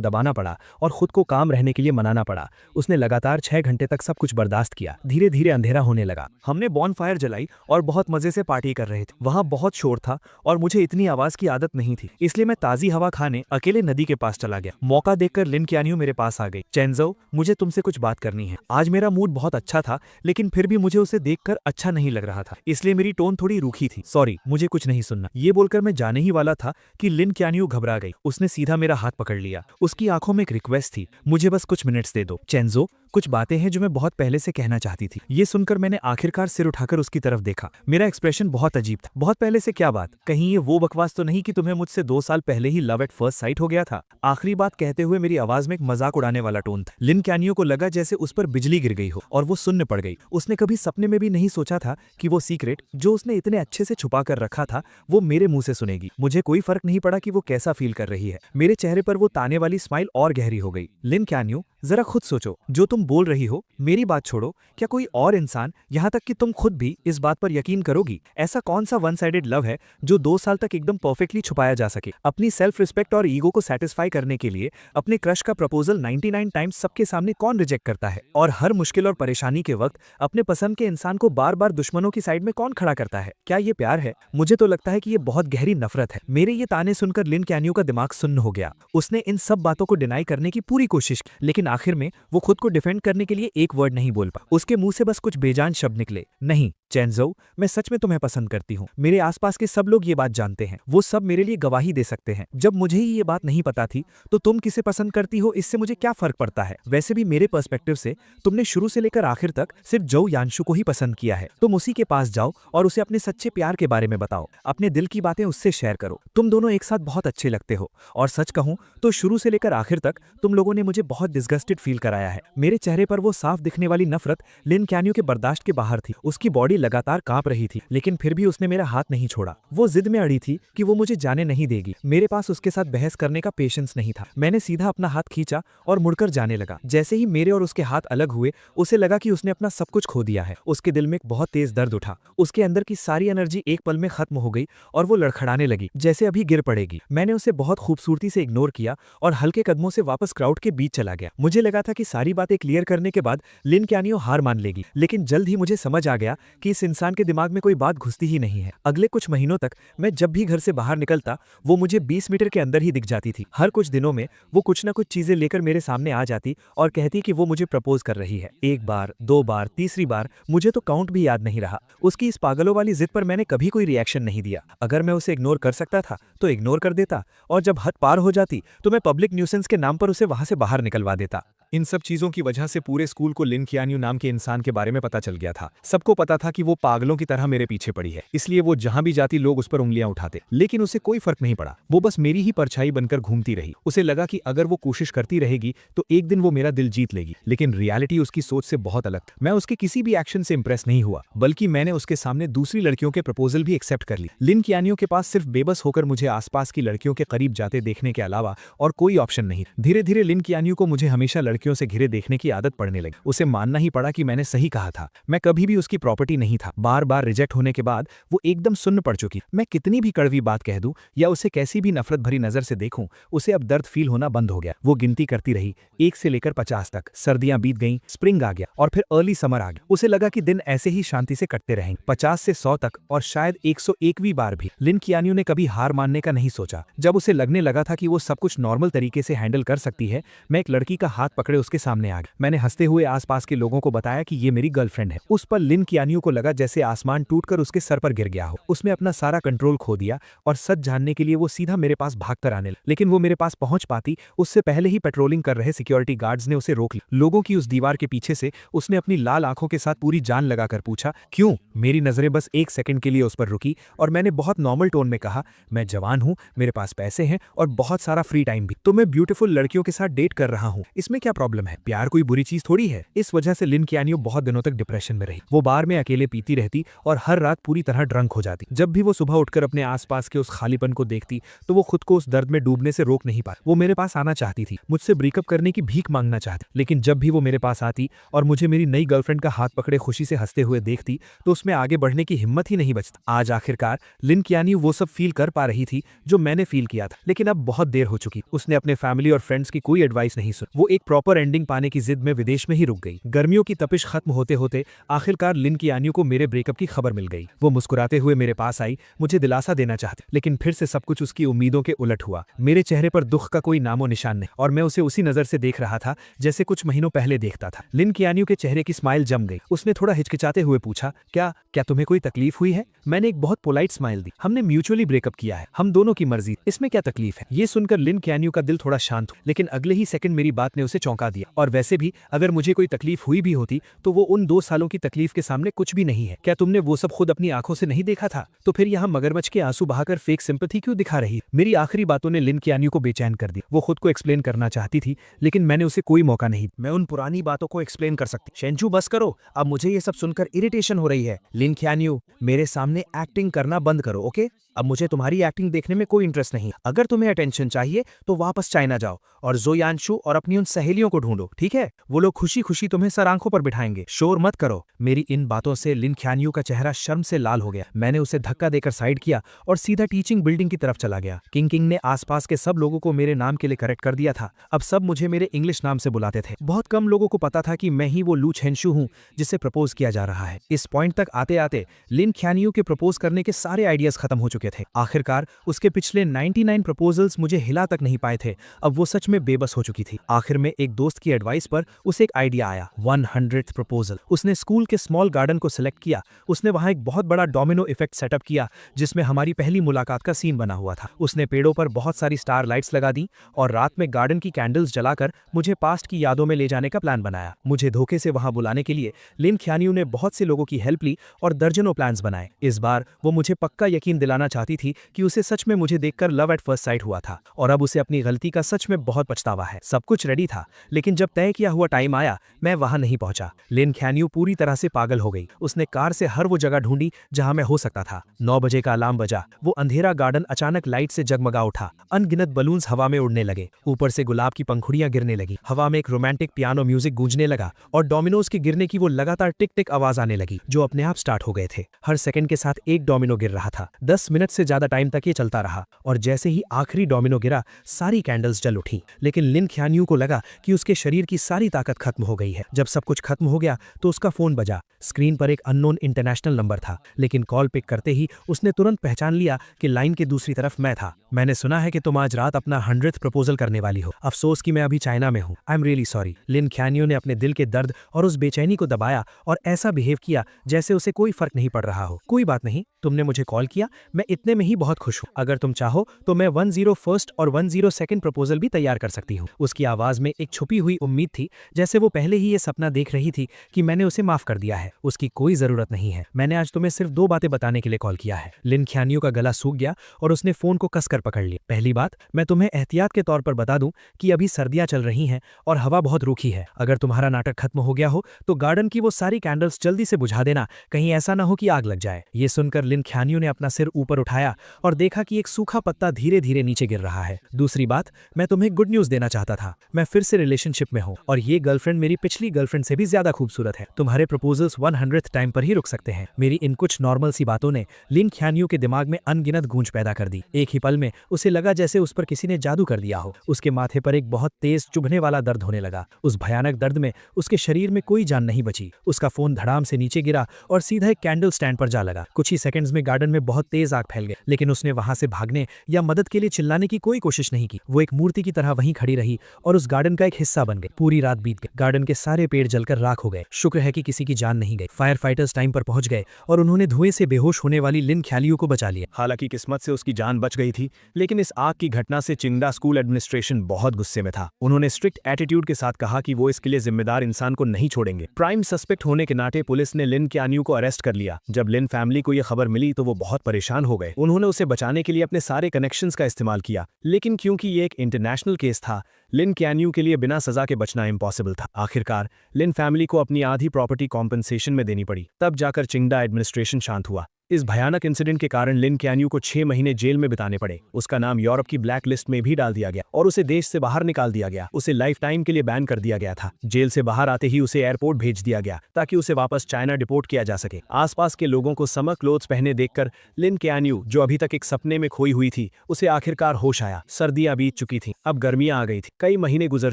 दबाना पड़ा और खुद को काम रहने के लिए मनाना पड़ा। उसने लगातार 6 घंटे तक सब कुछ बर्दाश्त किया। धीरे धीरे अंधेरा होने लगा। हमने बॉनफायर जलाई और बहुत मजे से पार्टी कर रहे थे। वहां बहुत शोर था और मुझे इतनी आवाज की आदत नहीं थी, इसलिए मैं ताजी हवा खाने अकेले नदी के पास चला गया। मौका देखकर लिन क्यानियो मेरे पास आ गई। चेंजो, मुझे तुमसे कुछ बात करनी है। आज मेरा मूड बहुत अच्छा था, लेकिन फिर भी मुझे उसे देखकर अच्छा नहीं लग रहा था, इसलिए मेरी टोन थोड़ी रूखी थी। सॉरी, मुझे कुछ नहीं सुनना। ये बोलकर मैं जाने ही वाला था कि लिन क्यानियो घबरा गई। उसने सीधा मेरा हाथ पकड़ लिया। उसकी आंखों में एक रिक्वेस्ट थी, मुझे बस कुछ मिनट्स दे दो। चेंजो, कुछ बातें हैं जो मैं बहुत पहले से कहना चाहती थी। ये सुनकर मैंने आखिरकार सिर उठाकर उसकी तरफ देखा। मेरा एक्सप्रेशन बहुत अजीब था। बहुत पहले से क्या बात? कहीं ये वो बकवास तो नहीं कि तुम्हें मुझसे 2 साल पहले ही लव एट फर्स्ट साइट हो गया था? आखिरी बात कहते हुए मेरी आवाज में एक मजाक उड़ाने वाला टोन था। लिन क्यानियो को लगा जैसे उस पर बिजली गिर गई हो और वो सुन्न पड़ गई। उसने कभी सपने में भी नहीं सोचा था कि वो सीक्रेट जो उसने इतने अच्छे से छुपा कर रखा था वो मेरे मुंह से सुनेगी। मुझे कोई फर्क नहीं पड़ा कि वो कैसा फील कर रही है। मेरे चेहरे पर वो ताने वाली स्माइल और गहरी हो गई। लिन क्यानियो, जरा खुद सोचो, जो तुम बोल रही हो, मेरी बात छोड़ो, क्या कोई और इंसान, यहाँ तक कि तुम खुद भी इस बात पर यकीन करोगी? ऐसा कौन सा वन साइडेड लव है जो 2 साल तक एकदम परफेक्टली छुपाया जा सके? अपनी सेल्फ रिस्पेक्ट और ईगो को सेटिस्फाई करने के लिए अपने क्रश का प्रपोजल 99 टाइम्स सबके सामने कौन रिजेक्ट करता है? और हर मुश्किल और परेशानी के वक्त अपने पसंद के इंसान को बार बार दुश्मनों की साइड में कौन खड़ा करता है? क्या ये प्यार है? मुझे तो लगता है कि ये बहुत गहरी नफरत है। मेरे ये ताने सुनकर लिन क्यानियो का दिमाग सुन्न हो गया। उसने इन सब बातों को डिनाई करने की पूरी कोशिश की, लेकिन आखिर में वो खुद को डिफेंड करने के लिए एक वर्ड नहीं बोल पा। उसके मुंह से बस कुछ बेजान शब्द निकले, नहीं चेंजो, मैं सच में तुम्हें पसंद करती हूँ। मेरे आसपास के सब लोग ये बात जानते हैं। वो सब मेरे लिए गवाही दे सकते हैं। जब मुझे ही ये बात नहीं पता थी तो तुम किसे पसंद करती हो इससे मुझे क्या फर्क पड़ता है? वैसे भी मेरे पर्सपेक्टिव से तुमने शुरू से लेकर आखिर तक सिर्फ जो यानशु को ही पसंद किया है। तुम उसी के पास जाओ और उसे अपने सच्चे प्यार के बारे में बताओ। अपने दिल की बातें उससे शेयर करो। तुम दोनों एक साथ बहुत अच्छे लगते हो और सच कहूं तो शुरू से लेकर आखिर तक तुम लोगों ने मुझे बहुत डिस्गस्टेड फील कराया है। मेरे चेहरे पर वो साफ दिखने वाली नफरत लिन क्यानियो के बर्दाश्त के बाहर थी। उसकी बॉडी लगातार कांप रही थी, लेकिन फिर भी उसने मेरा हाथ नहीं छोड़ा। वो जिद में अड़ी थी कि वो मुझे जाने नहीं देगी। मेरे पास उसके साथ बहस करने का पेशेंस नहीं था। मैंने सीधा अपना हाथ खींचा और मुड़कर जाने लगा। जैसे ही मेरे और उसके हाथ अलग हुए, उसे लगा कि उसने अपना सब कुछ खो दिया है। उसके दिल में एक बहुत तेज दर्द उठा। उसके अंदर की सारी एनर्जी एक पल में खत्म हो गई और वो लड़खड़ाने लगी जैसे अभी गिर पड़ेगी। मैंने उसे बहुत खूबसूरती से इग्नोर किया और हल्के कदमों से वापस क्राउड के बीच चला गया। मुझे लगा था कि सारी बातें क्लियर करने के बाद लिन क्यानियो हार मान लेगी, लेकिन जल्द ही मुझे समझ आ गया कि इस इंसान के दिमाग में कोई बात घुसती ही नहीं है। अगले कुछ महीनों तक मैं जब भी घर से बाहर निकलता वो मुझे 20 मीटर के अंदर ही दिख जाती थी। हर कुछ दिनों में वो कुछ ना कुछ चीजें लेकर मेरे सामने आ जाती और कहती कि वो मुझे प्रपोज कर रही है। 1 बार, 2 बार, तीसरी बार, मुझे तो काउंट भी याद नहीं रहा। उसकी इस पागलों वाली जिद पर मैंने कभी कोई रिएक्शन नहीं दिया। अगर मैं उसे इग्नोर कर सकता था तो इग्नोर कर देता, और जब हद पार हो जाती तो मैं पब्लिक न्यूसेंस के नाम पर उसे वहां से बाहर निकलवा देता। इन सब चीजों की वजह से पूरे स्कूल को लिन क्यानियो नाम के इंसान के बारे में पता चल गया था। सबको पता था कि वो पागलों की तरह मेरे पीछे पड़ी है, इसलिए वो जहां भी जाती लोग उस पर उंगलियां उठाते, लेकिन उसे कोई फर्क नहीं पड़ा। वो बस मेरी ही परछाई बनकर घूमती रही। उसे लगा कि अगर वो कोशिश करती रहेगी तो एक दिन वो मेरा दिल जीत लेगी, लेकिन रियलिटी उसकी सोच से बहुत अलग था। मैं उसके किसी भी एक्शन से इंप्रेस नहीं हुआ, बल्कि मैंने उसके सामने दूसरी लड़कियों के प्रपोजल भी एक्सेप्ट कर ली। लिन क्यानियो के पास सिर्फ बेबस होकर मुझे आसपास की लड़कियों के करीब जाते देखने के अलावा और कोई ऑप्शन नहीं। धीरे धीरे लिन क्यानियो को मुझे हमेशा लड़की लड़कियों से घिरे देखने की आदत पड़ने लगी। उसे मानना ही पड़ा कि मैंने सही कहा था, मैं कभी भी उसकी प्रॉपर्टी नहीं था। बार बार रिजेक्ट होने के बाद वो एकदम सुन्न पड़ चुकी। मैं कितनी भी कड़वी बात कह दूं या उसे कैसी भी नफरत भरी नजर से देखूं, उसे अब दर्द फील होना बंद हो गया। वो गिनती करती रही 1 से लेकर 50 तक। सर्दियां बीत गईं, स्प्रिंग आ गया और फिर अर्ली समर आ गया। उसे लगा कि दिन ऐसे ही शांति से कटते रहेंगे, 50 से 100 तक और शायद 101वीं बार भी। लिन कियानियो ने कभी हार मानने का नहीं सोचा। जब उसे लगने लगा था कि वो सब कुछ नॉर्मल तरीके से हैंडल कर सकती है, मैं एक लड़की का हाथ पकड़े उसके सामने आ गया। मैंने हंसते हुए आसपास के लोगों को बताया कि ये मेरी गर्लफ्रेंड है। उस पर लिन कियानियो को लगा जैसे आसमान टूटकर उसके सर पर गिर गया हो। उसने अपना सारा कंट्रोल खो दिया और सच जानने के लिए वो सीधा मेरे पास भागकर आने लगा। लेकिन वो मेरे पास पहुंच पाती उससे पहले ही पेट्रोलिंग कर रहे सिक्योरिटी गार्ड्स ने उसे रोक लिया। लोगों की उस दीवार के पीछे से उसने अपनी लाल आंखों के साथ पूरी जान लगाकर पूछा, क्यों? मेरी नजरें बस 1 सेकंड के लिए उस पर रुकी और मैंने बहुत नॉर्मल टोन में कहा, मैं जवान हूं, मेरे पास पैसे हैं और बहुत सारा फ्री टाइम भी, तो मैं ब्यूटीफुल लड़कियों के साथ डेट कर रहा हूं, इसमें क्या प्रॉब्लम है? प्यार कोई बुरी चीज थोड़ी है। इस वजह से लिन कियानियो बहुत दिनों तक डिप्रेशन में रही। वो बार में अकेले पीती रहती और हर रात पूरी तरह ड्रंक हो जाती। जब भी वो सुबह उठकर अपने आसपास के उस खालीपन को देखती तो वो खुद को उस दर्द में डूबने से रोक नहीं पाती। वो मेरे पास आना चाहती थी, मुझसे ब्रेकअप करने की भीख मांगना चाहती, लेकिन जब भी वो मेरे पास आती और मुझे मेरी नई गर्लफ्रेंड का हाथ पकड़े खुशी से हंसते हुए देखती तो उसमें आगे बढ़ने की हिम्मत ही नहीं बचती। आज आखिरकार लिन कियानियो वो सब फील कर पा रही थी जो मैंने फील किया था, लेकिन अब बहुत देर हो चुकी। उसने अपने फैमिली और फ्रेंड्स की कोई एडवाइस नहीं सुनी। वो एक प्रॉपर एंडिंग पाने की जिद में विदेश में ही रुक गई। गर्मियों की तपिश खत्म होते होते आखिरकार लिन कियानियो को मेरे ब्रेकअप की खबर मिल गई। वो मुस्कुराते हुए मेरे पास आई, मुझे दिलासा देना चाहती, लेकिन फिर से सब कुछ उसकी उम्मीदों के उलट हुआ। मेरे चेहरे पर दुख का कोई नामो निशान नहीं और मैं उसे उसी नजर से देख रहा था जैसे कुछ महीनों पहले देखता था। लिन कियानियो के चेहरे की स्माइल जम गई। उसने थोड़ा हिचकिचाते हुए पूछा, क्या तुम्हें कोई तकलीफ हुई है? मैंने एक बहुत पोलाइट स्माइल दी। हमने म्यूचुअली ब्रेकअप किया है, हम दोनों की मर्जी, इसमें क्या तकलीफ है? ये सुनकर लिन कियानियो का दिल थोड़ा शांत हुआ, लेकिन अगले ही सेकंड मेरी बात ने उसे चौंका दिया। और वैसे भी अगर मुझे कोई तकलीफ हुई भी होती तो वो उन 2 सालों की तकलीफ के सामने कुछ भी नहीं है। क्या तुमने वो सब खुद अपनी आंखों से नहीं देखा था? तो फिर यहाँ मगरमच्छ के आंसू बहाकर फेक सिंपैथी क्यों दिखा रही? मेरी आखिरी बातों ने लिन कियानियो को बेचैन कर दी। वो खुद को एक्सप्लेन करना चाहती थी, लेकिन मैंने उसे कोई मौका नहीं। मैं उन पुरानी बातों को एक्सप्लेन कर सकती। शेंचू बस करो, अब मुझे ये सब सुनकर इरिटेशन हो रही है। लिन कियानियो, मेरे सामने एक्टिंग करना बंद करो, ओके? अब मुझे तुम्हारी एक्टिंग देखने में कोई इंटरेस्ट नहीं। अगर तुम्हें अटेंशन चाहिए तो वापस चाइना जाओ और ज़ो यानशु और अपनी उन सहेलियों को ढूंढो, ठीक है? वो लोग खुशी खुशी तुम्हें सर आंखों पर बिठाएंगे। शोर मत करो। मेरी इन बातों से लिन कियानियो का चेहरा शर्म से लाल हो गया। मैंने उसे धक्का देकर साइड किया और सीधा टीचिंग बिल्डिंग की तरफ चला गया। किंग ने आसपास के सब लोगों को मेरे नाम के लिए करेक्ट कर दिया था। अब सब मुझे मेरे इंग्लिश नाम से बुलाते थे। बहुत कम लोगों को पता था कि मैं ही वो लू चेंशु हूं जिसे प्रपोज किया जा रहा है। इस पॉइंट तक आते आते लिन कियानियो के प्रपोज करने के सारे आइडियाज खत्म हो चुके थे। आखिरकार उसके पिछले 99 प्रपोजल्स मुझे हिला तक नहीं पाए थे। अब वो सच में बेबस हो चुकी थी। आखिर में एक दोस्त की एडवाइस पर उसे एक आइडिया आया, 100th प्रपोजल। उसने स्कूल के स्मॉल गार्डन को सिलेक्ट किया। उसने वहां एक बहुत बड़ा डोमिनो इफेक्ट सेटअप किया जिसमें हमारी पहली मुलाकात का सीन बना हुआ था। उसने पेड़ों पर बहुत सारी स्टार लाइट्स लगा दी और रात में गार्डन की कैंडल्स जलाकर मुझे पास्ट की यादों में ले जाने का प्लान बनाया। मुझे धोखे से वहां बुलाने के लिए लिन कियानियो ने बहुत से लोगों की हेल्प ली और दर्जनों प्लान्स बनाए। इस बार वो मुझे पक्का यकीन दिलाना चाहती थी कि उसे सच में मुझे देखकर लव एट फर्स्ट साइट हुआ था और अब उसे अपनी गलती का सच में बहुत पछतावा है। सब कुछ रेडी था, लेकिन जब तय किया हुआ टाइम आया मैं वहां नहीं पहुंचा। लिन कियानियो पूरी तरह से पागल हो गई। उसने कार से हर वो जगह ढूंढी जहां मैं हो सकता था। 9 बजे का अलार्म बजा। वो अंधेरा गार्डन अचानक लाइट से जगमगा उठा। अनगिनत बलून्स हवा में उड़ने लगे। ऊपर से गुलाब की पंखुड़ियां गिरने लगी। हवा में एक रोमांटिक पियानो म्यूजिक गूंजने लगा और डोमिनोज के गिरने की वो लगातार टिक टिक आवाज आने लगी जो अपने आप स्टार्ट हो गए थे। हर सेकंड के साथ एक डोमिनो गिर रहा था। 10 मिनट से ज्यादा टाइम तक ये चलता रहा और जैसे ही आखिरी डोमिनो गिरा सारी कैंडल्स जल उठी। लेकिन लिन कियानियो को लगा कि उसके शरीर की सारी ताकत खत्म हो गई है। जब सब कुछ खत्म हो गया तो उसका फोन बजा। स्क्रीन पर एक अननोन इंटरनेशनल नंबर था, लेकिन कॉल पिक करते ही उसने तुरंत पहचान लिया कि लाइन के दूसरी तरफ मैं था। मैंने सुना है कि तुम आज रात अपना 100th प्रपोजल करने वाली हो। अफसोस कि मैं अभी चाइना में हूँ। I am really sorry. Lin Qianyu ने अपने दिल के दर्द और उस बेचैनी को दबाया और ऐसा बिहेव किया जैसे उसे कोई फर्क नहीं पड़ रहा हो। कोई बात नहीं, तुमने मुझे कॉल किया, मैं इतने में ही बहुत खुश हूँ। अगर तुम चाहो तो मैं 101st और 102nd प्रपोजल भी तैयार कर सकती हूँ। उसकी आवाज में एक छुपी हुई उम्मीद थी, जैसे वो पहले ही ये सपना देख रही थी कि मैंने उसे माफ कर दिया है। उसकी कोई जरूरत नहीं है। मैंने आज तुम्हें सिर्फ 2 बातें बताने के लिए कॉल किया है। लिन कियानियो का गला सूख गया और उसने फोन को कसकर कर पकड़ लिया। पहली बात, मैं तुम्हें एहतियात के तौर पर बता दूं कि अभी सर्दियां चल रही हैं और हवा बहुत रूखी है। अगर तुम्हारा नाटक खत्म हो गया हो तो गार्डन की वो सारी कैंडल्स जल्दी से बुझा देना, कहीं ऐसा ना हो कि आग लग जाए। ये सुनकर लिन ख्यानियो ने अपना सिर ऊपर उठाया और देखा कि एक सूखा पत्ता धीरे धीरे नीचे गिर रहा है। दूसरी बात, मैं तुम्हें गुड न्यूज देना चाहता था। मैं फिर से रिलेशनशिप में हूँ और ये गर्लफ्रेंड मेरी पिछली गर्लफ्रेंड से भी ज्यादा खूबसूरत है। तुम्हारे प्रपोजल्स 100th टाइम पर ही रुक सकते हैं। मेरी इन कुछ नॉर्मल सी बातों ने लिन ख्यानियो के दिमाग में अनगिनत गूंज पैदा कर दी। एक ही पल में उसे लगा जैसे उस पर किसी ने जादू कर दिया हो। उसके माथे पर एक बहुत तेज चुभने वाला दर्द होने लगा। उस भयानक दर्द में उसके शरीर में कोई जान नहीं बची। उसका फोन धड़ाम से नीचे गिरा और सीधा एक कैंडल स्टैंड पर जा लगा। कुछ ही सेकंड्स में गार्डन में बहुत तेज आग फैल गई, लेकिन उसने वहां से भागने या मदद के लिए चिल्लाने की कोई कोशिश नहीं की। वो एक मूर्ति की तरह वहीं खड़ी रही और उस गार्डन का एक हिस्सा बन गई। पूरी रात बीत गई। गार्डन के सारे पेड़ जलकर राख हो गए। शुक्र है कि किसी की जान नहीं गई। फायर फाइटर्स टाइम पर पहुंच गए और उन्होंने धुएं से बेहोश होने वाली लिन ख्यालियो को बचा लिया। हालांकि किस्मत से उसकी जान बच गई थी, लेकिन इस आग की घटना से चिंगडा स्कूल एडमिनिस्ट्रेशन बहुत गुस्से में था। उन्होंने स्ट्रिक्ट एटीट्यूड के साथ कहा कि वो इसके लिए जिम्मेदार इंसान को नहीं छोड़ेंगे। प्राइम सस्पेक्ट होने के नाते पुलिस ने लिन ख्यानियो को अरेस्ट कर लिया। जब लिन फैमिली को यह खबर मिली तो वो बहुत परेशान हो गए। उन्होंने उसे बचाने के लिए अपने सारे कनेक्शंस का इस्तेमाल किया, लेकिन क्योंकि ये एक इंटरनेशनल केस था, लिन ख्यानियो के लिए बिना सजा के बचना इम्पॉसिबल था। आखिरकार लिन फैमिली को अपनी आधी प्रॉपर्टी कॉम्पनसेशन में देनी पड़ी। तब जाकर चिंगडा एडमिनिस्ट्रेशन शांत हुआ। इस भयानक इंसिडेंट के कारण लिन ख्यानियो को 6 महीने जेल में बिताने पड़े। उसका नाम यूरोप की ब्लैक लिस्ट में भी डाल दिया गया और उसे देश से बाहर निकाल दिया गया। उसे लाइफ टाइम के लिए बैन कर दिया गया था। जेल से बाहर आते ही उसे एयरपोर्ट भेज दिया गया ताकि उसे वापस चाइना डिपोर्ट किया जा सके। आसपास के लोगों को समर क्लोथ्स पहने देखकर लिन ख्यानियो, जो अभी तक एक सपने में खोई हुई थी, उसे आखिरकार होश आया। सर्दियां बीत चुकी थी, अब गर्मियां आ गई थी। कई महीने गुजर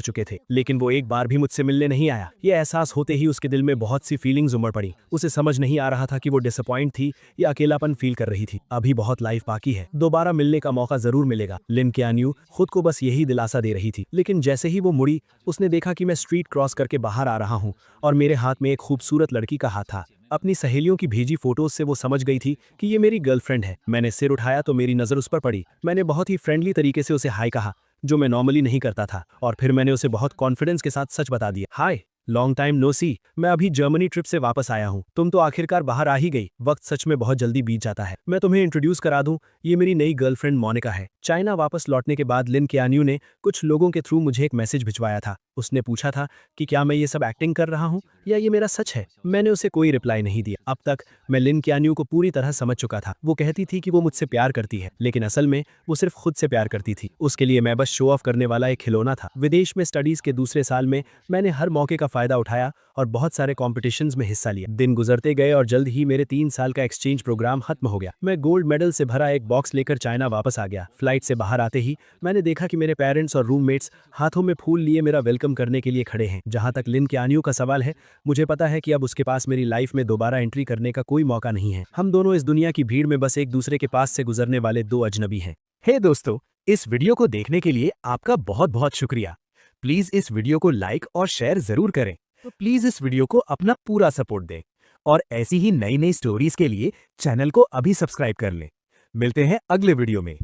चुके थे, लेकिन वो एक बार भी मुझसे मिलने नहीं आया। ये एहसास होते ही उसके दिल में बहुत सी फीलिंग्स उमड़ पड़ी। उसे समझ नहीं आ रहा था कि वो डिसअपॉइंट थी या अकेलापन फील कर रही थी। अभी बहुत लाइफ बाकी है, दोबारा मिलने का मौका जरूर मिलेगा। लिन ख्यानियो खुद को बस यही दिलासा दे रही थी। लेकिन जैसे ही वो मुड़ी, उसने देखा कि मैं स्ट्रीट क्रॉस करके बाहर आ रहा हूँ और मेरे हाथ में एक खूबसूरत लड़की का हाथ था। अपनी सहेलियों की भेजी फोटोज से वो समझ गई थी कि ये मेरी गर्लफ्रेंड है। मैंने सिर उठाया तो मेरी नजर उस पर पड़ी। मैंने बहुत ही फ्रेंडली तरीके से उसे हाय कहा, जो मैं नॉर्मली नहीं करता था, और फिर मैंने उसे बहुत कॉन्फिडेंस के साथ सच बता दिया। हाय, लॉन्ग टाइम नो सी, मैं अभी जर्मनी ट्रिप से वापस आया हूँ। तुम तो आखिरकार बाहर आ ही गई। वक्त सच में बहुत जल्दी बीत जाता है। मैं तुम्हें इंट्रोड्यूस करा दूं, ये मेरी नई गर्लफ्रेंड मोनिका है। चाइना वापस लौटने के बाद लिन ख्यानियो ने कुछ लोगों के थ्रू मुझे एक मैसेज भिजवाया था। उसने पूछा था कि क्या मैं ये सब एक्टिंग कर रहा हूँ या ये मेरा सच है। मैंने उसे कोई रिप्लाई नहीं दिया। अब तक मैं लिन ख्यानियो को पूरी तरह समझ चुका था। वो कहती थी कि वो मुझसे प्यार करती है, लेकिन असल में वो सिर्फ खुद से प्यार करती थी। उसके लिए मैं बस शो ऑफ करने वाला एक खिलौना था। विदेश में स्टडीज के दूसरे साल में मैंने हर मौके का फायदा उठाया और बहुत सारे कॉम्पिटिशन्स में हिस्सा लिया। दिन गुजरते गए और जल्द ही मेरे 3 साल का एक्सचेंज प्रोग्राम खत्म हो गया। मैं गोल्ड मेडल से भरा एक बॉक्स लेकर चाइना वापस आ गया। फ्लाइट से बाहर आते ही मैंने देखा कि मेरे पेरेंट्स और रूममेट्स हाथों में फूल लिए मेरा वेलकम करने के लिए खड़े हैं। जहां तक लिन ख्यानियो का सवाल है, मुझे पता है कि अब उसके पास मेरी लाइफ में दोबारा एंट्री करने का कोई मौका नहीं है। हम दोनों इस दुनिया की भीड़ में बस एक दूसरे के पास से गुजरने वाले 2 अजनबी हैं। हे दोस्तों, इस वीडियो को देखने के लिए आपका बहुत बहुत शुक्रिया। प्लीज इस वीडियो को लाइक और शेयर जरूर करें। तो प्लीज इस वीडियो को अपना पूरा सपोर्ट दें और ऐसी ही नई नई स्टोरीज के लिए चैनल को अभी सब्सक्राइब कर लें। मिलते हैं अगले वीडियो में।